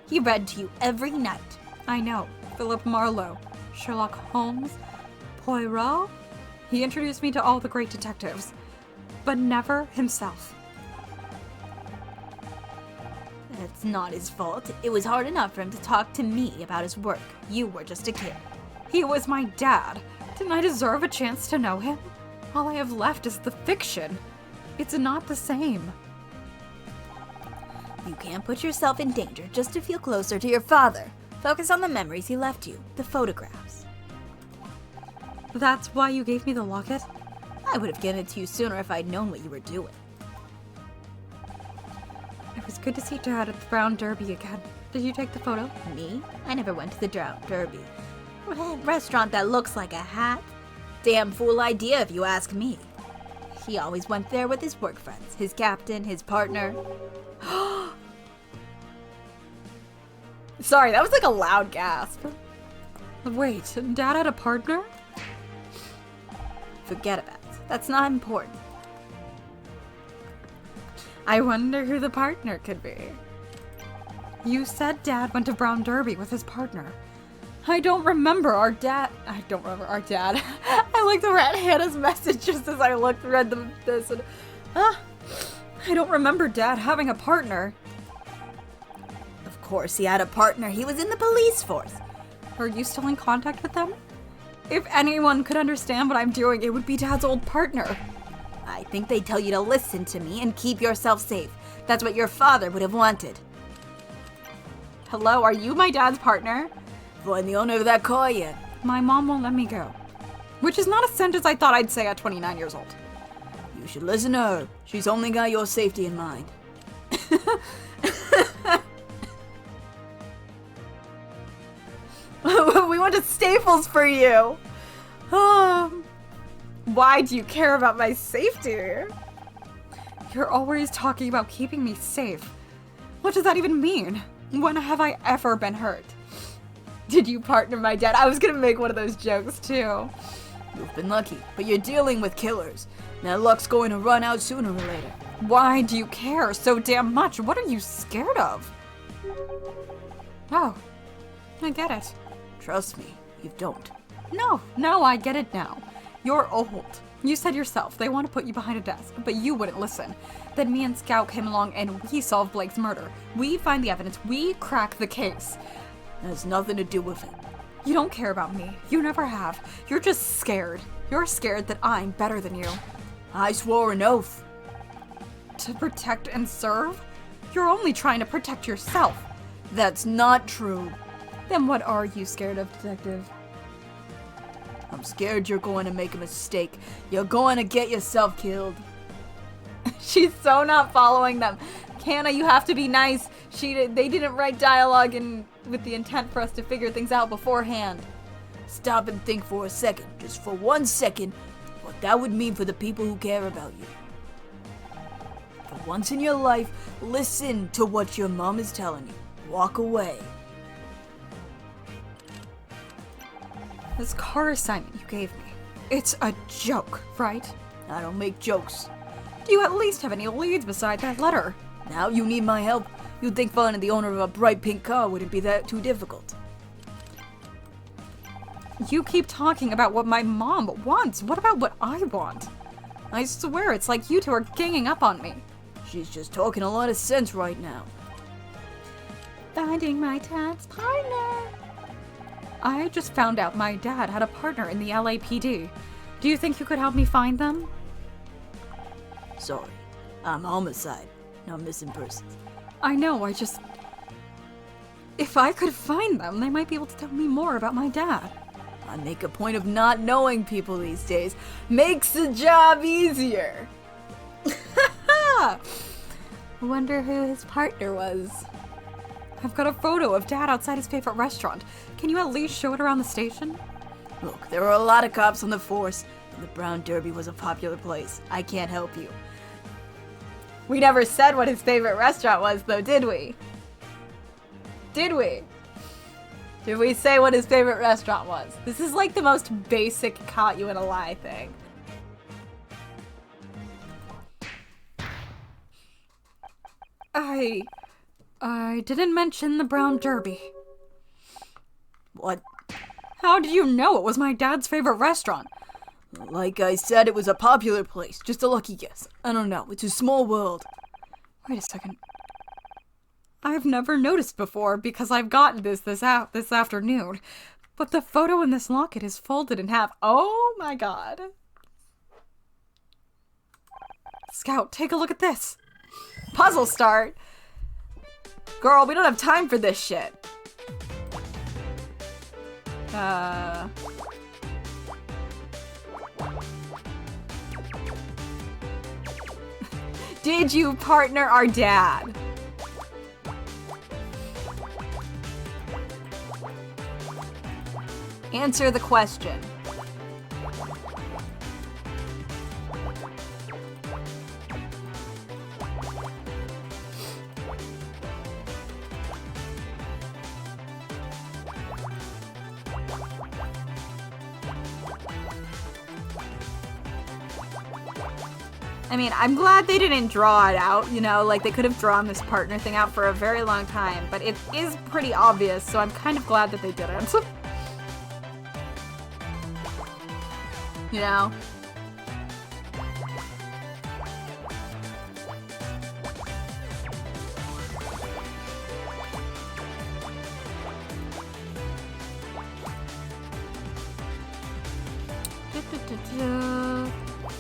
He read to you every night. I know. Philip Marlowe, Sherlock Holmes, Poirot. He introduced me to all the great detectives, but never himself. That's not his fault. It was hard enough for him to talk to me about his work. You were just a kid. He was my dad. Didn't I deserve a chance to know him? All I have left is the fiction. It's not the same. You can't put yourself in danger just to feel closer to your father. Focus on the memories he left you, the photographs. That's why you gave me the locket? I would have given it to you sooner if I'd known what you were doing. It was good to see Dad at the Brown Derby again. Did you take the photo? Me? I never went to the Derby. Restaurant that looks like a hat? Damn fool idea if you ask me. He always went there with his work friends, his captain, his partner. Sorry, that was like a loud gasp. Wait, Dad had a partner? Forget about it. That's not important. I wonder who the partner could be. You said Dad went to Brown Derby with his partner. I don't remember our dad. I looked over at Hannah's message just as I read this, and I don't remember Dad having a partner. Of course he had a partner. He was in the police force. Are you still in contact with them? If anyone could understand what I'm doing, it would be Dad's old partner. I think they tell you to listen to me and keep yourself safe. That's what your father would have wanted. Hello, are you my dad's partner? Find the owner of that car yet? My mom won't let me go. Which is not a sentence I thought I'd say at 29 years old. You should listen to her. She's only got your safety in mind. We went to Staples for you. Why do you care about my safety? You're always talking about keeping me safe. What does that even mean? When have I ever been hurt? Did you partner my dad? I was gonna make one of those jokes too. You've been lucky, but you're dealing with killers. That luck's going to run out sooner or later. Why do you care so damn much? What are you scared of? Oh, I get it. Trust me, you don't. No, I get it now. You're old. You said yourself they want to put you behind a desk, but you wouldn't listen. Then me and Scout came along and we solved Blake's murder. We find the evidence. We crack the case. That has nothing to do with it. You don't care about me. You never have. You're just scared. You're scared that I'm better than you. I swore an oath. To protect and serve? You're only trying to protect yourself. That's not true. Then what are you scared of, Detective? I'm scared you're going to make a mistake. You're going to get yourself killed. She's so not following them. Canna, you have to be nice. They didn't write dialogue with the intent for us to figure things out beforehand. Stop and think for a second, just for 1 second, what that would mean for the people who care about you. For once in your life, listen to what your mom is telling you. Walk away. This car assignment you gave me, it's a joke, right? I don't make jokes. Do you at least have any leads beside that letter? Now you need my help. You'd think finding the owner of a bright pink car wouldn't be that too difficult. You keep talking about what my mom wants. What about what I want? I swear it's like you two are ganging up on me. She's just talking a lot of sense right now. Finding my dad's partner. I just found out my dad had a partner in the LAPD. Do you think you could help me find them? Sorry, I'm homicide, not missing persons. I know, if I could find them, they might be able to tell me more about my dad. I make a point of not knowing people these days. Makes the job easier. I wonder who his partner was. I've got a photo of Dad outside his favorite restaurant. Can you at least show it around the station? Look, there were a lot of cops on the force, and the Brown Derby was a popular place. I can't help you. We never said what his favorite restaurant was, though, did we? Did we? Did we say what his favorite restaurant was? This is like the most basic caught you in a lie thing. I didn't mention the Brown Derby. What? How did you know it was my dad's favorite restaurant? Like I said, it was a popular place. Just a lucky guess. I don't know. It's a small world. Wait a second. I've never noticed before because I've gotten this afternoon. But the photo in this locket is folded in half. Oh my god. Scout, take a look at this. Puzzle start. Girl, we don't have time for this shit. Did you partner our dad? Answer the question. I mean, I'm glad they didn't draw it out, you know, like they could have drawn this partner thing out for a very long time, but it is pretty obvious, so I'm kind of glad that they didn't. You know?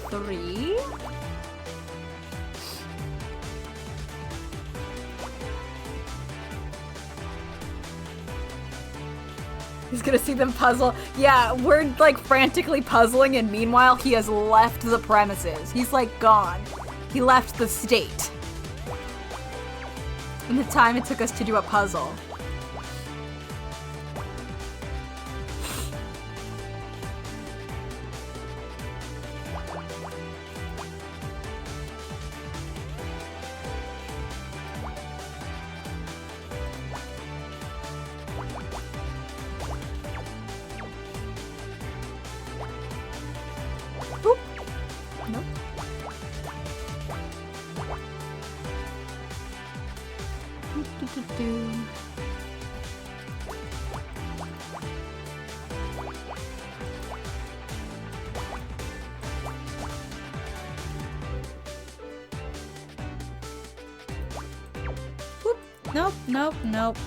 Three? He's gonna see them puzzle. Yeah, we're like frantically puzzling, and meanwhile he has left the premises. He's like gone. He left the state. In the time it took us to do a puzzle. Oop. Nope. Do. Oop. Nope, nope, nope.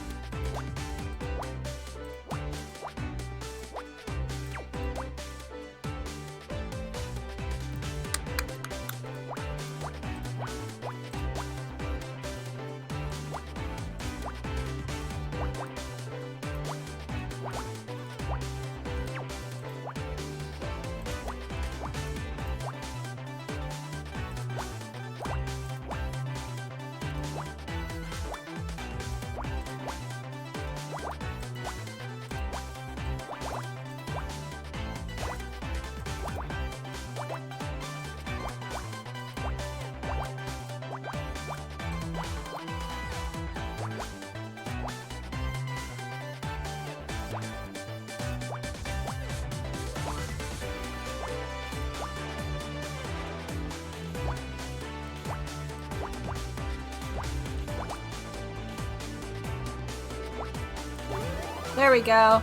There we go.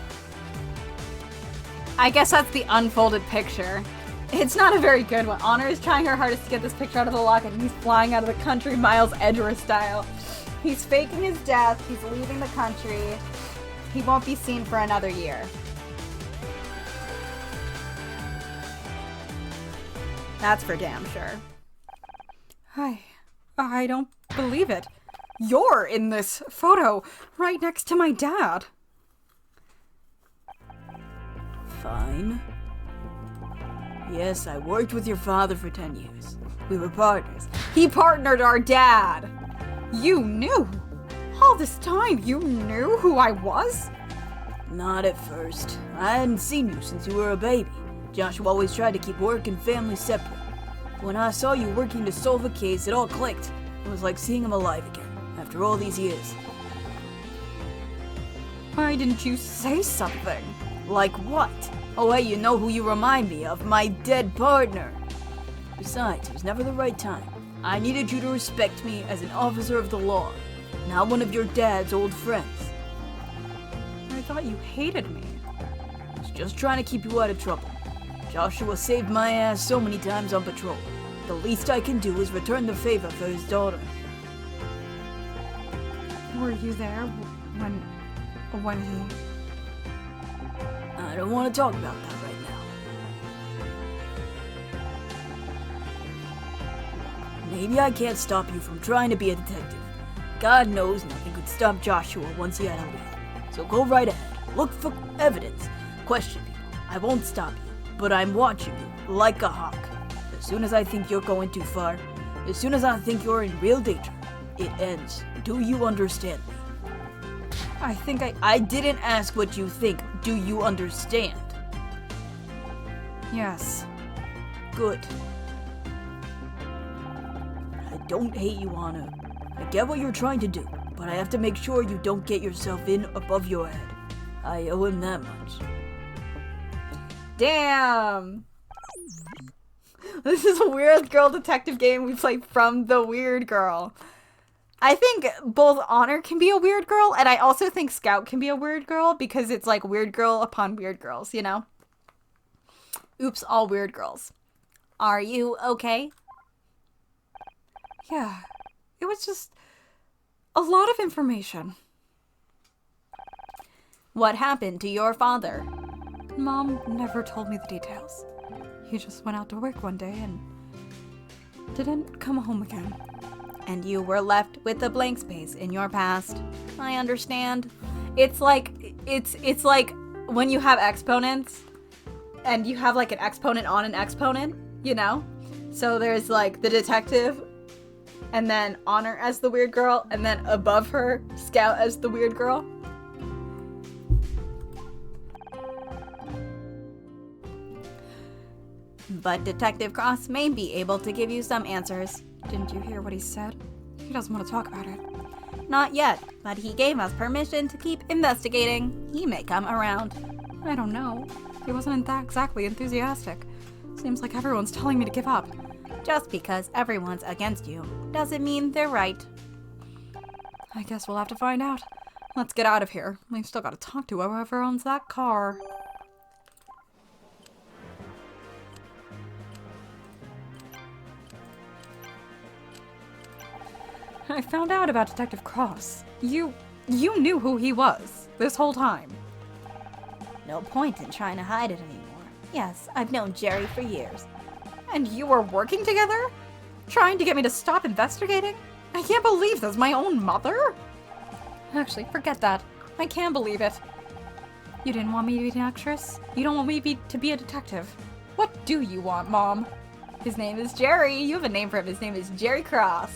I guess that's the unfolded picture. It's not a very good one. Honor is trying her hardest to get this picture out of the locket, and he's flying out of the country Miles Edgeworth style. He's faking his death. He's leaving the country. He won't be seen for another year. That's for damn sure. I don't believe it. You're in this photo right next to my dad. Fine. Yes, I worked with your father for 10 years. We were partners. He partnered our dad. You knew. All this time, you knew who I was? Not at first. I hadn't seen you since you were a baby. Joshua always tried to keep work and family separate. When I saw you working to solve a case, it all clicked. It was like seeing him alive again, after all these years. Why didn't you say something? Like what? Oh hey, you know who you remind me of? My dead partner. Besides, it was never the right time. I needed you to respect me as an officer of the law, not one of your dad's old friends. I thought you hated me. I was just trying to keep you out of trouble. Joshua saved my ass so many times on patrol. The least I can do is return the favor for his daughter. Were you there when he... I don't want to talk about that right now. Maybe I can't stop you from trying to be a detective. God knows nothing could stop Joshua once he had a lead. So go right ahead. Look for evidence. Question people. I won't stop you, but I'm watching you like a hawk. As soon as I think you're going too far, as soon as I think you're in real danger, it ends. Do you understand me? I didn't ask what you think. Do you understand? Yes. Good. I don't hate you, Anna. I get what you're trying to do, but I have to make sure you don't get yourself in above your head. I owe him that much. Damn! This is a weird girl detective game we play from the Weird Girl. I think both Honor can be a weird girl, and I also think Scout can be a weird girl, because it's like weird girl upon weird girls, you know? Oops, all weird girls. Are you okay? Yeah, it was just a lot of information. What happened to your father? Mom never told me the details. He just went out to work one day and didn't come home again. And you were left with a blank space in your past. I understand. It's like when you have exponents and you have like an exponent on an exponent, you know? So there's like the detective and then Honor as the weird girl and then above her, Scout as the weird girl. But Detective Cross may be able to give you some answers. Didn't you hear what he said? He doesn't want to talk about it. Not yet, but he gave us permission to keep investigating. He may come around. I don't know. He wasn't exactly enthusiastic. Seems like everyone's telling me to give up. Just because everyone's against you doesn't mean they're right. I guess we'll have to find out. Let's get out of here. We've still got to talk to whoever owns that car. I found out about Detective Cross. You knew who he was this whole time. No point in trying to hide it anymore. Yes, I've known Jerry for years. And you were working together? Trying to get me to stop investigating? I can't believe that's my own mother. Actually, forget that. I can believe it. You didn't want me to be an actress? You don't want me to be a detective? What do you want, Mom? His name is Jerry. You have a name for him. His name is Jerry Cross.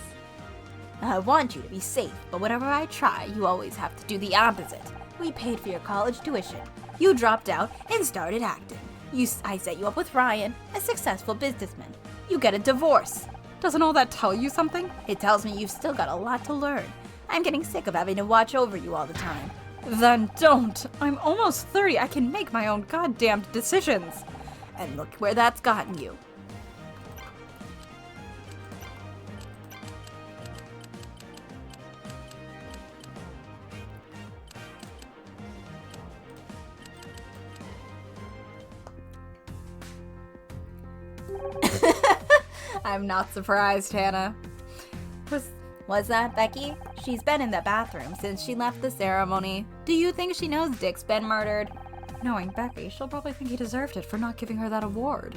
I want you to be safe, but whenever I try, you always have to do the opposite. We paid for your college tuition. You dropped out and started acting. I set you up with Ryan, a successful businessman. You get a divorce. Doesn't all that tell you something? It tells me you've still got a lot to learn. I'm getting sick of having to watch over you all the time. Then don't. I'm almost 30. I can make my own goddamn decisions. And look where that's gotten you. I'm not surprised, Hannah. Was that Becky? She's been in the bathroom since she left the ceremony. Do you think she knows Dick's been murdered? Knowing Becky, she'll probably think he deserved it for not giving her that award.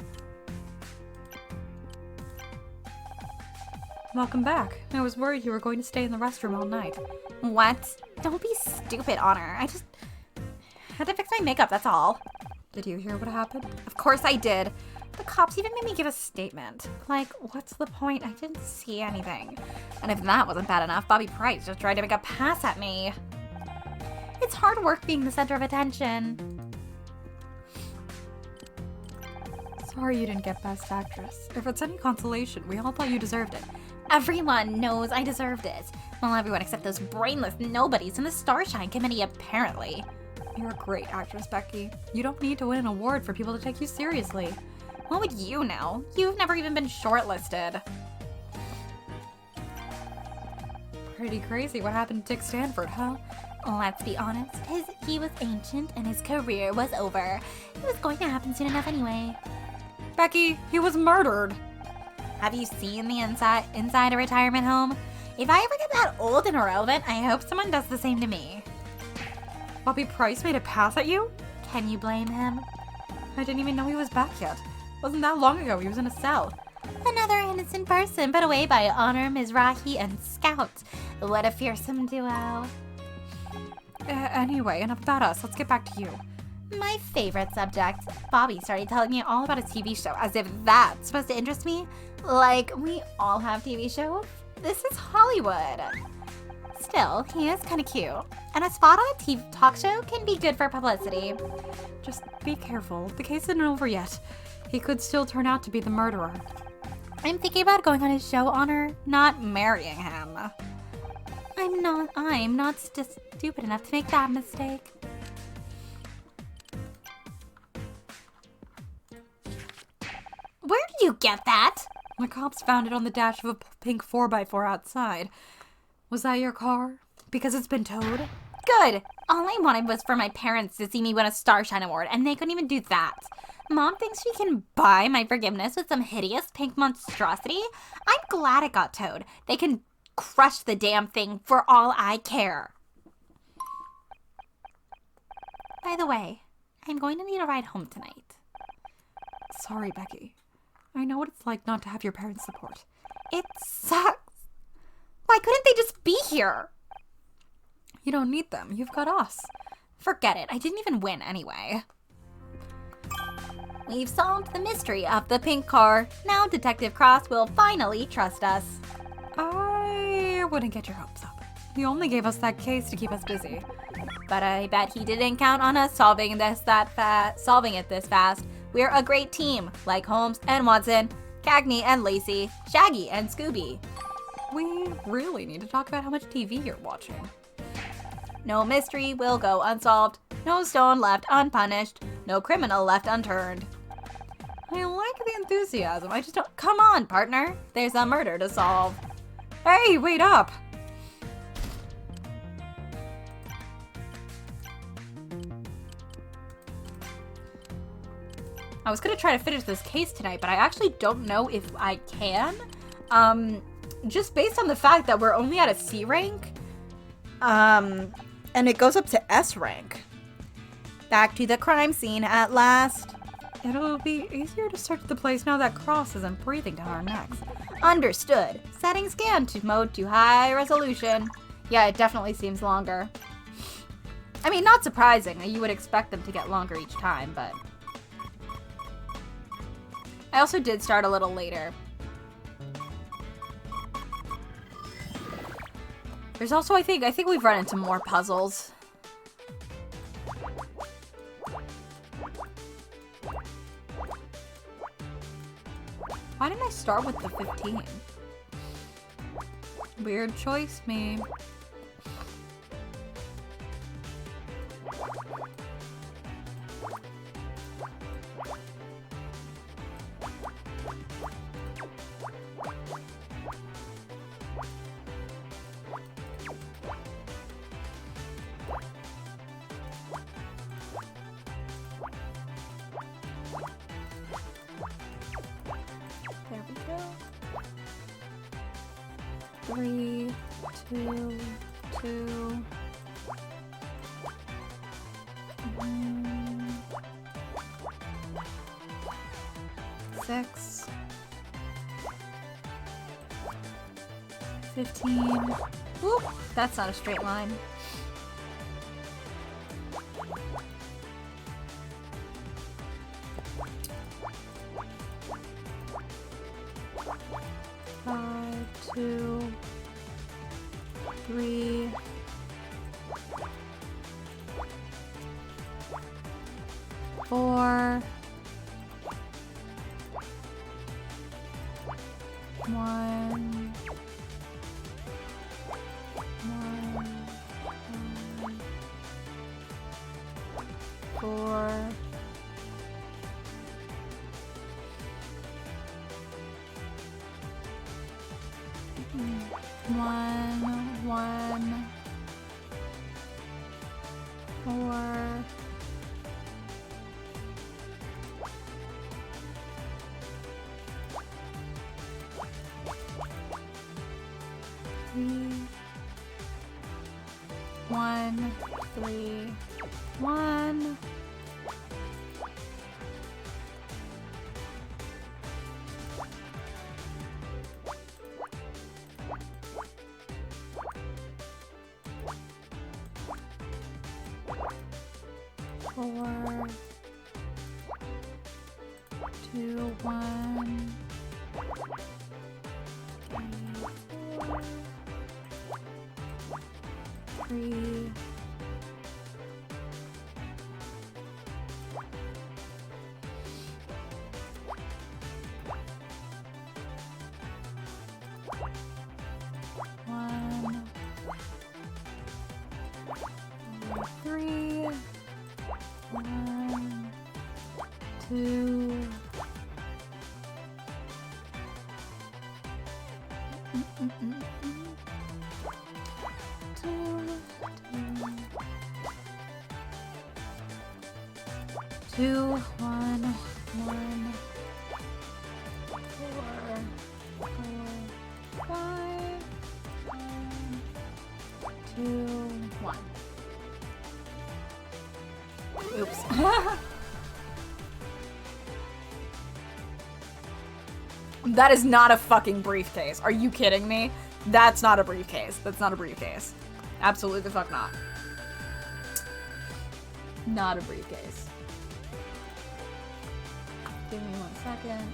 Welcome back. I was worried you were going to stay in the restroom all night. What? Don't be stupid, Honor. I just had to fix my makeup, that's all. Did you hear what happened? Of course I did. The cops even made me give a statement. Like, what's the point? I didn't see anything. And if that wasn't bad enough, Bobby Price just tried to make a pass at me. It's hard work being the center of attention. Sorry you didn't get Best Actress. If it's any consolation, we all thought you deserved it. Everyone knows I deserved it. Well, everyone except those brainless nobodies in the Starshine Committee, apparently. You're a great actress, Becky. You don't need to win an award for people to take you seriously. What would you know? You've never even been shortlisted. Pretty crazy what happened to Dick Stanford, huh? Let's be honest, he was ancient and his career was over. It was going to happen soon enough anyway. Becky, he was murdered. Have you seen the inside a retirement home? If I ever get that old and irrelevant, I hope someone does the same to me. Bobby Price made a pass at you? Can you blame him? I didn't even know he was back yet. Wasn't that long ago he was in a cell. Another innocent person put away by Honor, Mizrahi, and Scout. What a fearsome duo. Anyway, enough about us. Let's get back to you. My favorite subject. Bobby started telling me all about his TV show, as if that's supposed to interest me. Like, we all have TV shows. This is Hollywood. Still, he is kind of cute. And a spot on a TV talk show can be good for publicity. Just be careful. The case isn't over yet. He could still turn out to be the murderer. I'm thinking about going on his show, Honor, not marrying him. I'm not stupid enough to make that mistake. Where did you get that? The cops found it on the dash of a pink 4x4 outside. Was that your car? Because it's been towed? Good. All I wanted was for my parents to see me win a Starshine Award, and they couldn't even do that. Mom thinks she can buy my forgiveness with some hideous pink monstrosity. I'm glad it got towed. They can crush the damn thing for all I care. By the way, I'm going to need a ride home tonight. Sorry, Becky. I know what it's like not to have your parents' support. It sucks. Why couldn't they just be here? You don't need them. You've got us. Forget it. I didn't even win anyway. We've solved the mystery of the pink car. Now Detective Cross will finally trust us. I wouldn't get your hopes up. He only gave us that case to keep us busy. But I bet he didn't count on us solving it this fast. We're a great team, like Holmes and Watson, Cagney and Lacey, Shaggy and Scooby. We really need to talk about how much TV you're watching. No mystery will go unsolved. No stone left unpunished. No criminal left unturned. I like the enthusiasm. I just don't... Come on, partner. There's a murder to solve. Hey, wait up! I was gonna try to finish this case tonight, but I actually don't know if I can. Just based on the fact that we're only at a C rank. And it goes up to S rank. Back to the crime scene at last. It'll be easier to search the place now that Cross isn't breathing down our necks. Understood. Setting scan to mode to high resolution. Yeah, it definitely seems longer. I mean, not surprising. You would expect them to get longer each time, but... I also did start a little later. There's also, I think we've run into more puzzles. Why didn't I start with the 15? Weird choice, me. 3, 2, 2. 6, 15. Whoop, that's not a straight line. 5, 2, 3. 4, 1, 4, 1, 4. 3, 1, 3, 1. 4, 2, 1. 3, 1, 3, 1, 2. 2, 1, 1, 4, 5, 2, 1. Oops. That is not a fucking briefcase. Are you kidding me? That's not a briefcase. That's not a briefcase. Absolutely the fuck not. Not a briefcase. Give me 1 second.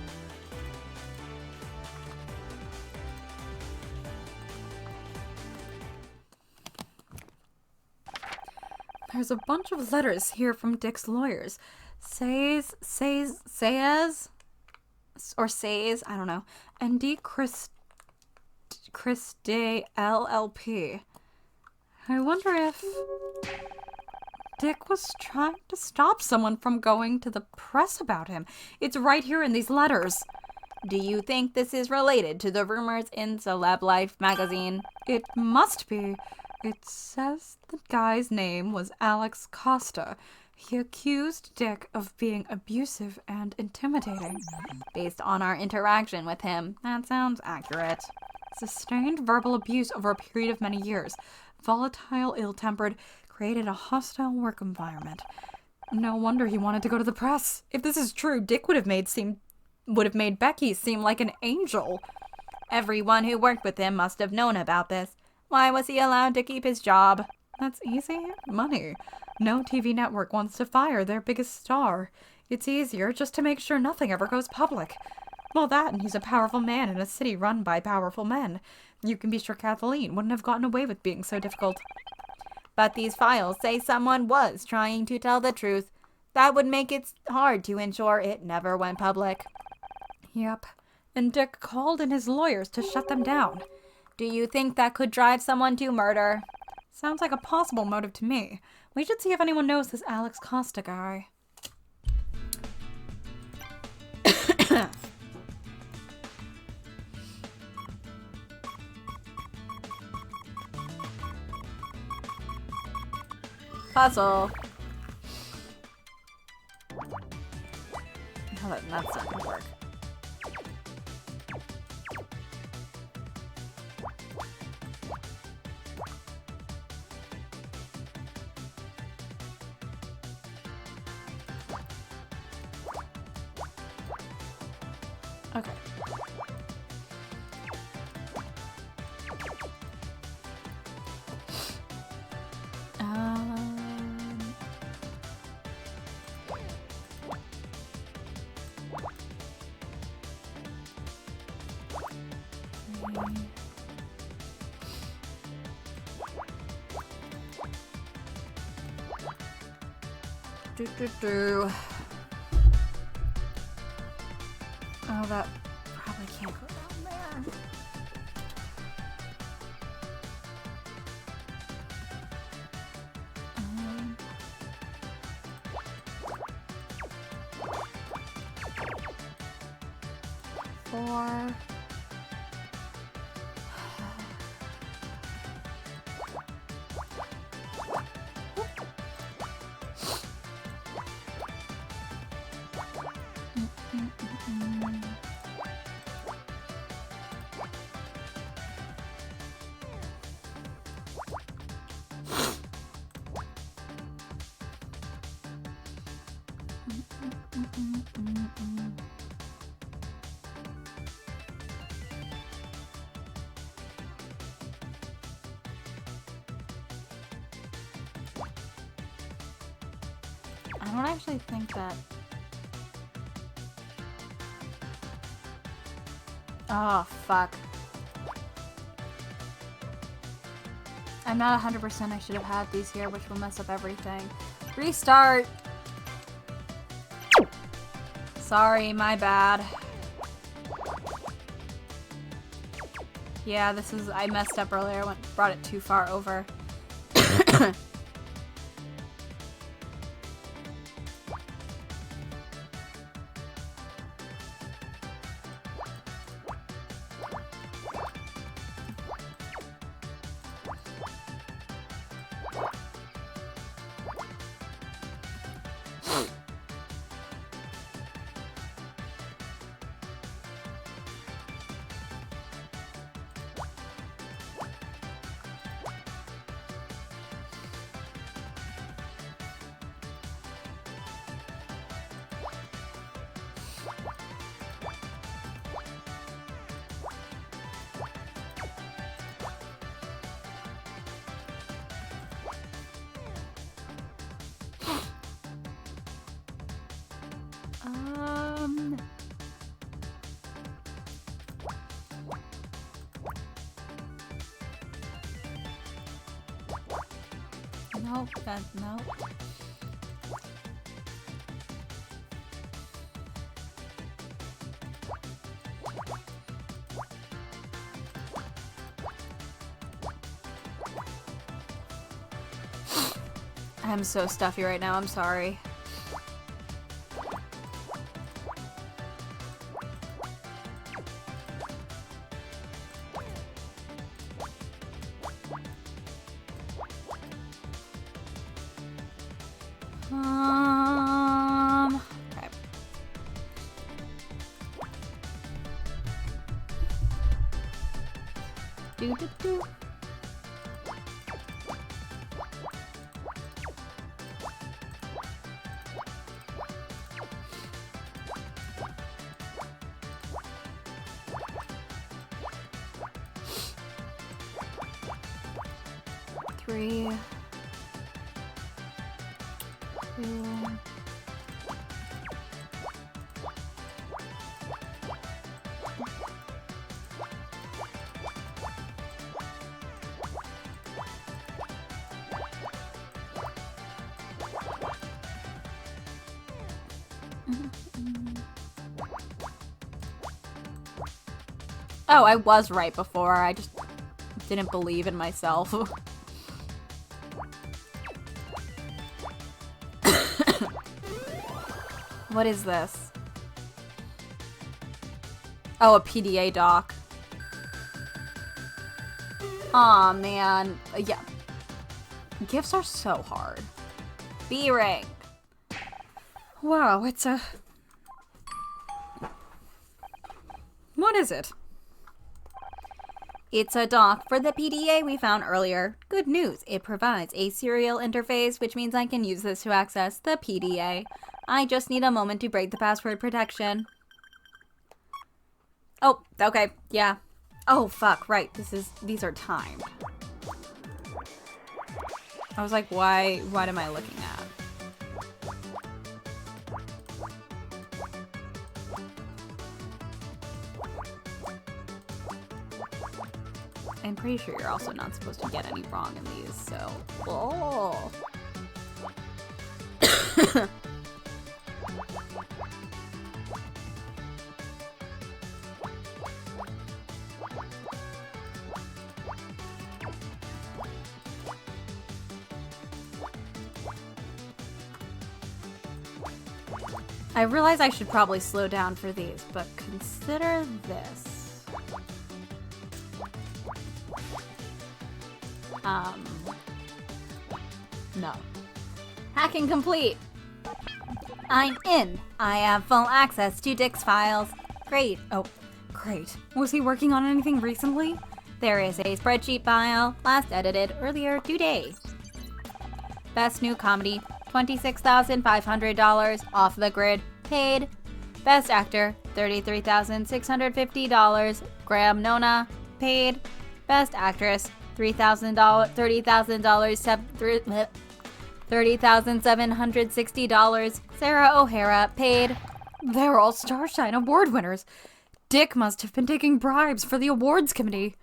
There's a bunch of letters here from Dick's lawyers. Says, I don't know. ND Chris Day LLP. I wonder if Dick was trying to stop someone from going to the press about him. It's right here in these letters. Do you think this is related to the rumors in Celeb Life magazine? It must be. It says the guy's name was Alex Costa. He accused Dick of being abusive and intimidating. Based on our interaction with him, that sounds accurate. Sustained verbal abuse over a period of many years. Volatile, ill-tempered, created a hostile work environment. No wonder he wanted to go to the press. If this is true, Dick would have made Becky seem like an angel. Everyone who worked with him must have known about this. Why was he allowed to keep his job? That's easy money. No TV network wants to fire their biggest star. It's easier just to make sure nothing ever goes public. Well, that, and he's a powerful man in a city run by powerful men. You can be sure Kathleen wouldn't have gotten away with being so difficult. But these files say someone was trying to tell the truth. That would make it hard to ensure it never went public. Yep. And Dick called in his lawyers to shut them down. Do you think that could drive someone to murder? Sounds like a possible motive to me. We should see if anyone knows this Alex Costa guy. Puzzle. Oh, that's not gonna work. Okay. Um, Oh, that probably can't go down there. Um, 4. I don't actually think that... Oh, fuck. I'm not 100% I should have had these here, which will mess up everything. Restart! Sorry, my bad. Yeah, this is... I messed up earlier. Brought it too far over. Nope, nope. I'm so stuffy right now, I'm sorry. Okay. Do. 3, 2. Oh, I was right before. I just didn't believe in myself. What is this? Oh, a PDA doc. Aw, man. Yeah. Gifts are so hard. B-rank. Wow, it's a... What is it? It's a doc for the PDA we found earlier. Good news, it provides a serial interface, which means I can use this to access the PDA. I just need a moment to break the password protection. Oh, okay, yeah. Oh, fuck, right. These are timed. I was like, what am I looking at? I'm pretty sure you're also not supposed to get any wrong in these, so... Oh. I realize I should probably slow down for these, but consider this. No. Hacking complete! I'm in. I have full access to Dick's files. Great. Oh, great. Was he working on anything recently? There is a spreadsheet file, last edited earlier today. Best new comedy, $26,500, off the grid, paid. Best actor, $33,650, Graham Nona, paid. Best actress, $30,760, Sarah O'Hara, paid. They're all Starshine Award winners. Dick must have been taking bribes for the awards committee.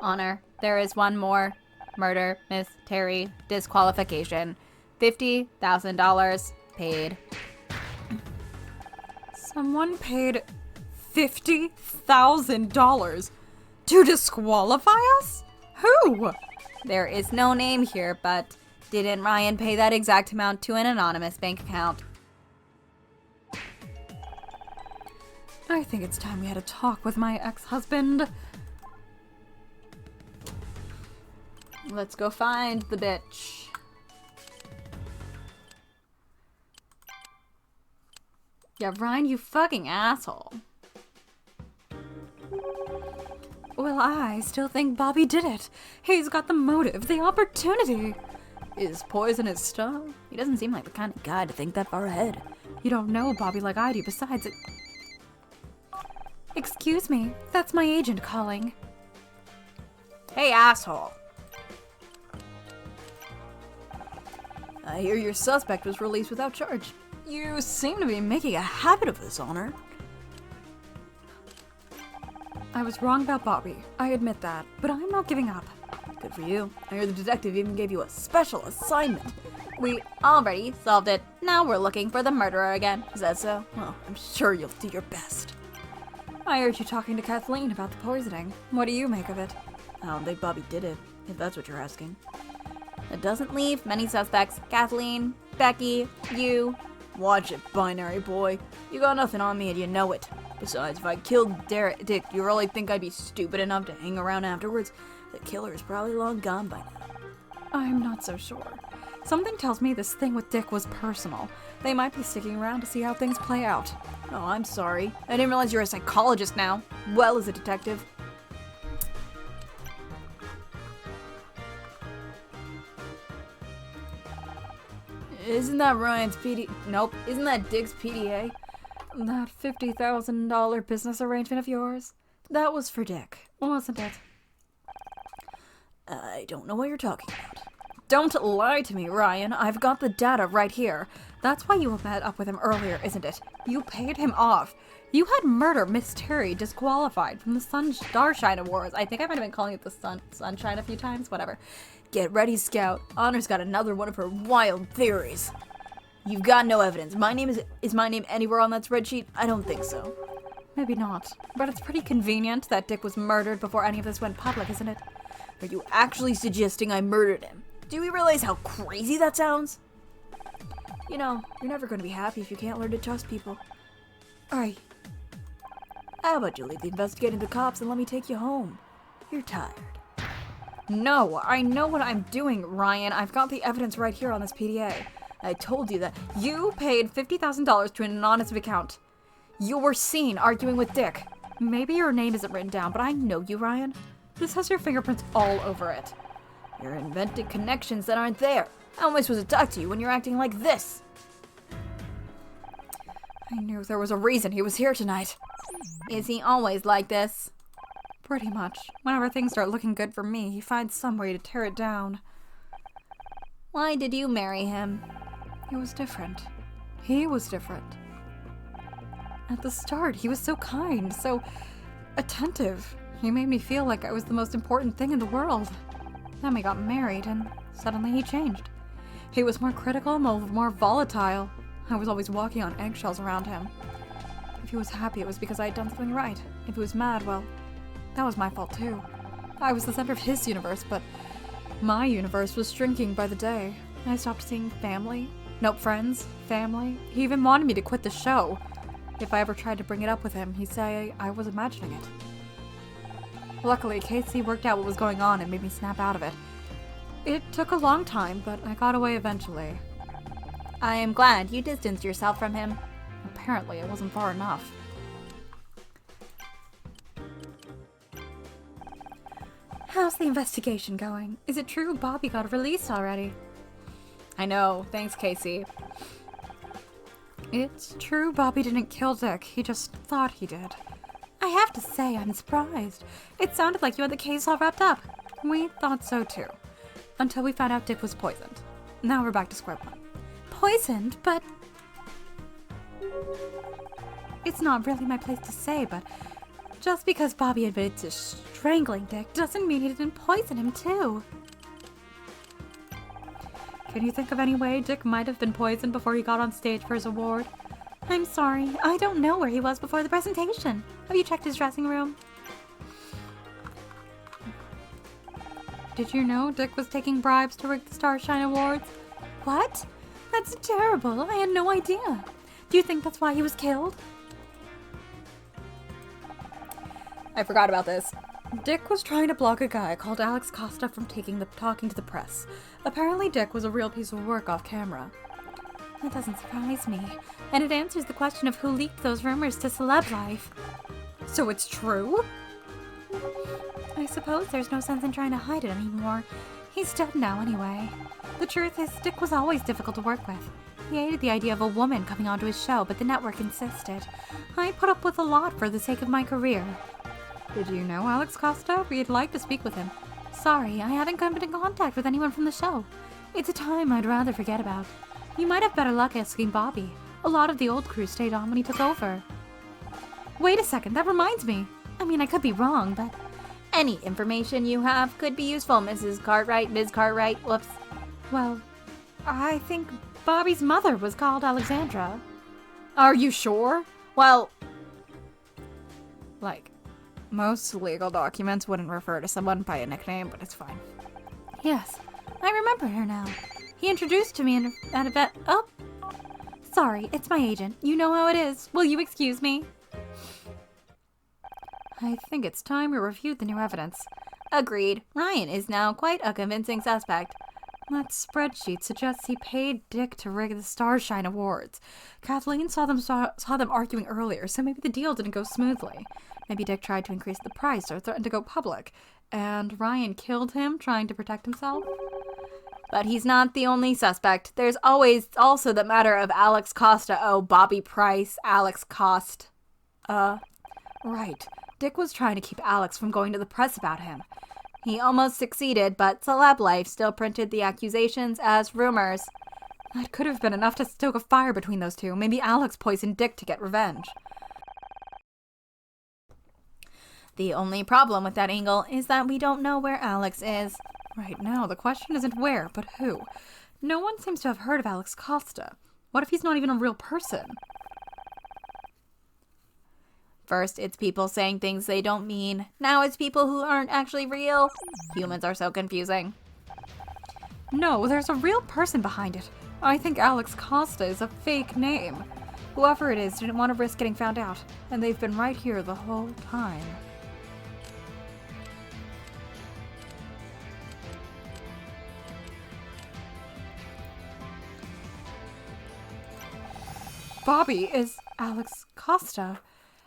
Honor, there is one more. Murder, Miss Terry, disqualification, $50,000, paid. Someone paid $50,000 to disqualify us? Who? There is no name here, but didn't Ryan pay that exact amount to an anonymous bank account? I think it's time we had a talk with my ex-husband. Let's go find the bitch. Yeah, Ryan, you fucking asshole. Well, I still think Bobby did it. He's got the motive, the opportunity. Is poison his stuff? He doesn't seem like the kind of guy to think that far ahead. You don't know Bobby like I do, besides it... Excuse me, that's my agent calling. Hey, asshole. I hear your suspect was released without charge. You seem to be making a habit of this, Honor. I was wrong about Bobby. I admit that, but I'm not giving up. Good for you. I hear the detective even gave you a special assignment. We already solved it. Now we're looking for the murderer again. Is that so? Well, I'm sure you'll do your best. I heard you talking to Kathleen about the poisoning. What do you make of it? I don't think Bobby did it, if that's what you're asking. It doesn't leave many suspects. Kathleen, Becky, you. Watch it, binary boy. You got nothing on me and you know it. Besides, if I killed Dick, you really think I'd be stupid enough to hang around afterwards? The killer is probably long gone by now. I'm not so sure. Something tells me this thing with Dick was personal. They might be sticking around to see how things play out. Oh, I'm sorry. I didn't realize you're a psychologist now, well as a detective. Isn't that Ryan's PD? Nope. Isn't that Dick's PDA? That $50,000 business arrangement of yours? That was for Dick, wasn't it? I don't know what you're talking about. Don't lie to me, Ryan. I've got the data right here. That's why you met up with him earlier, isn't it? You paid him off. You had murder Miss Terry disqualified from the Starshine Awards. I think I might have been calling it the Sunshine a few times. Whatever. Get ready, Scout. Honor's got another one of her wild theories. You've got no evidence. My name is my name anywhere on that spreadsheet? I don't think so. Maybe not. But it's pretty convenient that Dick was murdered before any of this went public, isn't it? Are you actually suggesting I murdered him? Do you realize how crazy that sounds? You know, you're never going to be happy if you can't learn to trust people. Alright. How about you leave the investigating to the cops and let me take you home? You're tired. No, I know what I'm doing, Ryan. I've got the evidence right here on this PDA. I told you that. You paid $50,000 to an anonymous account. You were seen arguing with Dick. Maybe your name isn't written down, but I know you, Ryan. This has your fingerprints all over it. You're inventing connections that aren't there. How am I supposed to talk to you when you're acting like this? I knew there was a reason he was here tonight. Is he always like this? Pretty much. Whenever things start looking good for me, he finds some way to tear it down. Why did you marry him? He was different. He was different. At the start, he was so kind, so attentive. He made me feel like I was the most important thing in the world. Then we got married, and suddenly he changed. He was more critical, more volatile. I was always walking on eggshells around him. If he was happy, it was because I had done something right. If he was mad, well, that was my fault too. I was the center of his universe, but my universe was shrinking by the day. I stopped seeing family. Nope, friends, family. He even wanted me to quit the show. If I ever tried to bring it up with him, he'd say I was imagining it. Luckily, Casey worked out what was going on and made me snap out of it. It took a long time, but I got away eventually. I am glad you distanced yourself from him. Apparently, it wasn't far enough. How's the investigation going? Is it true Bobby got released already? I know, thanks Casey. It's true Bobby didn't kill Dick, he just thought he did. I have to say, I'm surprised. It sounded like you had the case all wrapped up. We thought so too. Until we found out Dick was poisoned. Now we're back to square one. Poisoned? But... It's not really my place to say, but just because Bobby admitted to strangling Dick doesn't mean he didn't poison him too. Can you think of any way Dick might have been poisoned before he got on stage for his award? I'm sorry, I don't know where he was before the presentation. Have you checked his dressing room? Did you know Dick was taking bribes to rig the Starshine Awards? What? That's terrible. I had no idea. Do you think that's why he was killed? I forgot about this. Dick was trying to block a guy called Alex Costa from talking to the press. Apparently Dick was a real piece of work off camera. That doesn't surprise me. And it answers the question of who leaked those rumors to Celeb Life. So it's true? I suppose there's no sense in trying to hide it anymore. He's dead now anyway. The truth is, Dick was always difficult to work with. He hated the idea of a woman coming onto his show, but the network insisted. I put up with a lot for the sake of my career. Did you know Alex Costa? We'd like to speak with him. Sorry, I haven't come in contact with anyone from the show. It's a time I'd rather forget about. You might have better luck asking Bobby. A lot of the old crew stayed on when he took over. Wait a second, that reminds me. I mean, I could be wrong, but... Any information you have could be useful, Mrs. Cartwright, Ms. Cartwright, whoops. Well, I think Bobby's mother was called Alexandra. Are you sure? Well... Like, most legal documents wouldn't refer to someone by a nickname, but it's fine. Yes, I remember her now. He introduced to me at an event. Oh! Sorry, it's my agent. You know how it is. Will you excuse me? I think it's time we reviewed the new evidence. Agreed. Ryan is now quite a convincing suspect. That spreadsheet suggests he paid Dick to rig the Starshine Awards. Kathleen saw them arguing earlier, so maybe the deal didn't go smoothly. Maybe Dick tried to increase the price or threatened to go public, and Ryan killed him trying to protect himself. But he's not the only suspect. There's always also the matter of Alex Costa. Oh, Bobby Price, Alex Cost. Right. Dick was trying to keep Alex from going to the press about him. He almost succeeded, but Celeb Life still printed the accusations as rumors. That could have been enough to stoke a fire between those two. Maybe Alex poisoned Dick to get revenge. The only problem with that angle is that we don't know where Alex is. Right now, the question isn't where, but who. No one seems to have heard of Alex Costa. What if he's not even a real person? First, it's people saying things they don't mean. Now it's people who aren't actually real. Humans are so confusing. No, there's a real person behind it. I think Alex Costa is a fake name. Whoever it is didn't want to risk getting found out, and they've been right here the whole time. Bobby is Alex Costa.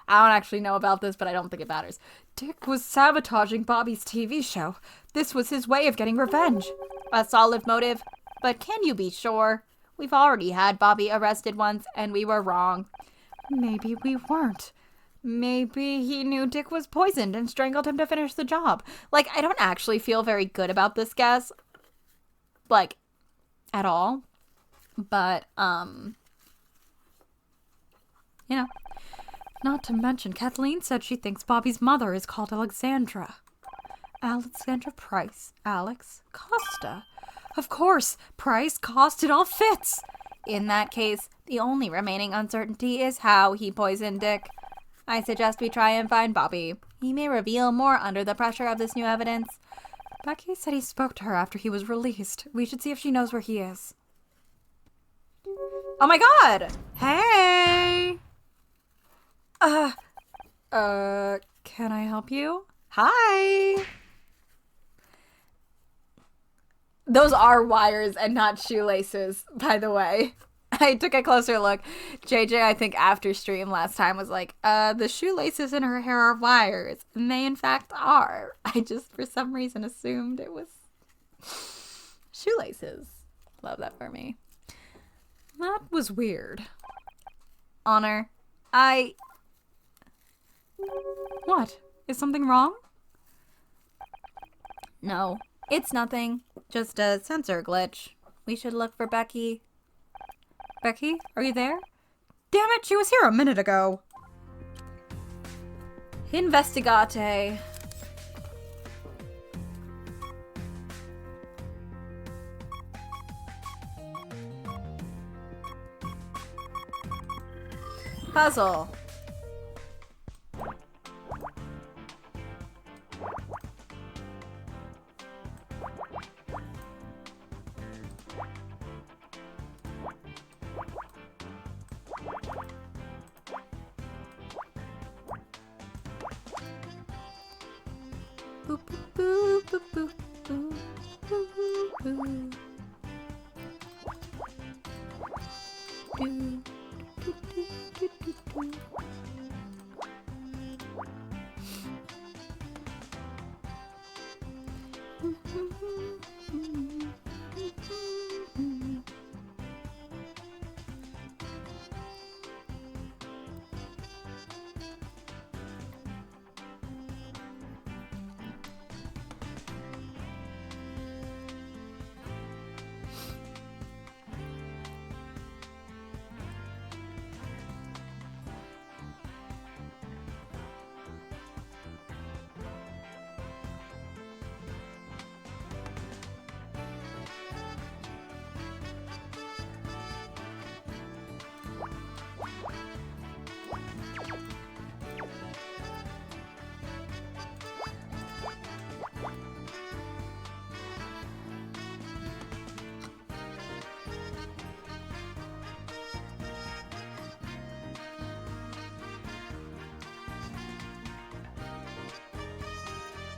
I don't actually know about this, but I don't think it matters. Dick was sabotaging Bobby's TV show. This was his way of getting revenge. A solid motive. But can you be sure? We've already had Bobby arrested once, and we were wrong. Maybe we weren't. Maybe he knew Dick was poisoned and strangled him to finish the job. Like, I don't actually feel very good about this guess. Like, at all. But, you know. Not to mention, Kathleen said she thinks Bobby's mother is called Alexandra. Alexandra Price. Alex Costa. Of course, Price, Cost, it all fits. In that case, the only remaining uncertainty is how he poisoned Dick. I suggest we try and find Bobby. He may reveal more under the pressure of this new evidence. Becky said he spoke to her after he was released. We should see if she knows where he is. Oh my god! Hey! Can I help you? Hi! Those are wires and not shoelaces, by the way. I took a closer look. JJ, I think after stream last time, was like, the shoelaces in her hair are wires. And they, in fact, are. I just, for some reason, assumed it was shoelaces. Love that for me. That was weird. Honor, What? Is something wrong? No, it's nothing. Just a sensor glitch. We should look for Becky. Becky, are you there? Damn it, she was here a minute ago. Investigate. Puzzle. Boop, boop, boop, boop, boop, boop, boop, boop. Do, do, do, do, do, do.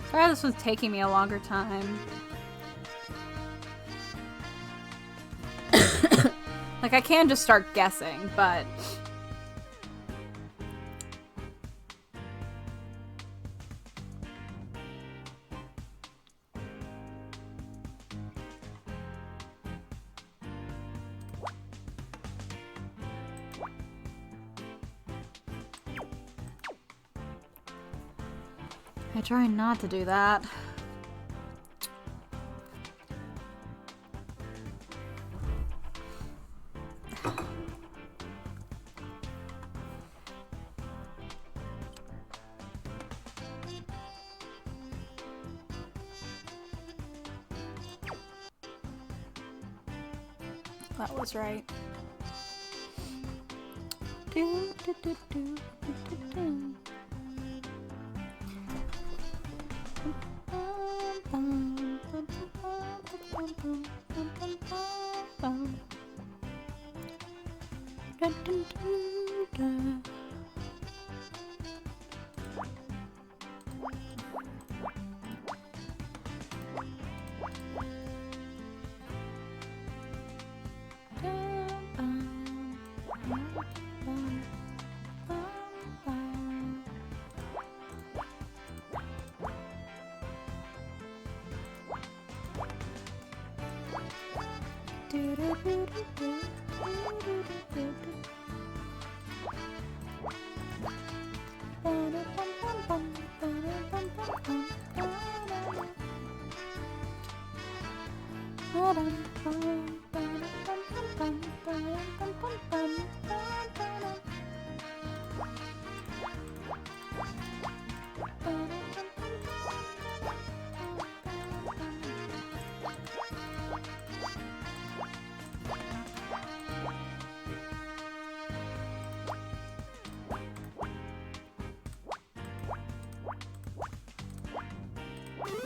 Sorry, this one's taking me a longer time. Like, I can just start guessing, but... I try not to do that. That was right. Do, do, do, do, do, do, do.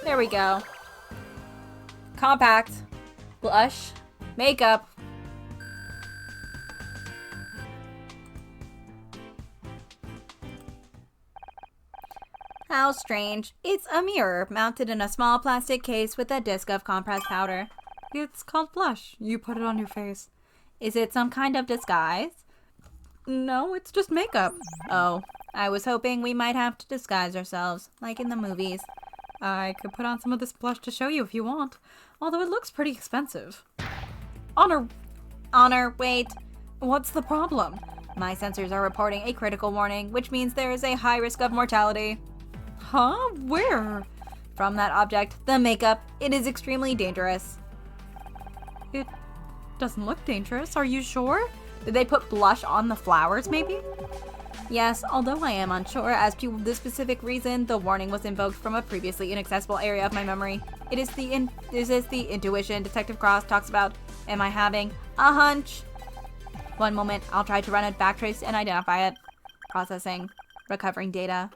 There we go. Compact. Blush. Makeup. How strange. It's a mirror mounted in a small plastic case with a disc of compressed powder. It's called blush. You put it on your face. Is it some kind of disguise? No, it's just makeup. Oh, I was hoping we might have to disguise ourselves, like in the movies. I could put on some of this blush to show you if you want, although it looks pretty expensive. Honor, Wait. what's the problem? My sensors are reporting a critical warning, which means there is a high risk of mortality. Huh? Where? From that object, the makeup. It is extremely dangerous. It doesn't look dangerous. Are you sure? Did they put blush on the flowers, maybe? Yes, although I am unsure as to the specific reason the warning was invoked from a previously inaccessible area of my memory. Is this the intuition Detective Cross talks about? Am I having a hunch? One moment, I'll try to run a backtrace and identify it. Processing. Recovering data.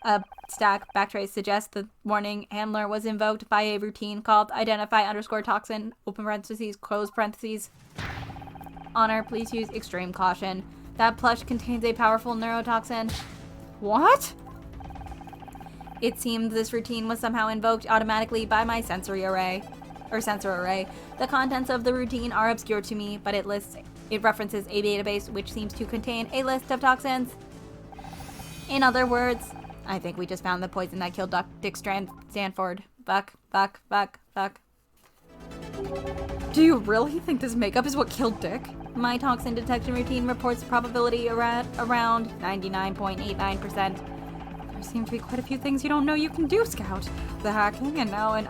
A stack backtrace suggests the warning handler was invoked by a routine called identify_toxin, open parentheses, close parentheses. Honor, please use extreme caution. That plush contains a powerful neurotoxin. What? It seemed this routine was somehow invoked automatically by my sensor array. The contents of the routine are obscure to me, but it references a database which seems to contain a list of toxins. In other words, I think we just found the poison that killed Dick Stanford. Buck. Do you really think this makeup is what killed Dick? My toxin detection routine reports probability around 99.89%. There seem to be quite a few things you don't know you can do, Scout. The hacking and now an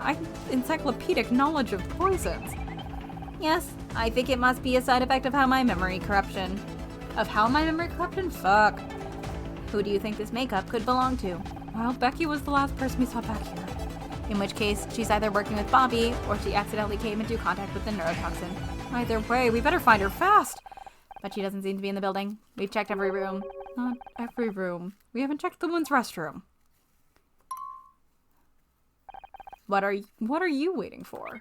encyclopedic knowledge of poisons. Yes, I think it must be a side effect of my memory corruption. Fuck. Who do you think this makeup could belong to? Well, Becky was the last person we saw back here. In which case, she's either working with Bobby, or she accidentally came into contact with the neurotoxin. Either way, we better find her fast. But she doesn't seem to be in the building. We've checked every room. Not every room. We haven't checked the women's restroom. What are you waiting for?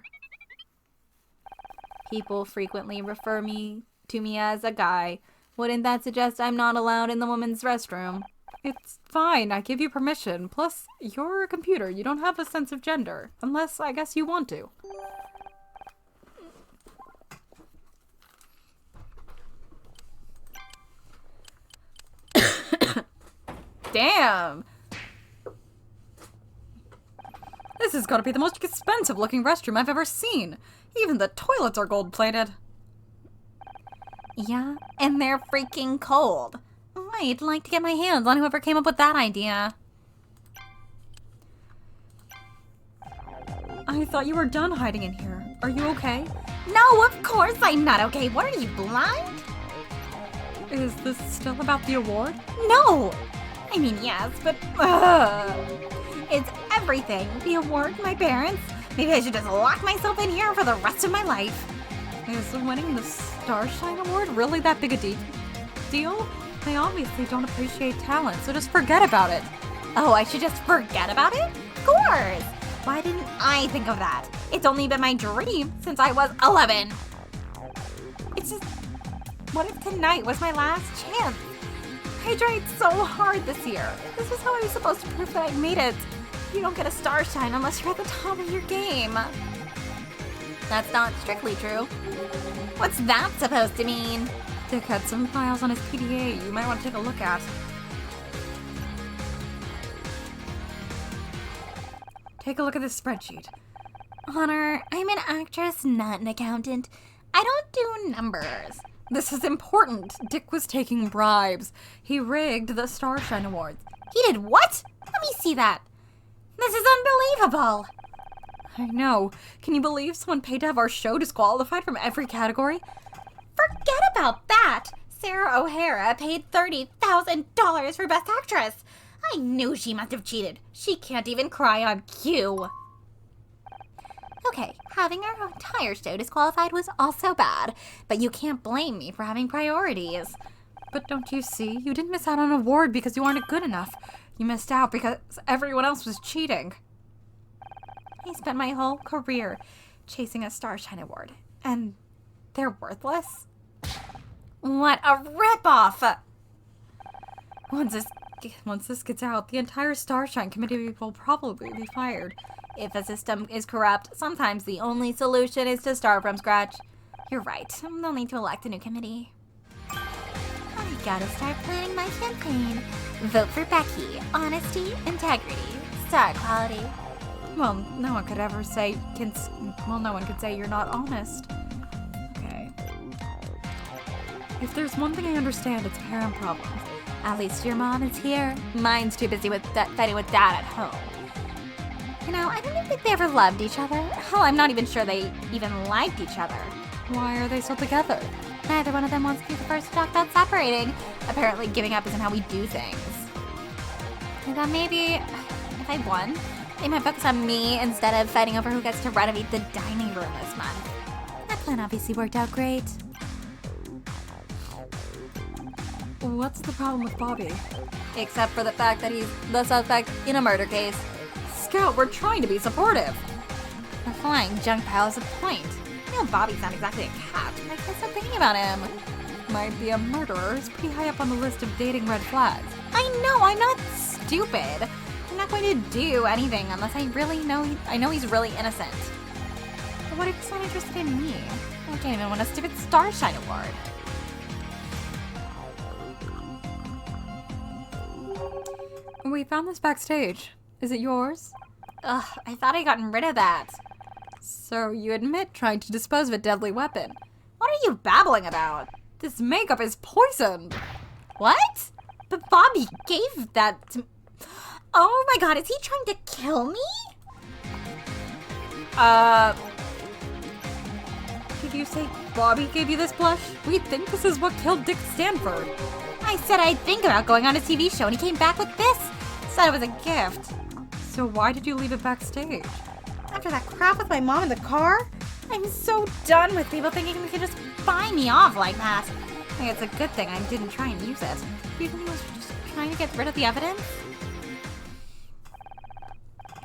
People frequently refer to me as a guy. Wouldn't that suggest I'm not allowed in the women's restroom? It's fine, I give you permission. Plus, you're a computer. You don't have a sense of gender. Unless, I guess, you want to. Damn! This has got to be the most expensive looking restroom I've ever seen. Even the toilets are gold-plated. Yeah, and they're freaking cold. I'd like to get my hands on whoever came up with that idea. I thought you were done hiding in here. Are you okay? No, of course I'm not okay. What are you, blind? Is this still about the award? No! I mean, yes, but it's everything. The award, my parents. Maybe I should just lock myself in here for the rest of my life. Is winning the Starshine Award really that big a deal? They obviously don't appreciate talent, so just forget about it. Oh, I should just forget about it? Of course! Why didn't I think of that? It's only been my dream since I was 11. It's just, what if tonight was my last chance? I tried so hard this year. This is how I was supposed to prove that I made it. You don't get a Starshine unless you're at the top of your game. That's not strictly true. What's that supposed to mean? Dick had some files on his PDA you might want to take a look at. Take a look at this spreadsheet. Honor, I'm an actress, not an accountant. I don't do numbers. This is important. Dick was taking bribes. He rigged the Starshine Awards. He did what? Let me see that. This is unbelievable. I know. Can you believe someone paid to have our show disqualified from every category? Forget about that! Sarah O'Hara paid $30,000 for Best Actress. I knew she must have cheated. She can't even cry on cue. Okay, having our entire show disqualified was also bad, but you can't blame me for having priorities. But don't you see? You didn't miss out on an award because you aren't good enough. You missed out because everyone else was cheating. I spent my whole career chasing a Starshine Award, and they're worthless? What a ripoff! Once this gets out, the entire Starshine committee will probably be fired. If a system is corrupt, sometimes the only solution is to start from scratch. You're right. They'll need to elect a new committee. I gotta start planning my campaign. Vote for Becky. Honesty, integrity, star quality. Well, no one could ever say, no one could say you're not honest. Okay. If there's one thing I understand, it's parent problems. At least your mom is here. Mine's too busy with fighting with dad at home. You know, I don't even think they ever loved each other. Hell, I'm not even sure they even liked each other. Why are they still together? Neither one of them wants to be the first to talk about separating. Apparently, giving up isn't how we do things. I thought maybe if I won, they might focus on me instead of fighting over who gets to renovate the dining room this month. That plan obviously worked out great. What's the problem with Bobby? Except for the fact that he's the suspect in a murder case. Scout, we're trying to be supportive. A flying junk pile is a point. You know, Bobby's not exactly a cat. I can't stop thinking about him. Might be a murderer. He's pretty high up on the list of dating red flags. I know, I'm not stupid. I'm not going to do anything unless I really know he's really innocent. But what if he's not interested in me? I can't even win a stupid Starshine Award. We found this backstage. Is it yours? Ugh, I thought I'd gotten rid of that. So you admit trying to dispose of a deadly weapon. What are you babbling about? This makeup is poisoned. What? But Bobby gave that to... Oh my god, is he trying to kill me? Did you say Bobby gave you this blush? We think this is what killed Dick Stanford. I said I'd think about going on a TV show and he came back with this. Said it was a gift. So why did you leave it backstage? After that crap with my mom in the car? I'm so done with people thinking they can just buy me off like that. I think it's a good thing I didn't try and use it. Do you think he was just trying to get rid of the evidence?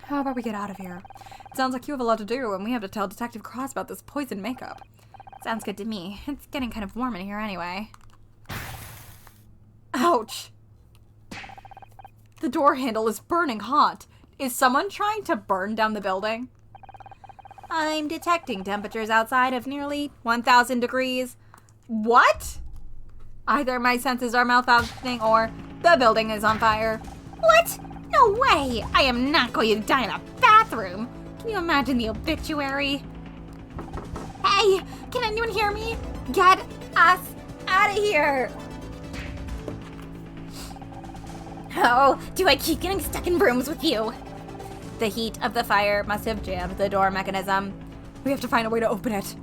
How about we get out of here? It sounds like you have a lot to do, and we have to tell Detective Cross about this poison makeup. Sounds good to me. It's getting kind of warm in here anyway. Ouch! The door handle is burning hot. Is someone trying to burn down the building? I'm detecting temperatures outside of nearly 1,000 degrees. What? Either my senses are malfunctioning or the building is on fire. What? No way! I am not going to die in a bathroom. Can you imagine the obituary? Hey, can anyone hear me? Get us out of here! Oh, do I keep getting stuck in rooms with you? The heat of the fire must have jammed the door mechanism. We have to find a way to open it.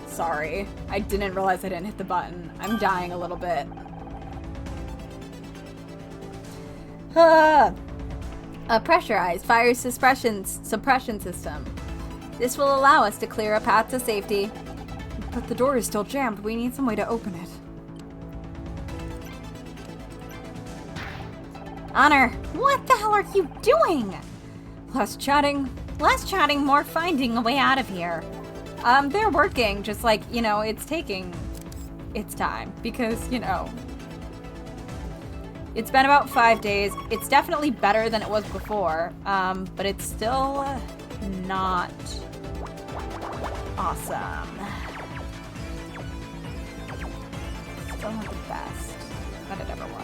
Sorry, I didn't realize I didn't hit the button. I'm dying a little bit. A pressurized fire suppression system. This will allow us to clear a path to safety. But the door is still jammed. We need some way to open it. Honor, what the hell are you doing? Less chatting. Less chatting, more finding a way out of here. They're working, just like, you know, it's taking its time. Because, you know, it's been about 5 days. It's definitely better than it was before. But it's still not awesome. Still not the best that it ever was.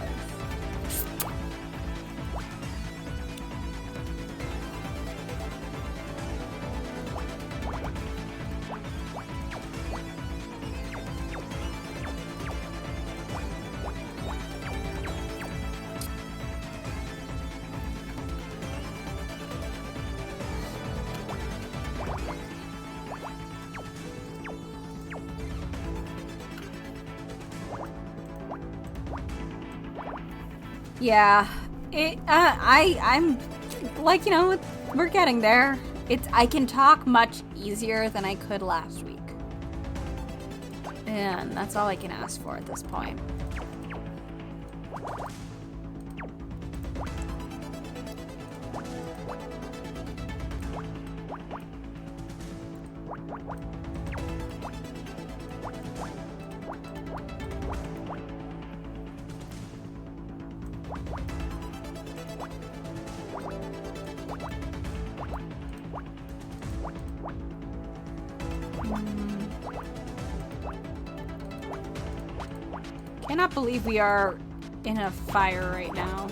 Yeah, I'm like, we're getting there. I can talk much easier than I could last week. And that's all I can ask for at this point. Cannot believe we are in a fire right now.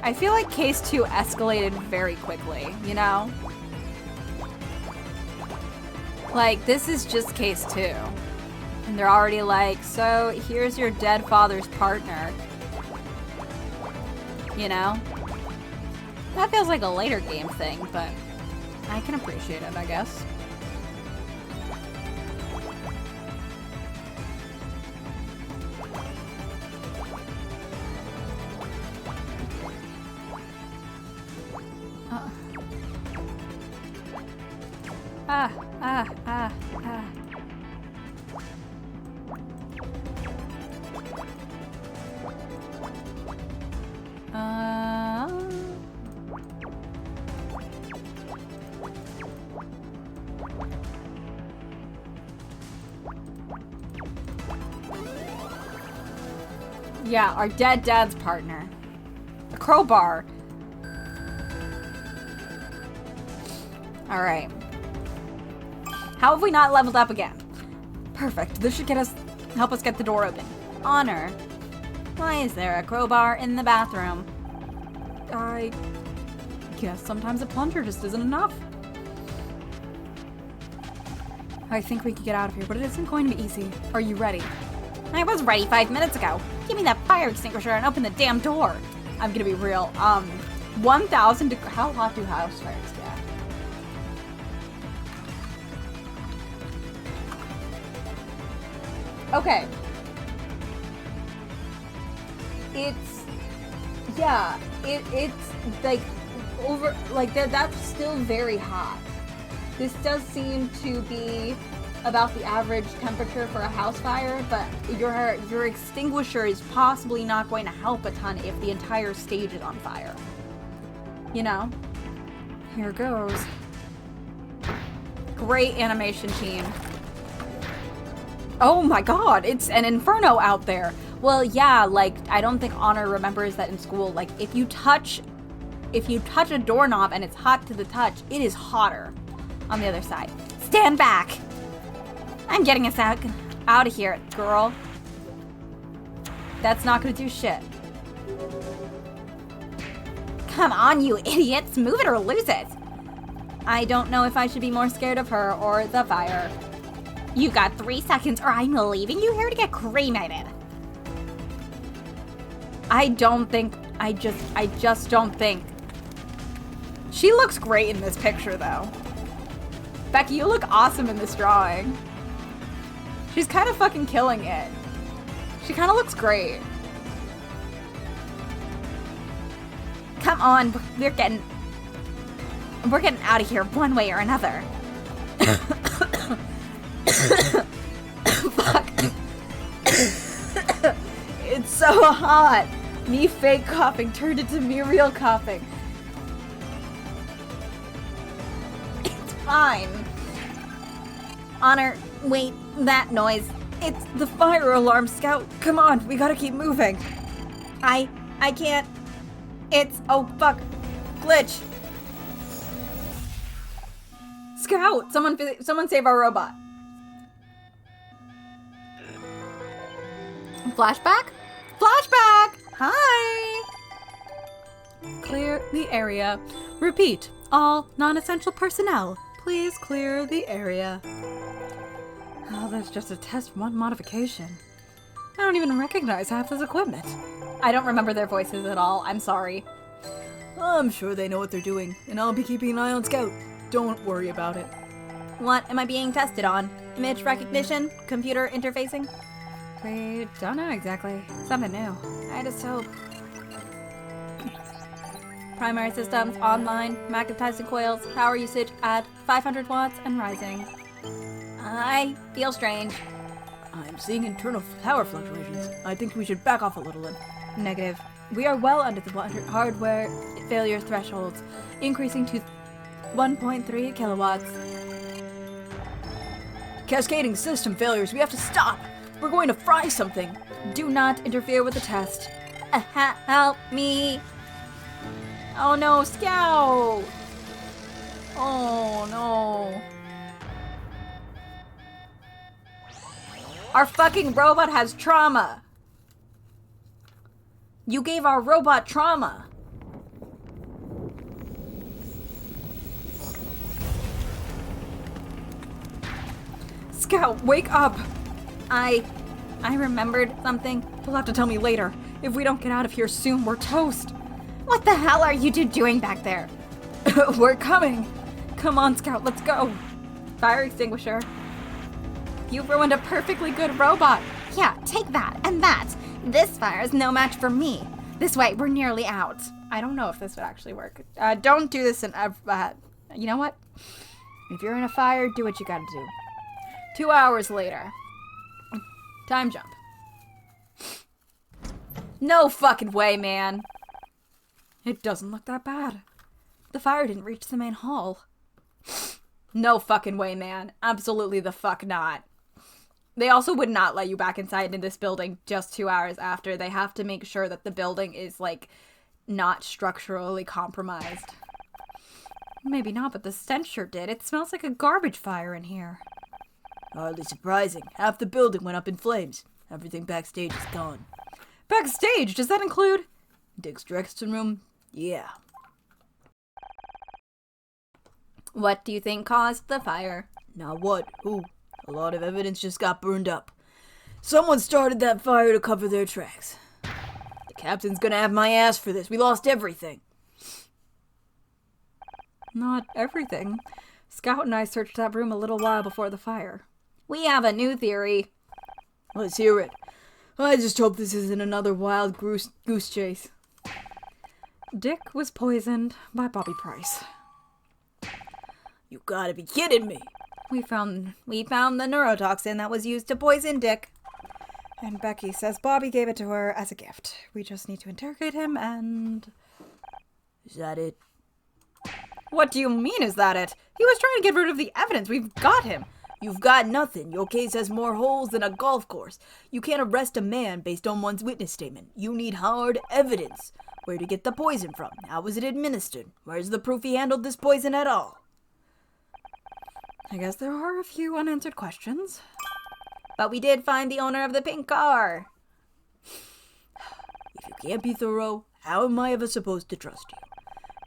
I feel like case 2 escalated very quickly, you know? Like, this is just case 2. And they're already like, so here's your dead father's partner. You know? That feels like a later game thing, but I can appreciate it, I guess. Yeah, our dead dad's partner. A crowbar. Alright. How have we not leveled up again? Perfect. This should help us get the door open. Honor. Why is there a crowbar in the bathroom? I guess sometimes a plunger just isn't enough. I think we can get out of here, but it isn't going to be easy. Are you ready? I was ready 5 minutes ago. Give me that fire extinguisher and open the damn door. I'm gonna be real. 1,000 how hot do house fires get? Okay. It's like over, like that's still very hot. This does seem to be about the average temperature for a house fire, but your extinguisher is possibly not going to help a ton if the entire stage is on fire. You know? Here goes. Great animation team. Oh my god, it's an inferno out there. Well, yeah, like, I don't think Honor remembers that in school. Like, if you touch a doorknob and it's hot to the touch, it is hotter on the other side. Stand back! I'm getting us out of here, girl. That's not gonna do shit. Come on, you idiots! Move it or lose it! I don't know if I should be more scared of her or the fire. You got 3 seconds or I'm leaving you here to get cremated. I just don't think. She looks great in this picture, though. Becky, you look awesome in this drawing. She's kind of fucking killing it. She kind of looks great. Come on, we're getting out of here one way or another. Fuck. It's so hot. Me fake coughing turned into me real coughing. It's fine. Honor, wait, that noise. It's the fire alarm, Scout. Come on, we gotta keep moving. I can't. It's, oh fuck, glitch. Scout, someone save our robot. Flashback? Flashback! Hi! Clear the area. Repeat, all non-essential personnel, please clear the area. Oh, there's just a test 1 modification. I don't even recognize half this equipment. I don't remember their voices at all. I'm sorry. I'm sure they know what they're doing, and I'll be keeping an eye on Scout. Don't worry about it. What am I being tested on? Image recognition? Computer interfacing? We don't know exactly. Something new. I just hope. Primary systems online, magnetizing coils, power usage at 500 watts and rising. I feel strange. I'm seeing internal power fluctuations. I think we should back off a little and... Negative. We are well under the hardware failure thresholds, increasing to 1.3 kilowatts. Cascading system failures, we have to stop! We're going to fry something! Do not interfere with the test. Help me! Oh no, Scout! Oh no. Our fucking robot has trauma! You gave our robot trauma! Scout, wake up! I remembered something. You'll have to tell me later. If we don't get out of here soon, we're toast. What the hell are you two doing back there? We're coming. Come on, Scout, let's go. Fire extinguisher. You've ruined a perfectly good robot. Yeah, take that and that. This fire is no match for me. This way, we're nearly out. I don't know if this would actually work. Don't do this in... you know what? If you're in a fire, do what you gotta do. 2 hours later. Time jump. No fucking way, man. It doesn't look that bad. The fire didn't reach the main hall. No fucking way, man. Absolutely the fuck not. They also would not let you back inside in this building just 2 hours after. They have to make sure that the building is, like, not structurally compromised. Maybe not, but the stench sure did. It smells like a garbage fire in here. Hardly surprising. Half the building went up in flames. Everything backstage is gone. Backstage? Does that include? Dick's dressing room? Yeah. What do you think caused the fire? Now what? Who? A lot of evidence just got burned up. Someone started that fire to cover their tracks. The captain's gonna have my ass for this. We lost everything. Not everything. Scout and I searched that room a little while before the fire. We have a new theory. Let's hear it. I just hope this isn't another wild goose chase. Dick was poisoned by Bobby Price. You gotta be kidding me. We found the neurotoxin that was used to poison Dick. And Becky says Bobby gave it to her as a gift. We just need to interrogate him and... Is that it? What do you mean, is that it? He was trying to get rid of the evidence. We've got him. You've got nothing. Your case has more holes than a golf course. You can't arrest a man based on one's witness statement. You need hard evidence. Where to get the poison from? How was it administered? Where's the proof he handled this poison at all? I guess there are a few unanswered questions. But we did find the owner of the pink car. If you can't be thorough, how am I ever supposed to trust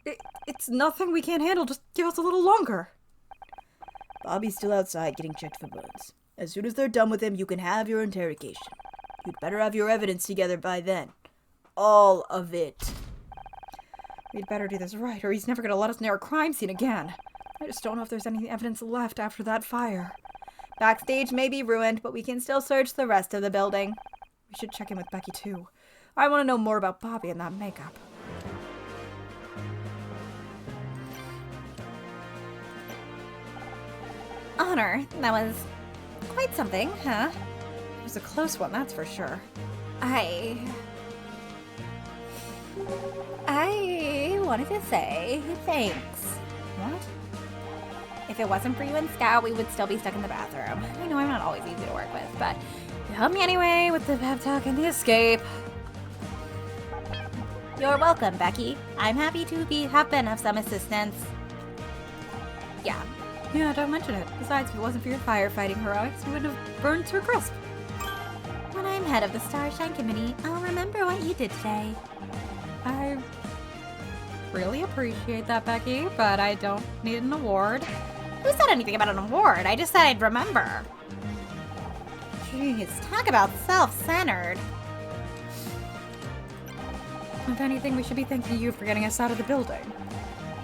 you? It's nothing we can't handle. Just give us a little longer. Bobby's still outside getting checked for burns. As soon as they're done with him, you can have your interrogation. You'd better have your evidence together by then. All of it. We'd better do this right, or he's never going to let us near a crime scene again. I just don't know if there's any evidence left after that fire. Backstage may be ruined, but we can still search the rest of the building. We should check in with Becky, too. I want to know more about Bobby and that makeup. Honor, that was quite something, huh? It was a close one, that's for sure. I wanted to say thanks. What? If it wasn't for you and Scout, we would still be stuck in the bathroom. I know I'm not always easy to work with, but you helped me anyway with the pep talk and the escape. You're welcome, Becky. I'm happy to have been of some assistance. Yeah, don't mention it. Besides, if it wasn't for your firefighting heroics, we wouldn't have burned to a crisp. When I'm head of the Starshine Committee, I'll remember what you did today. I really appreciate that, Becky, but I don't need an award. Who said anything about an award? I just said I'd remember. Jeez, talk about self-centered. If anything, we should be thanking you for getting us out of the building.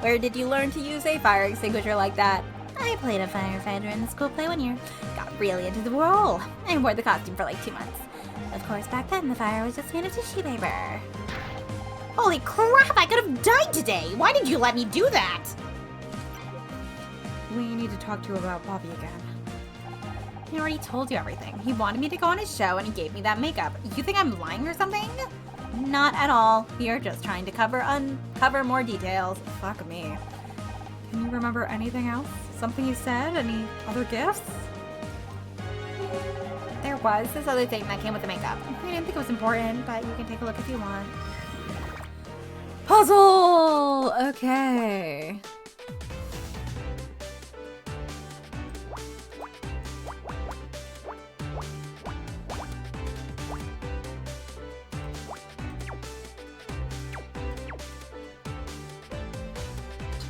Where did you learn to use a fire extinguisher like that? I played a firefighter in the school play one year. Got really into the role. I wore the costume for like 2 months. Of course, back then the fire was just made of tissue paper. Holy crap, I could have died today! Why did you let me do that? We need to talk to you about Bobby again. He already told you everything. He wanted me to go on his show and he gave me that makeup. You think I'm lying or something? Not at all. You're just trying to uncover more details. Fuck me. Can you remember anything else? Something you said? Any other gifts? There was this other thing that came with the makeup. I didn't think it was important, but you can take a look if you want. Puzzle! Okay.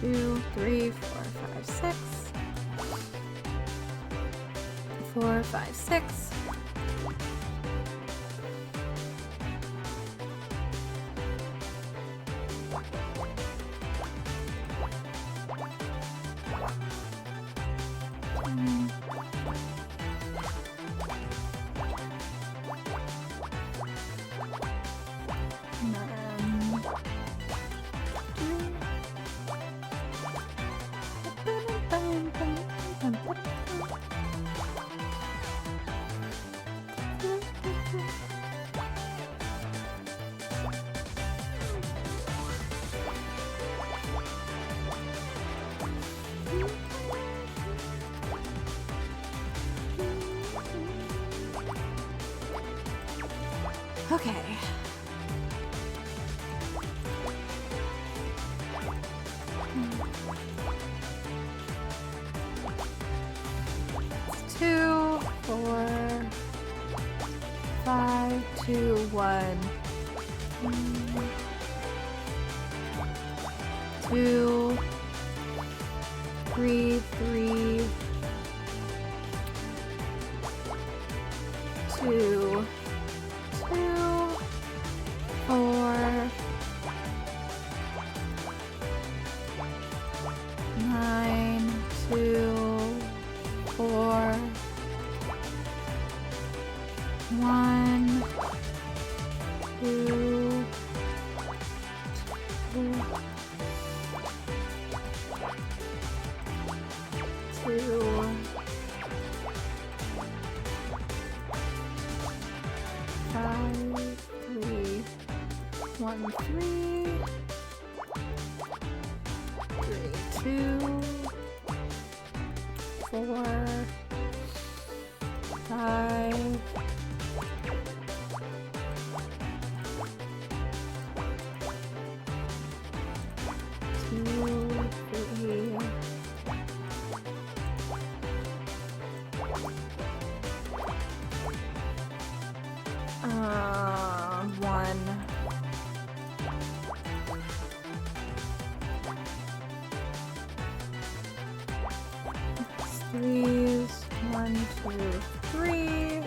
Two, three, 4, 5, 6. 4, 5, 6. Okay. It's 2, 4, 5, 2, 1. 2, 3, 3, 2, 2, 4, 9, 2, 4, 1, 2, 2, 2, 5, 3, 1, 3, 2, 4, 5, 2, 3, 1. Threes. 1, 2, 3.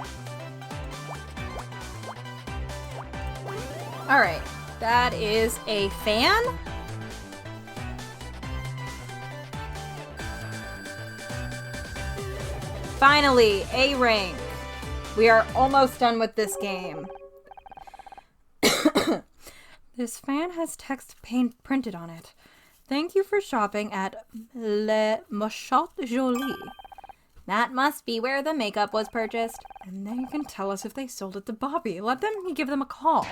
All right, that is a fan. Finally, A rank. We are almost done with this game. This fan has text printed on it. Thank you for shopping at Le Machot Jolie. That must be where the makeup was purchased. And then you can tell us if they sold it to Bobby. Let them give them a call.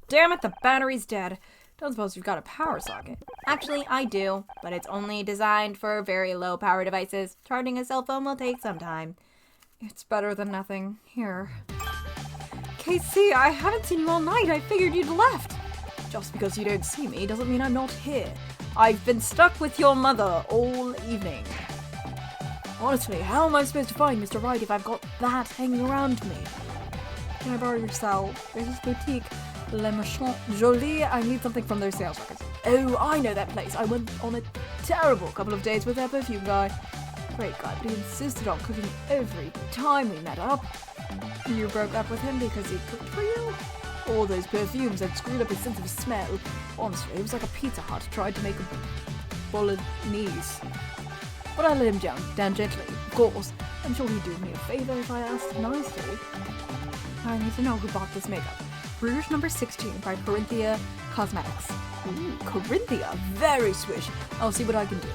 Damn it, the battery's dead. Don't suppose you've got a power socket. Actually, I do, but it's only designed for very low power devices. Charging a cell phone will take some time. It's better than nothing. Here. Casey, I haven't seen you all night. I figured you'd left. Just because you don't see me doesn't mean I'm not here. I've been stuck with your mother all evening. Honestly, how am I supposed to find Mr. Wright if I've got that hanging around me? Can I borrow your cell? There's this boutique, Le Marchand Jolie. I need something from their sales records. Oh, I know that place. I went on a terrible couple of dates with their perfume guy. Great guy, but he insisted on cooking every time we met up. You broke up with him because he cooked for you? All those perfumes had screwed up his sense of smell. Honestly, it was like a Pizza Hut tried to make a bolognese. But I let him down gently, of course. I'm sure he'd do me a favor if I asked nicely. I need to know who bought this makeup. Rouge number 16 by Corinthia Cosmetics. Ooh, Corinthia, very swish. I'll see what I can do.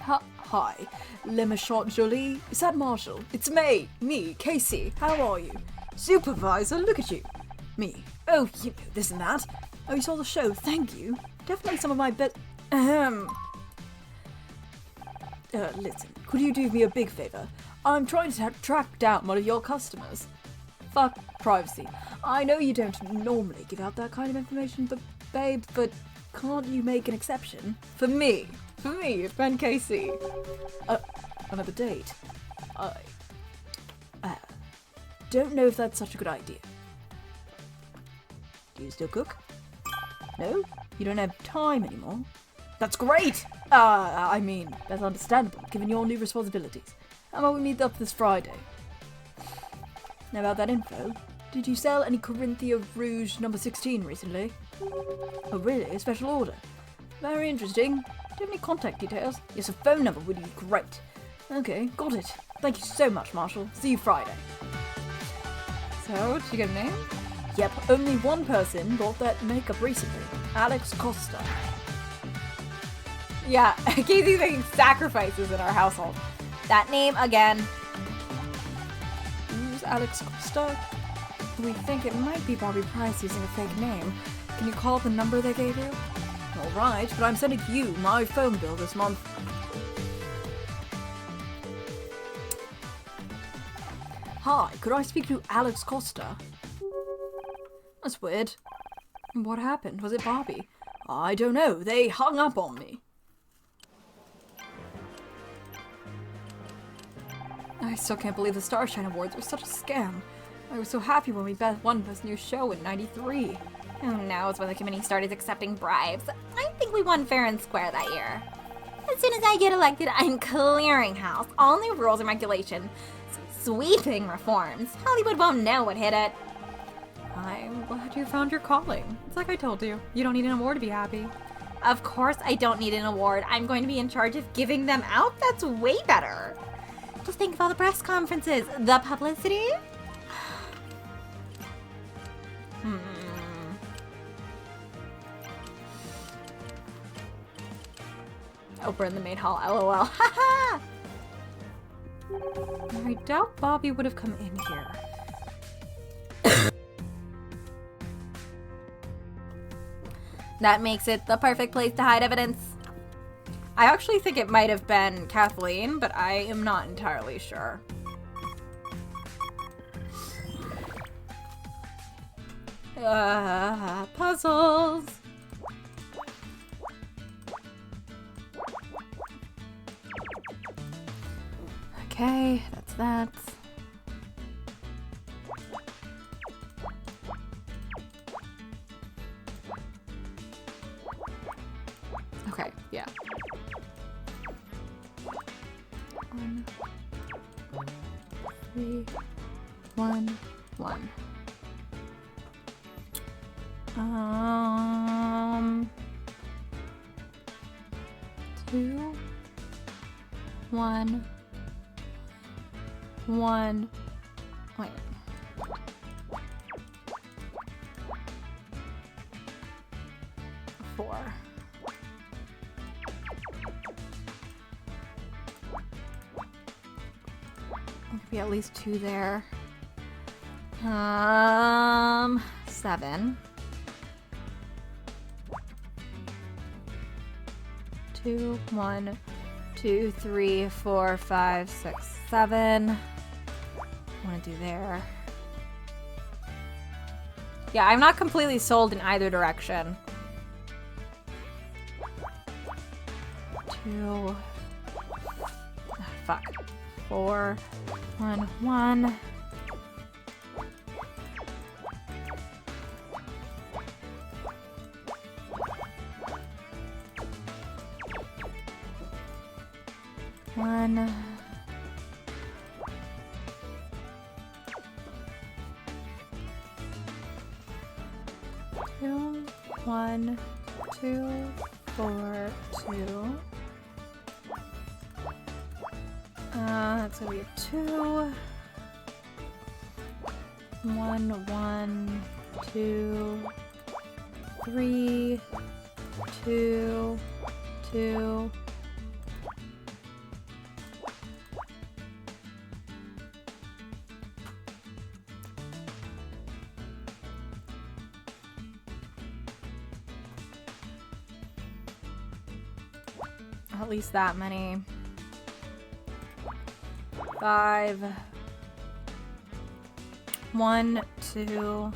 Hi, Le Méchant Jolie. Is that Marshall? It's me, Casey. How are you? Supervisor, look at you. Me. Oh, you know this and that. Oh, you saw the show. Thank you. Definitely some of my best. Listen, could you do me a big favor? I'm trying to track down one of your customers. Fuck privacy. I know you don't normally give out that kind of information, babe, but can't you make an exception? For me, Ben Casey. Another date. I don't know if that's such a good idea. Do you still cook? No? You don't have time anymore? That's great! I mean, that's understandable, given your new responsibilities. How about we meet up this Friday? Now about that info, did you sell any Corinthia Rouge number 16 recently? Oh really? A special order? Very interesting. Do you have any contact details? Yes, a phone number would be great. Okay, got it. Thank you so much, Marshall. See you Friday. So, did you get a name? Yep, only one person bought that makeup recently. Alex Costa. Yeah, Casey's making sacrifices in our household. That name again. Who's Alex Costa? We think it might be Bobby Price using a fake name. Can you call the number they gave you? Alright, but I'm sending you my phone bill this month. Hi, could I speak to Alex Costa? That's weird. What happened? Was it Bobby? I don't know. They hung up on me. I still can't believe the Starshine Awards were such a scam. I was so happy when we won Best New Show in '93. Who knows when the committee started accepting bribes? I think we won fair and square that year. As soon as I get elected, I'm clearing house. All new rules and regulations. Sweeping reforms. Hollywood won't know what hit it. I'm glad you found your calling. It's like I told you. You don't need an award to be happy. Of course I don't need an award. I'm going to be in charge of giving them out. That's way better. Just think of all the press conferences. The publicity. Oprah in the main hall, lol. Haha! I doubt Bobby would have come in here. That makes it the perfect place to hide evidence. I actually think it might have been Kathleen, but I am not entirely sure. Puzzles! Okay, that's that. Okay, yeah. 1, 3, 1, 1. 2, 1, 1. Wait. Four. There could be at least 2 there. 7. 2, 1, 2, 3, 4, 5, 6, 7. I want to do there. Yeah, I'm not completely sold in either direction. 2. Fuck. 4, 1, 1. One. 2, 1, 2, 4, 2. That's gonna be a 2. 1, 1, 2, 3, 2, 2. At least that many. 5. 1, 2.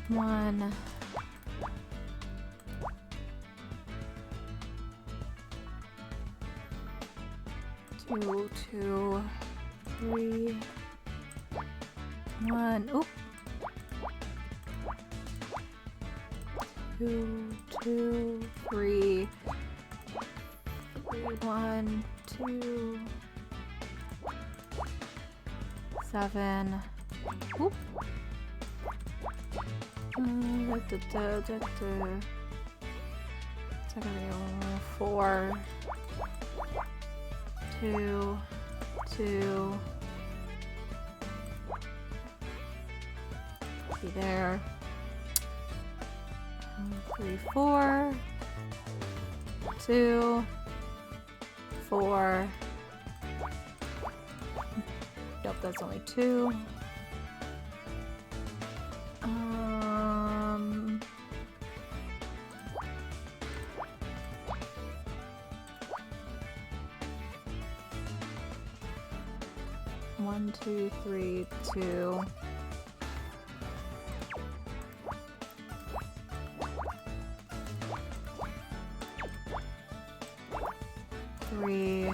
One. 2, 2, 3. 1. Oop. 2, 2, 3. 1, 2. 7. Oop. Second 4. 2, 2. Be there. 3, 4. 2, 4. Nope, that's only 2. 1, 2, 3, 2. 3.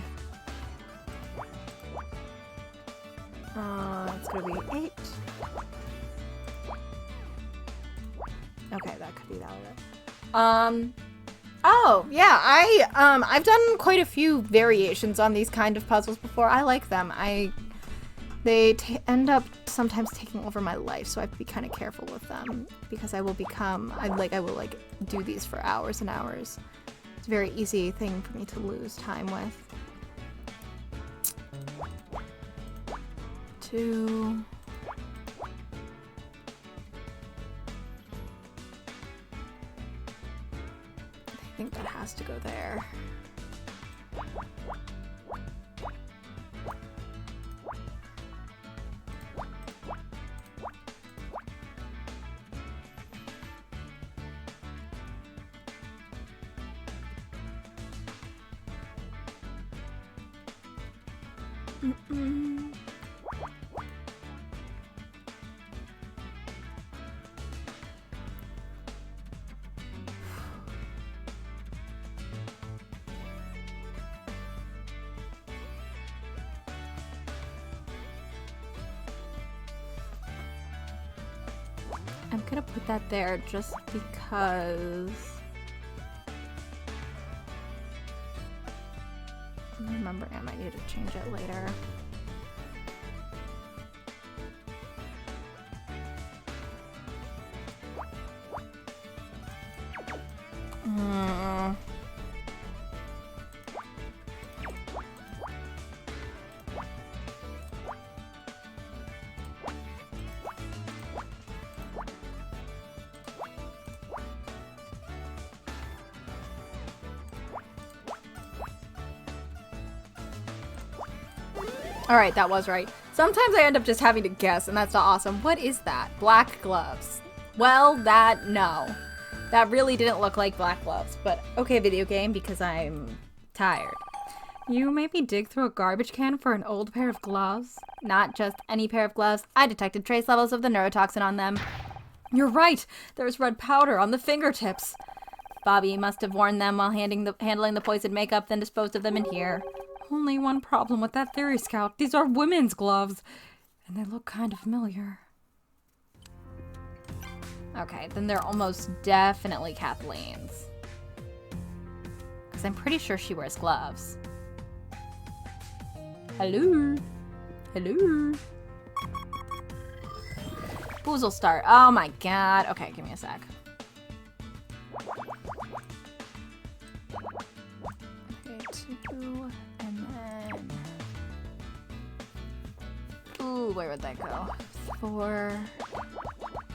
It's gonna be 8. Okay, that could be that one. Oh, yeah, I've done quite a few variations on these kind of puzzles before. I like them. They end up sometimes taking over my life, so I have to be kind of careful with them because I will do these for hours and hours. It's a very easy thing for me to lose time with. 2. I think that has to go there. I'm gonna put that there just because. Remember, I might need to change it later. Alright, that was right. Sometimes I end up just having to guess, and that's not awesome. What is that? Black gloves. Well, no. That really didn't look like black gloves, but okay, video game, because I'm tired. You made me dig through a garbage can for an old pair of gloves? Not just any pair of gloves. I detected trace levels of the neurotoxin on them. You're right! There's red powder on the fingertips. Bobby must have worn them while handling the poisoned makeup, then disposed of them in here. Only one problem with that theory, Scout. These are women's gloves, and they look kind of familiar. Okay, then they're almost definitely Kathleen's. Because I'm pretty sure she wears gloves. Hello? Hello? Boozle start. Oh my god. Okay, give me a sec. Okay, 2, and then... Ooh, where would that go? 4,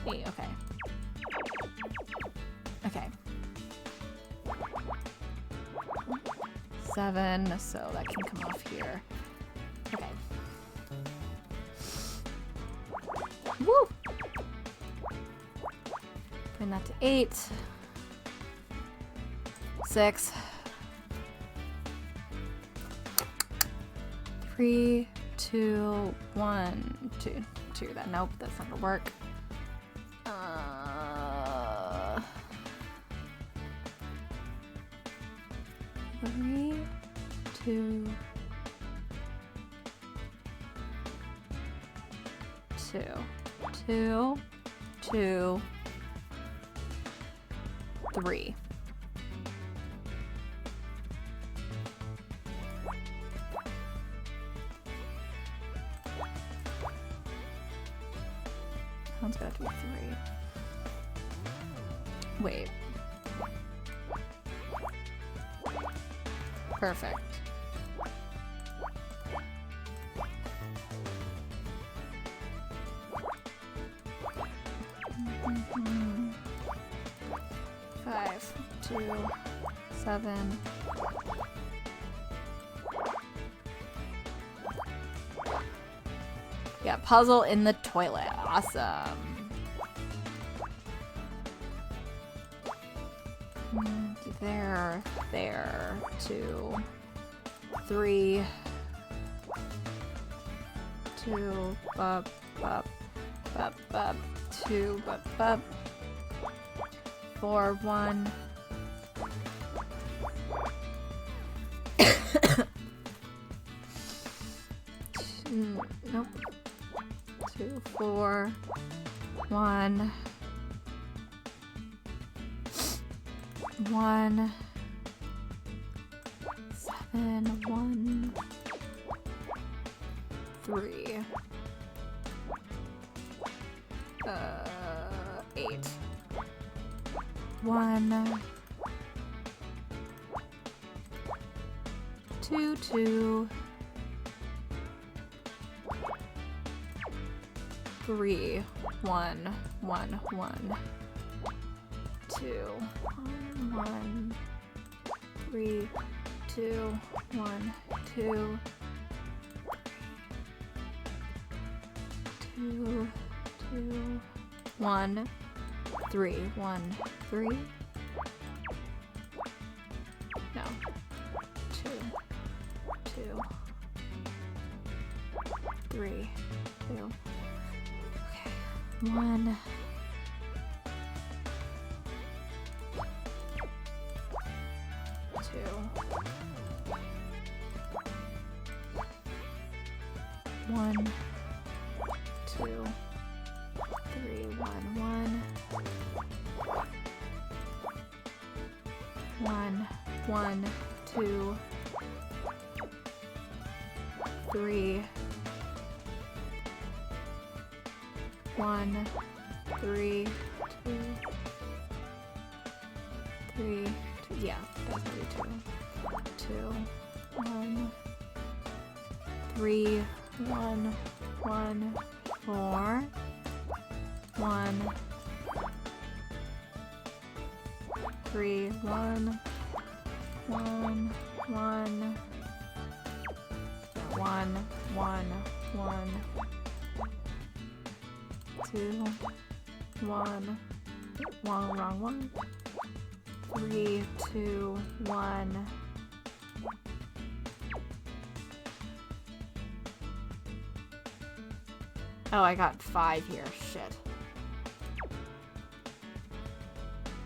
8, okay. Okay. 7, so that can come off here. Okay. Woo! Bring that to 8. 6. 3, 2, 1, 2. 2. That nope, that's not gonna work. 3, 2, 2, 2, 2, 3. One's gonna have to be 3. Wait. Perfect. Mm-hmm. 5, 2, 7. Yeah, puzzle in the toilet. Awesome. There, 2, 3, 2, bub, 2, bub, 4, 1. Nope. 2, 4, 1. 1, 7, 1, 3, 8, 1, 2, 2, 3, 1, 1, 1, 2, 1, 3, 2, 1, 2, 2, 2, 1, 3, 1, 3. No. 2, 2, 3, 2. Okay. 1. 1, 2, 3, 1, 1. 1, 1, 2, 3, 1, 3, 2, 3, 2. Yeah, that's gonna be 2, 2, 1, 3, 1, 1, 4, 1, 3, 1, 1, 1, 1, 1, 2, 1, wrong one. 3, 2, 1. Oh, I got 5 here. Shit.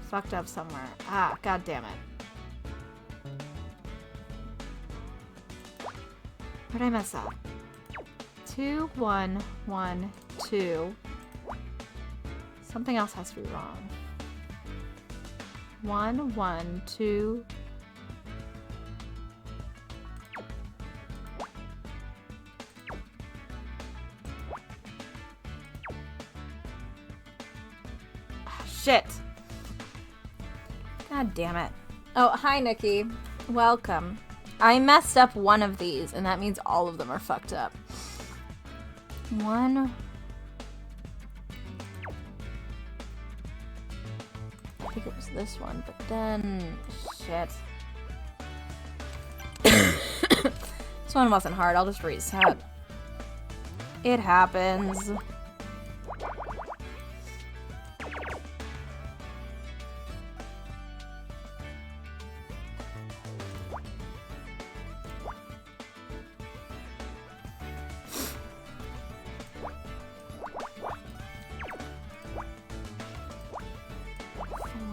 Fucked up somewhere. Ah, god damn it. Where'd I mess up? 2, 1, 1, 2. Something else has to be wrong. 1, 1, 2. shit. God damn it. Oh, hi, Nikki. Welcome. I messed up one of these, and that means all of them are fucked up. One. I think it was this one, but then... Shit. This one wasn't hard. I'll just reset. It happens.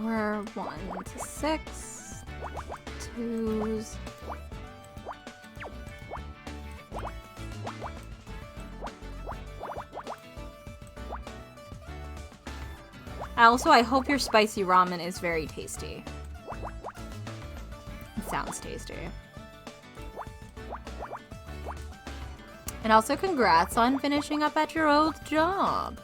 We're 1 to 6, 2s. Also, I hope your spicy ramen is very tasty. It sounds tasty. And also, congrats on finishing up at your old job.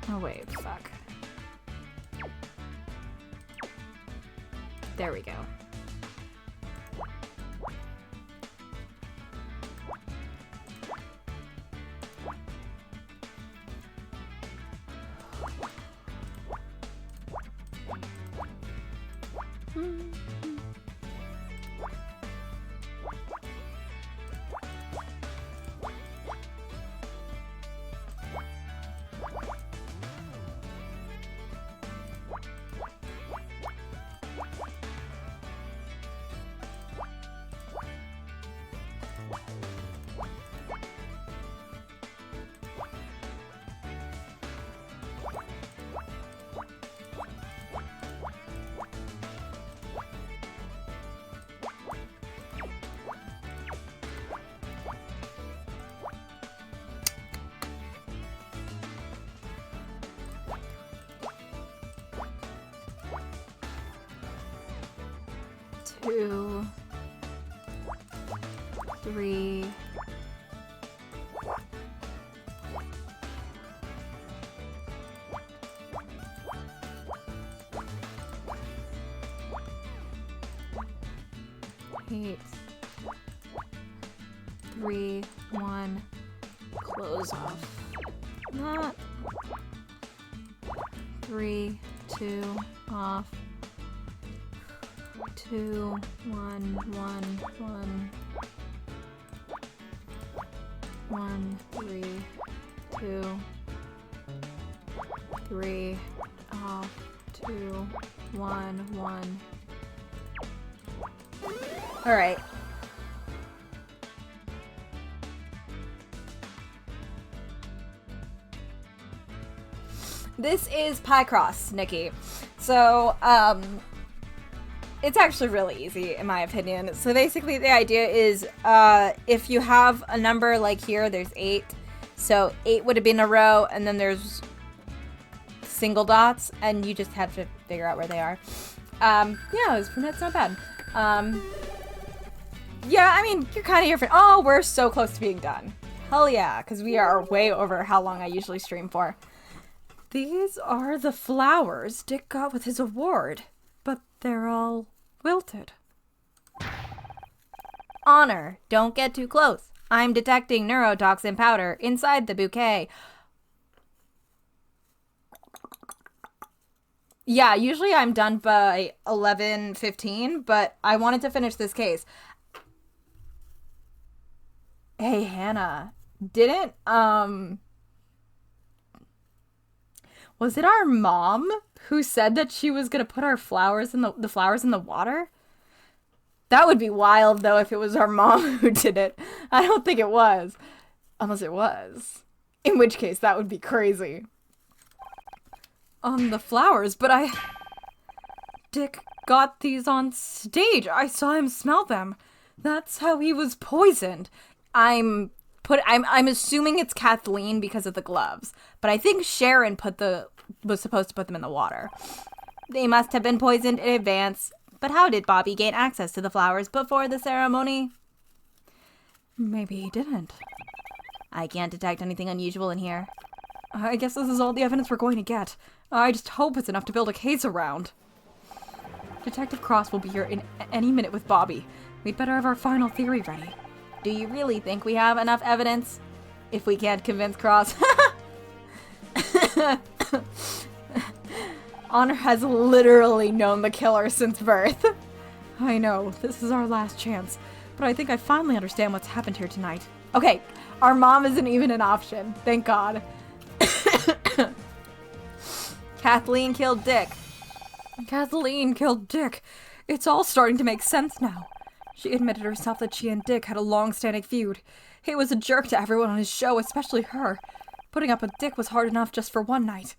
Oh wait, fuck. There we go. Two, 3, 8, 3, 1, close off. Not 3, 2, off. 2, 1, 1, 1, 1, 3, 2, 3, off, 2, 1, 1. All right. This is Picross, Nikki. So, it's actually really easy, in my opinion. So basically the idea is, if you have a number like here, there's 8. So 8 would have been a row, and then there's single dots, and you just have to figure out where they are. Yeah, that's not bad. Yeah, I mean, you're kind of here for... Oh, we're so close to being done. Hell yeah, because we are way over how long I usually stream for. These are the flowers Dick got with his award. But they're all wilted. Honor, don't get too close. I'm detecting neurotoxin powder inside the bouquet. Yeah, usually I'm done by 11:15, but I wanted to finish this case. Hey, Hannah, didn't, Was it our mom who said that she was gonna put our flowers in the flowers in the water? That would be wild, though, if it was our mom who did it. I don't think it was. Unless it was. In which case, that would be crazy. The flowers, but Dick got these on stage. I saw him smell them. That's how he was poisoned. I'm assuming it's Kathleen because of the gloves, but I think Sharon was supposed to put them in the water. They must have been poisoned in advance. But how did Bobby gain access to the flowers before the ceremony? Maybe he didn't. I can't detect anything unusual in here. I guess this is all the evidence we're going to get. I just hope it's enough to build a case around. Detective Cross will be here in any minute with Bobby. We'd better have our final theory ready. Do you really think we have enough evidence? If we can't convince Cross. Honor has literally known the killer since birth. I know, this is our last chance, but I think I finally understand what's happened here tonight. Okay, our mom isn't even an option, thank God. Kathleen killed Dick. Kathleen killed Dick. It's all starting to make sense now. She admitted herself that she and Dick had a long-standing feud. He was a jerk to everyone on his show, especially her. Putting up with Dick was hard enough just for one night.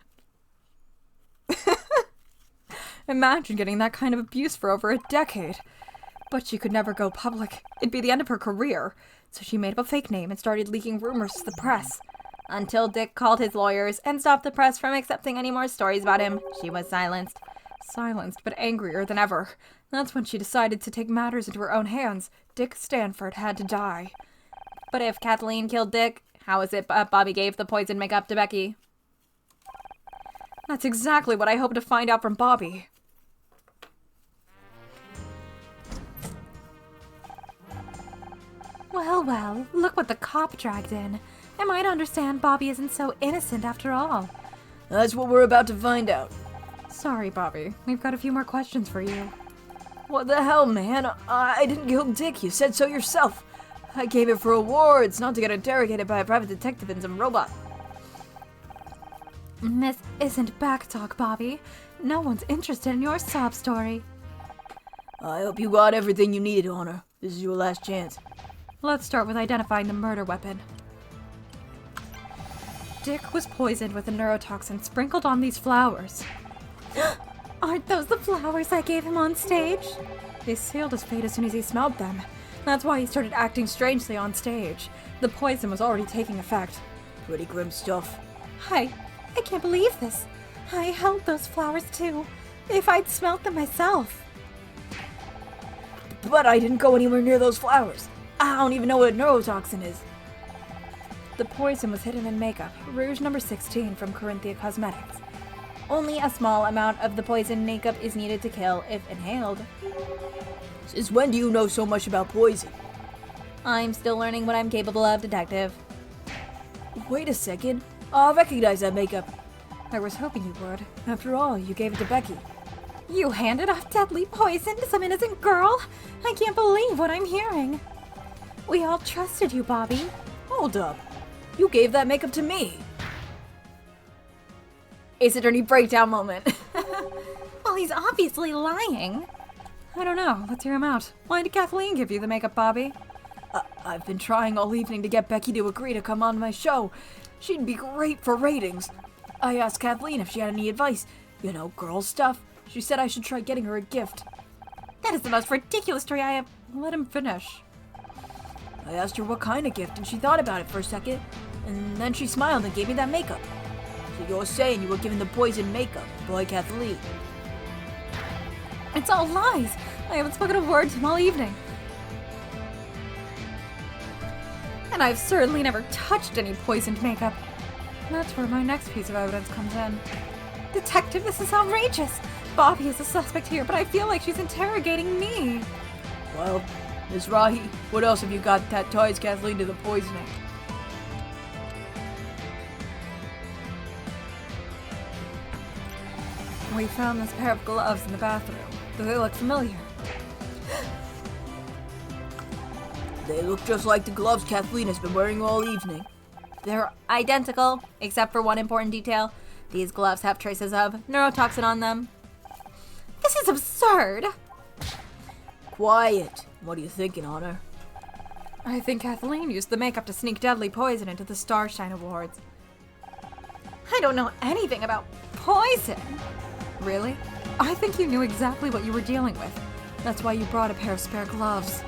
Imagine getting that kind of abuse for over a decade. But she could never go public. It'd be the end of her career. So she made up a fake name and started leaking rumors to the press. Until Dick called his lawyers and stopped the press from accepting any more stories about him, she was silenced. Silenced, but angrier than ever. That's when she decided to take matters into her own hands. Dick Stanford had to die. But if Kathleen killed Dick, how is it Bobby gave the poison makeup to Becky? That's exactly what I hope to find out from Bobby. Well, look what the cop dragged in. Am I to understand Bobby isn't so innocent after all? That's what we're about to find out. Sorry, Bobby. We've got a few more questions for you. What the hell, man? I didn't kill Dick. You said so yourself. I came here for awards, not to get interrogated by a private detective and some robot. This isn't backtalk, Bobby. No one's interested in your sob story. I hope you got everything you needed, Honor. This is your last chance. Let's start with identifying the murder weapon. Dick was poisoned with a neurotoxin sprinkled on these flowers. Aren't those the flowers I gave him on stage? They sealed his fate as soon as he smelled them. That's why he started acting strangely on stage. The poison was already taking effect. Pretty grim stuff. I can't believe this. I held those flowers too. If I'd smelt them myself. But I didn't go anywhere near those flowers. I don't even know what a neurotoxin is. The poison was hidden in makeup, Rouge number 16 from Corinthia Cosmetics. Only a small amount of the poison makeup is needed to kill if inhaled. Since when do you know so much about poison? I'm still learning what I'm capable of, Detective. Wait a second. I recognize that makeup. I was hoping you would. After all, you gave it to Becky. You handed off deadly poison to some innocent girl? I can't believe what I'm hearing. We all trusted you, Bobby. Hold up. You gave that makeup to me. Ace Attorney breakdown moment. Well, he's obviously lying. I don't know. Let's hear him out. Why did Kathleen give you the makeup, Bobby? I've been trying all evening to get Becky to agree to come on my show. She'd be great for ratings. I asked Kathleen if she had any advice. You know, girl stuff. She said I should try getting her a gift. That is the most ridiculous story I have. Let him finish. I asked her what kind of gift, and she thought about it for a second, and then she smiled and gave me that makeup. So you're saying you were given the poison makeup by Kathleen? It's all lies. I haven't spoken a word to him all evening. And I've certainly never touched any poisoned makeup. That's where my next piece of evidence comes in. Detective, this is outrageous. Bobby is a suspect here, but I feel like she's interrogating me. Well, Miss Rahi, what else have you got that ties Kathleen to the poisoning? We found this pair of gloves in the bathroom. Do they look familiar? They look just like the gloves Kathleen has been wearing all evening. They're identical, except for one important detail. These gloves have traces of neurotoxin on them. This is absurd! Quiet. What are you thinking, Honor? I think Kathleen used the makeup to sneak deadly poison into the Starshine Awards. I don't know anything about poison. Really? I think you knew exactly what you were dealing with. That's why you brought a pair of spare gloves.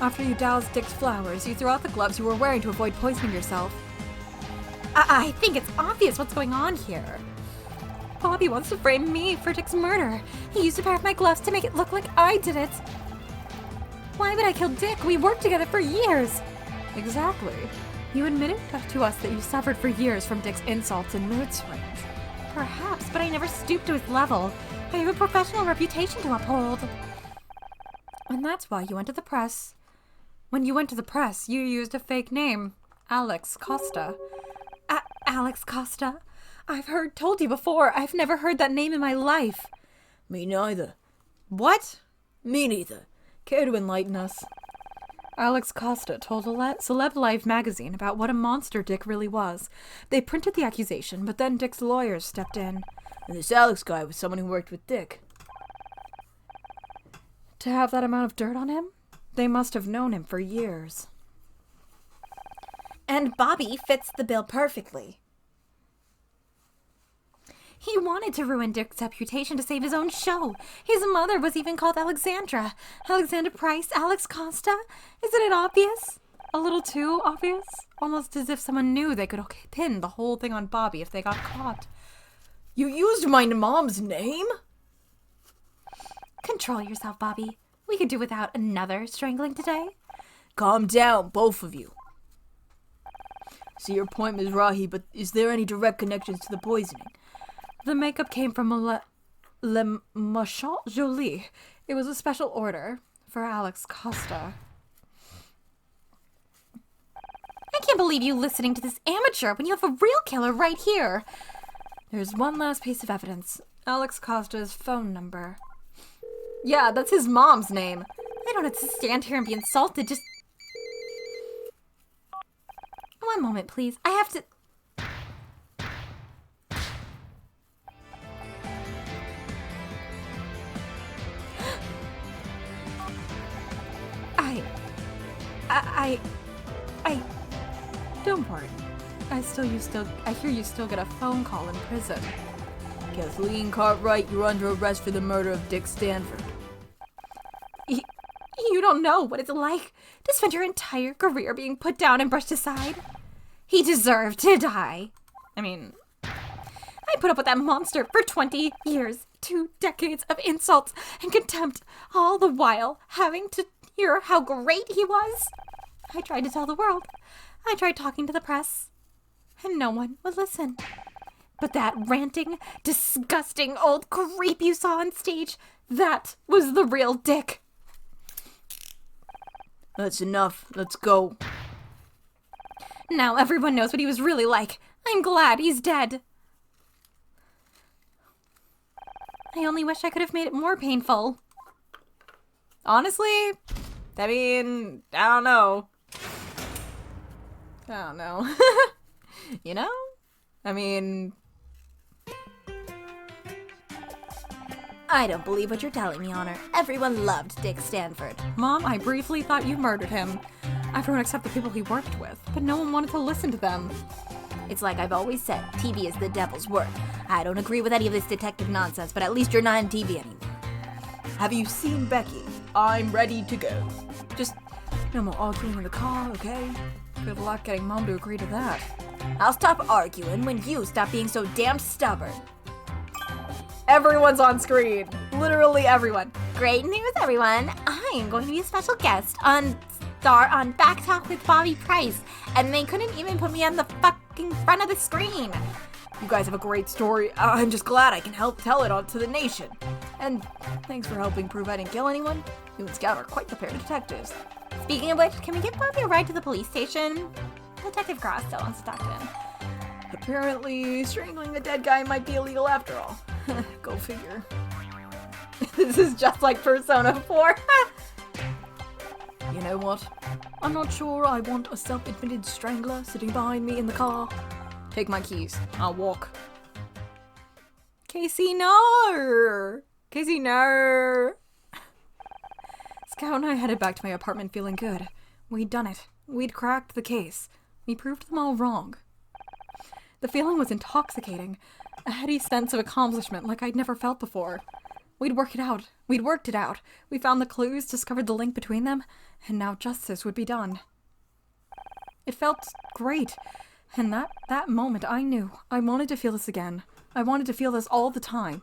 After you doused Dick's flowers, you threw out the gloves you were wearing to avoid poisoning yourself. I think it's obvious what's going on here. Bobby wants to frame me for Dick's murder. He used a pair of my gloves to make it look like I did it. Why would I kill Dick? We worked together for years. Exactly. You admitted to us that you suffered for years from Dick's insults and mood swings. Perhaps, but I never stooped to his level. I have a professional reputation to uphold. And that's why you went to the press. When you went to the press, you used a fake name, Alex Costa. Alex Costa? I've told you before, I've never heard that name in my life. Me neither. What? Me neither. Care to enlighten us? Alex Costa told Celeb Life magazine about what a monster Dick really was. They printed the accusation, but then Dick's lawyers stepped in. And this Alex guy was someone who worked with Dick. To have that amount of dirt on him? They must have known him for years. And Bobby fits the bill perfectly. He wanted to ruin Dick's reputation to save his own show. His mother was even called Alexandra. Alexandra Price, Alex Costa? Isn't it obvious? A little too obvious? Almost as if someone knew they could pin the whole thing on Bobby if they got caught. You used my mom's name? Control yourself, Bobby. We could do without another strangling today. Calm down, both of you. See your point, Ms. Rahi, but is there any direct connections to the poisoning? The makeup came from Le Machin Jolie. It was a special order for Alex Costa. I can't believe you listening to this amateur when you have a real killer right here. There's one last piece of evidence. Alex Costa's phone number. Yeah, that's his mom's name. I don't have to stand here and be insulted, just... One moment, please. I have to... I don't worry. I hear you still get a phone call in prison. Kathleen Cartwright, you're under arrest for the murder of Dick Stanford. You don't know what it's like to spend your entire career being put down and brushed aside. He deserved to die. I mean, I put up with that monster for 20 years, 2 decades of insults and contempt, all the while having to hear how great he was. I tried to tell the world. I tried talking to the press, and no one would listen. But that ranting, disgusting old creep you saw on stage, that was the real Dick. That's enough. Let's go. Now everyone knows what he was really like. I'm glad he's dead. I only wish I could have made it more painful. Honestly, I mean, I don't know. You know? I mean... I don't believe what you're telling me, Honor. Everyone loved Dick Stanford. Mom, I briefly thought you murdered him. Everyone except the people he worked with, but no one wanted to listen to them. It's like I've always said, TV is the devil's work. I don't agree with any of this detective nonsense, but at least you're not on TV anymore. Have you seen Becky? I'm ready to go. Just no more arguing in the car, okay? Good luck getting Mom to agree to that. I'll stop arguing when you stop being so damn stubborn. Everyone's on screen. Literally everyone. Great news, everyone. I am going to be a special guest on Back Talk with Bobby Price, and they couldn't even put me on the fucking front of the screen. You guys have a great story. I'm just glad I can help tell it on to the nation. And thanks for helping prove I didn't kill anyone. You and Scout are quite the pair of detectives. Speaking of which, can we give Bobby a ride to the police station? Detective Cross still wants to talk to him. Apparently, strangling a dead guy might be illegal after all. Go figure. This is just like Persona 4. You know what? I'm not sure I want a self-admitted strangler sitting behind me in the car. Take my keys. I'll walk. Casey, no! Casey, no! Scout and I headed back to my apartment feeling good. We'd done it. We'd cracked the case. We proved them all wrong. The feeling was intoxicating. A heady sense of accomplishment like I'd never felt before. We'd worked it out. We found the clues, discovered the link between them, and now justice would be done. It felt great. And that moment I knew I wanted to feel this again. I wanted to feel this all the time.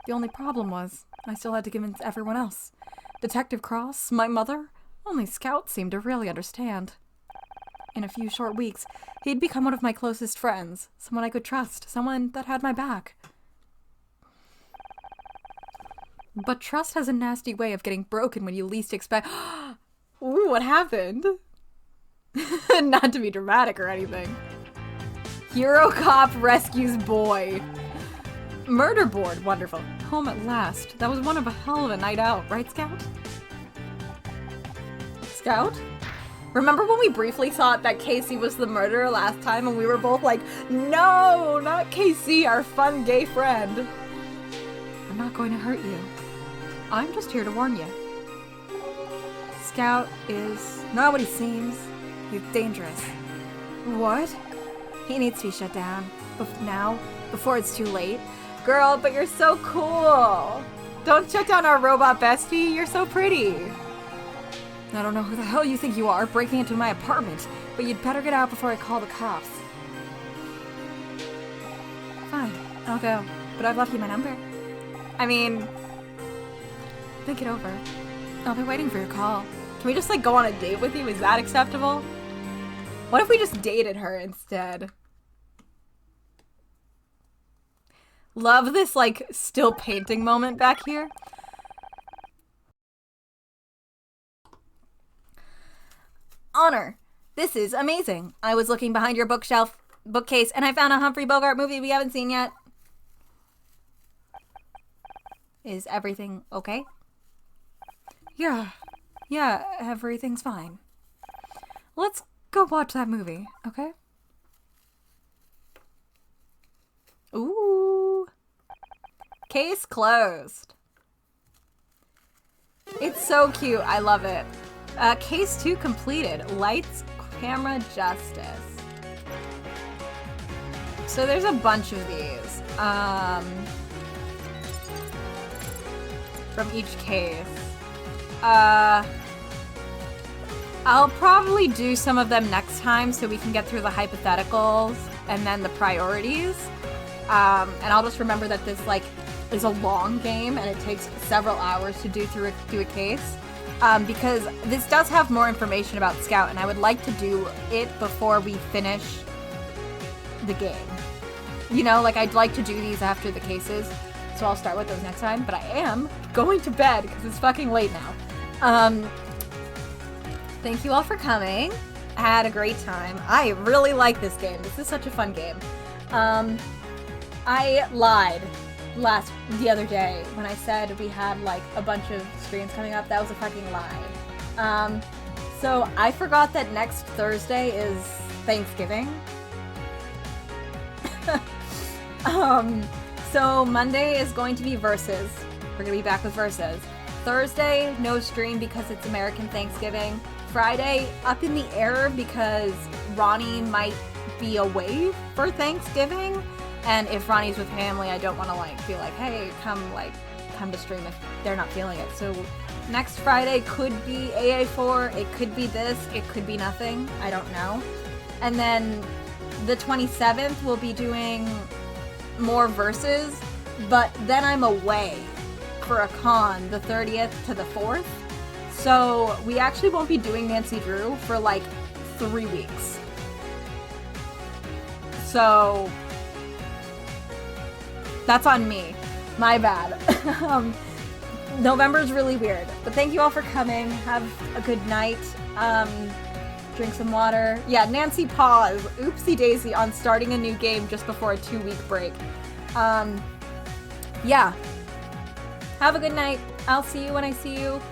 The only problem was I still had to convince everyone else. Detective Cross, my mother, only Scout seemed to really understand. In a few short weeks, he'd become one of my closest friends, someone I could trust, someone that had my back. But trust has a nasty way of getting broken when you least expect— Ooh, what happened? Not to be dramatic or anything. Hero cop rescues boy. Murder board, wonderful. Home at last. That was one of a hell of a night out, right, Scout? Scout? Remember when we briefly thought that Casey was the murderer last time and we were both like, no, not Casey, our fun gay friend. I'm not going to hurt you. I'm just here to warn you. Scout is not what he seems. He's dangerous. What? He needs to be shut down. Now, before it's too late. Girl, but you're so cool. Don't shut down our robot bestie. You're so pretty. I don't know who the hell you think you are breaking into my apartment, but you'd better get out before I call the cops. Fine, I'll go. But I've left you my number. I mean, think it over. I'll be waiting for your call. Can we just, like, go on a date with you? Is that acceptable? What if we just dated her instead? Love this, like, still painting moment back here. Honor, this is amazing. I was looking behind your bookcase, and I found a Humphrey Bogart movie we haven't seen yet. Is everything okay? Yeah, everything's fine. Let's go watch that movie, okay? Ooh. Case closed. It's so cute. I love it. Case 2 completed. Lights, camera, justice. So there's a bunch of these. From each case. I'll probably do some of them next time so we can get through the hypotheticals and then the priorities. And I'll just remember that this, like, is a long game and it takes several hours to do a case. Because this does have more information about Scout, and I would like to do it before we finish the game. You know, like, I'd like to do these after the cases, so I'll start with those next time. But I am going to bed because it's fucking late now. Thank you all for coming. I had a great time. I really like this game. This is such a fun game. I lied the other day when I said we had, like, a bunch of streams coming up. That was a fucking lie. So I forgot that next Thursday is Thanksgiving. So Monday is going to be Versus. We're gonna be back with Versus. Thursday, no stream because it's American Thanksgiving. Friday, up in the air because Ronnie might be away for Thanksgiving. And if Ronnie's with family, I don't want to, like, be like, hey, come to stream if they're not feeling it. So next Friday could be AA4, it could be this, it could be nothing. I don't know. And then the 27th, we'll be doing more Versus, but then I'm away for a con the 30th to the 4th. So we actually won't be doing Nancy Drew for, like, 3 weeks. So that's on me. My bad. November's really weird. But thank you all for coming. Have a good night. Drink some water. Yeah, Nancy paused. Oopsie daisy on starting a new game just before a 2-week break. Yeah. Have a good night. I'll see you when I see you.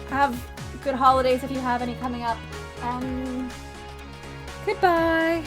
Have good holidays if you have any coming up. Goodbye.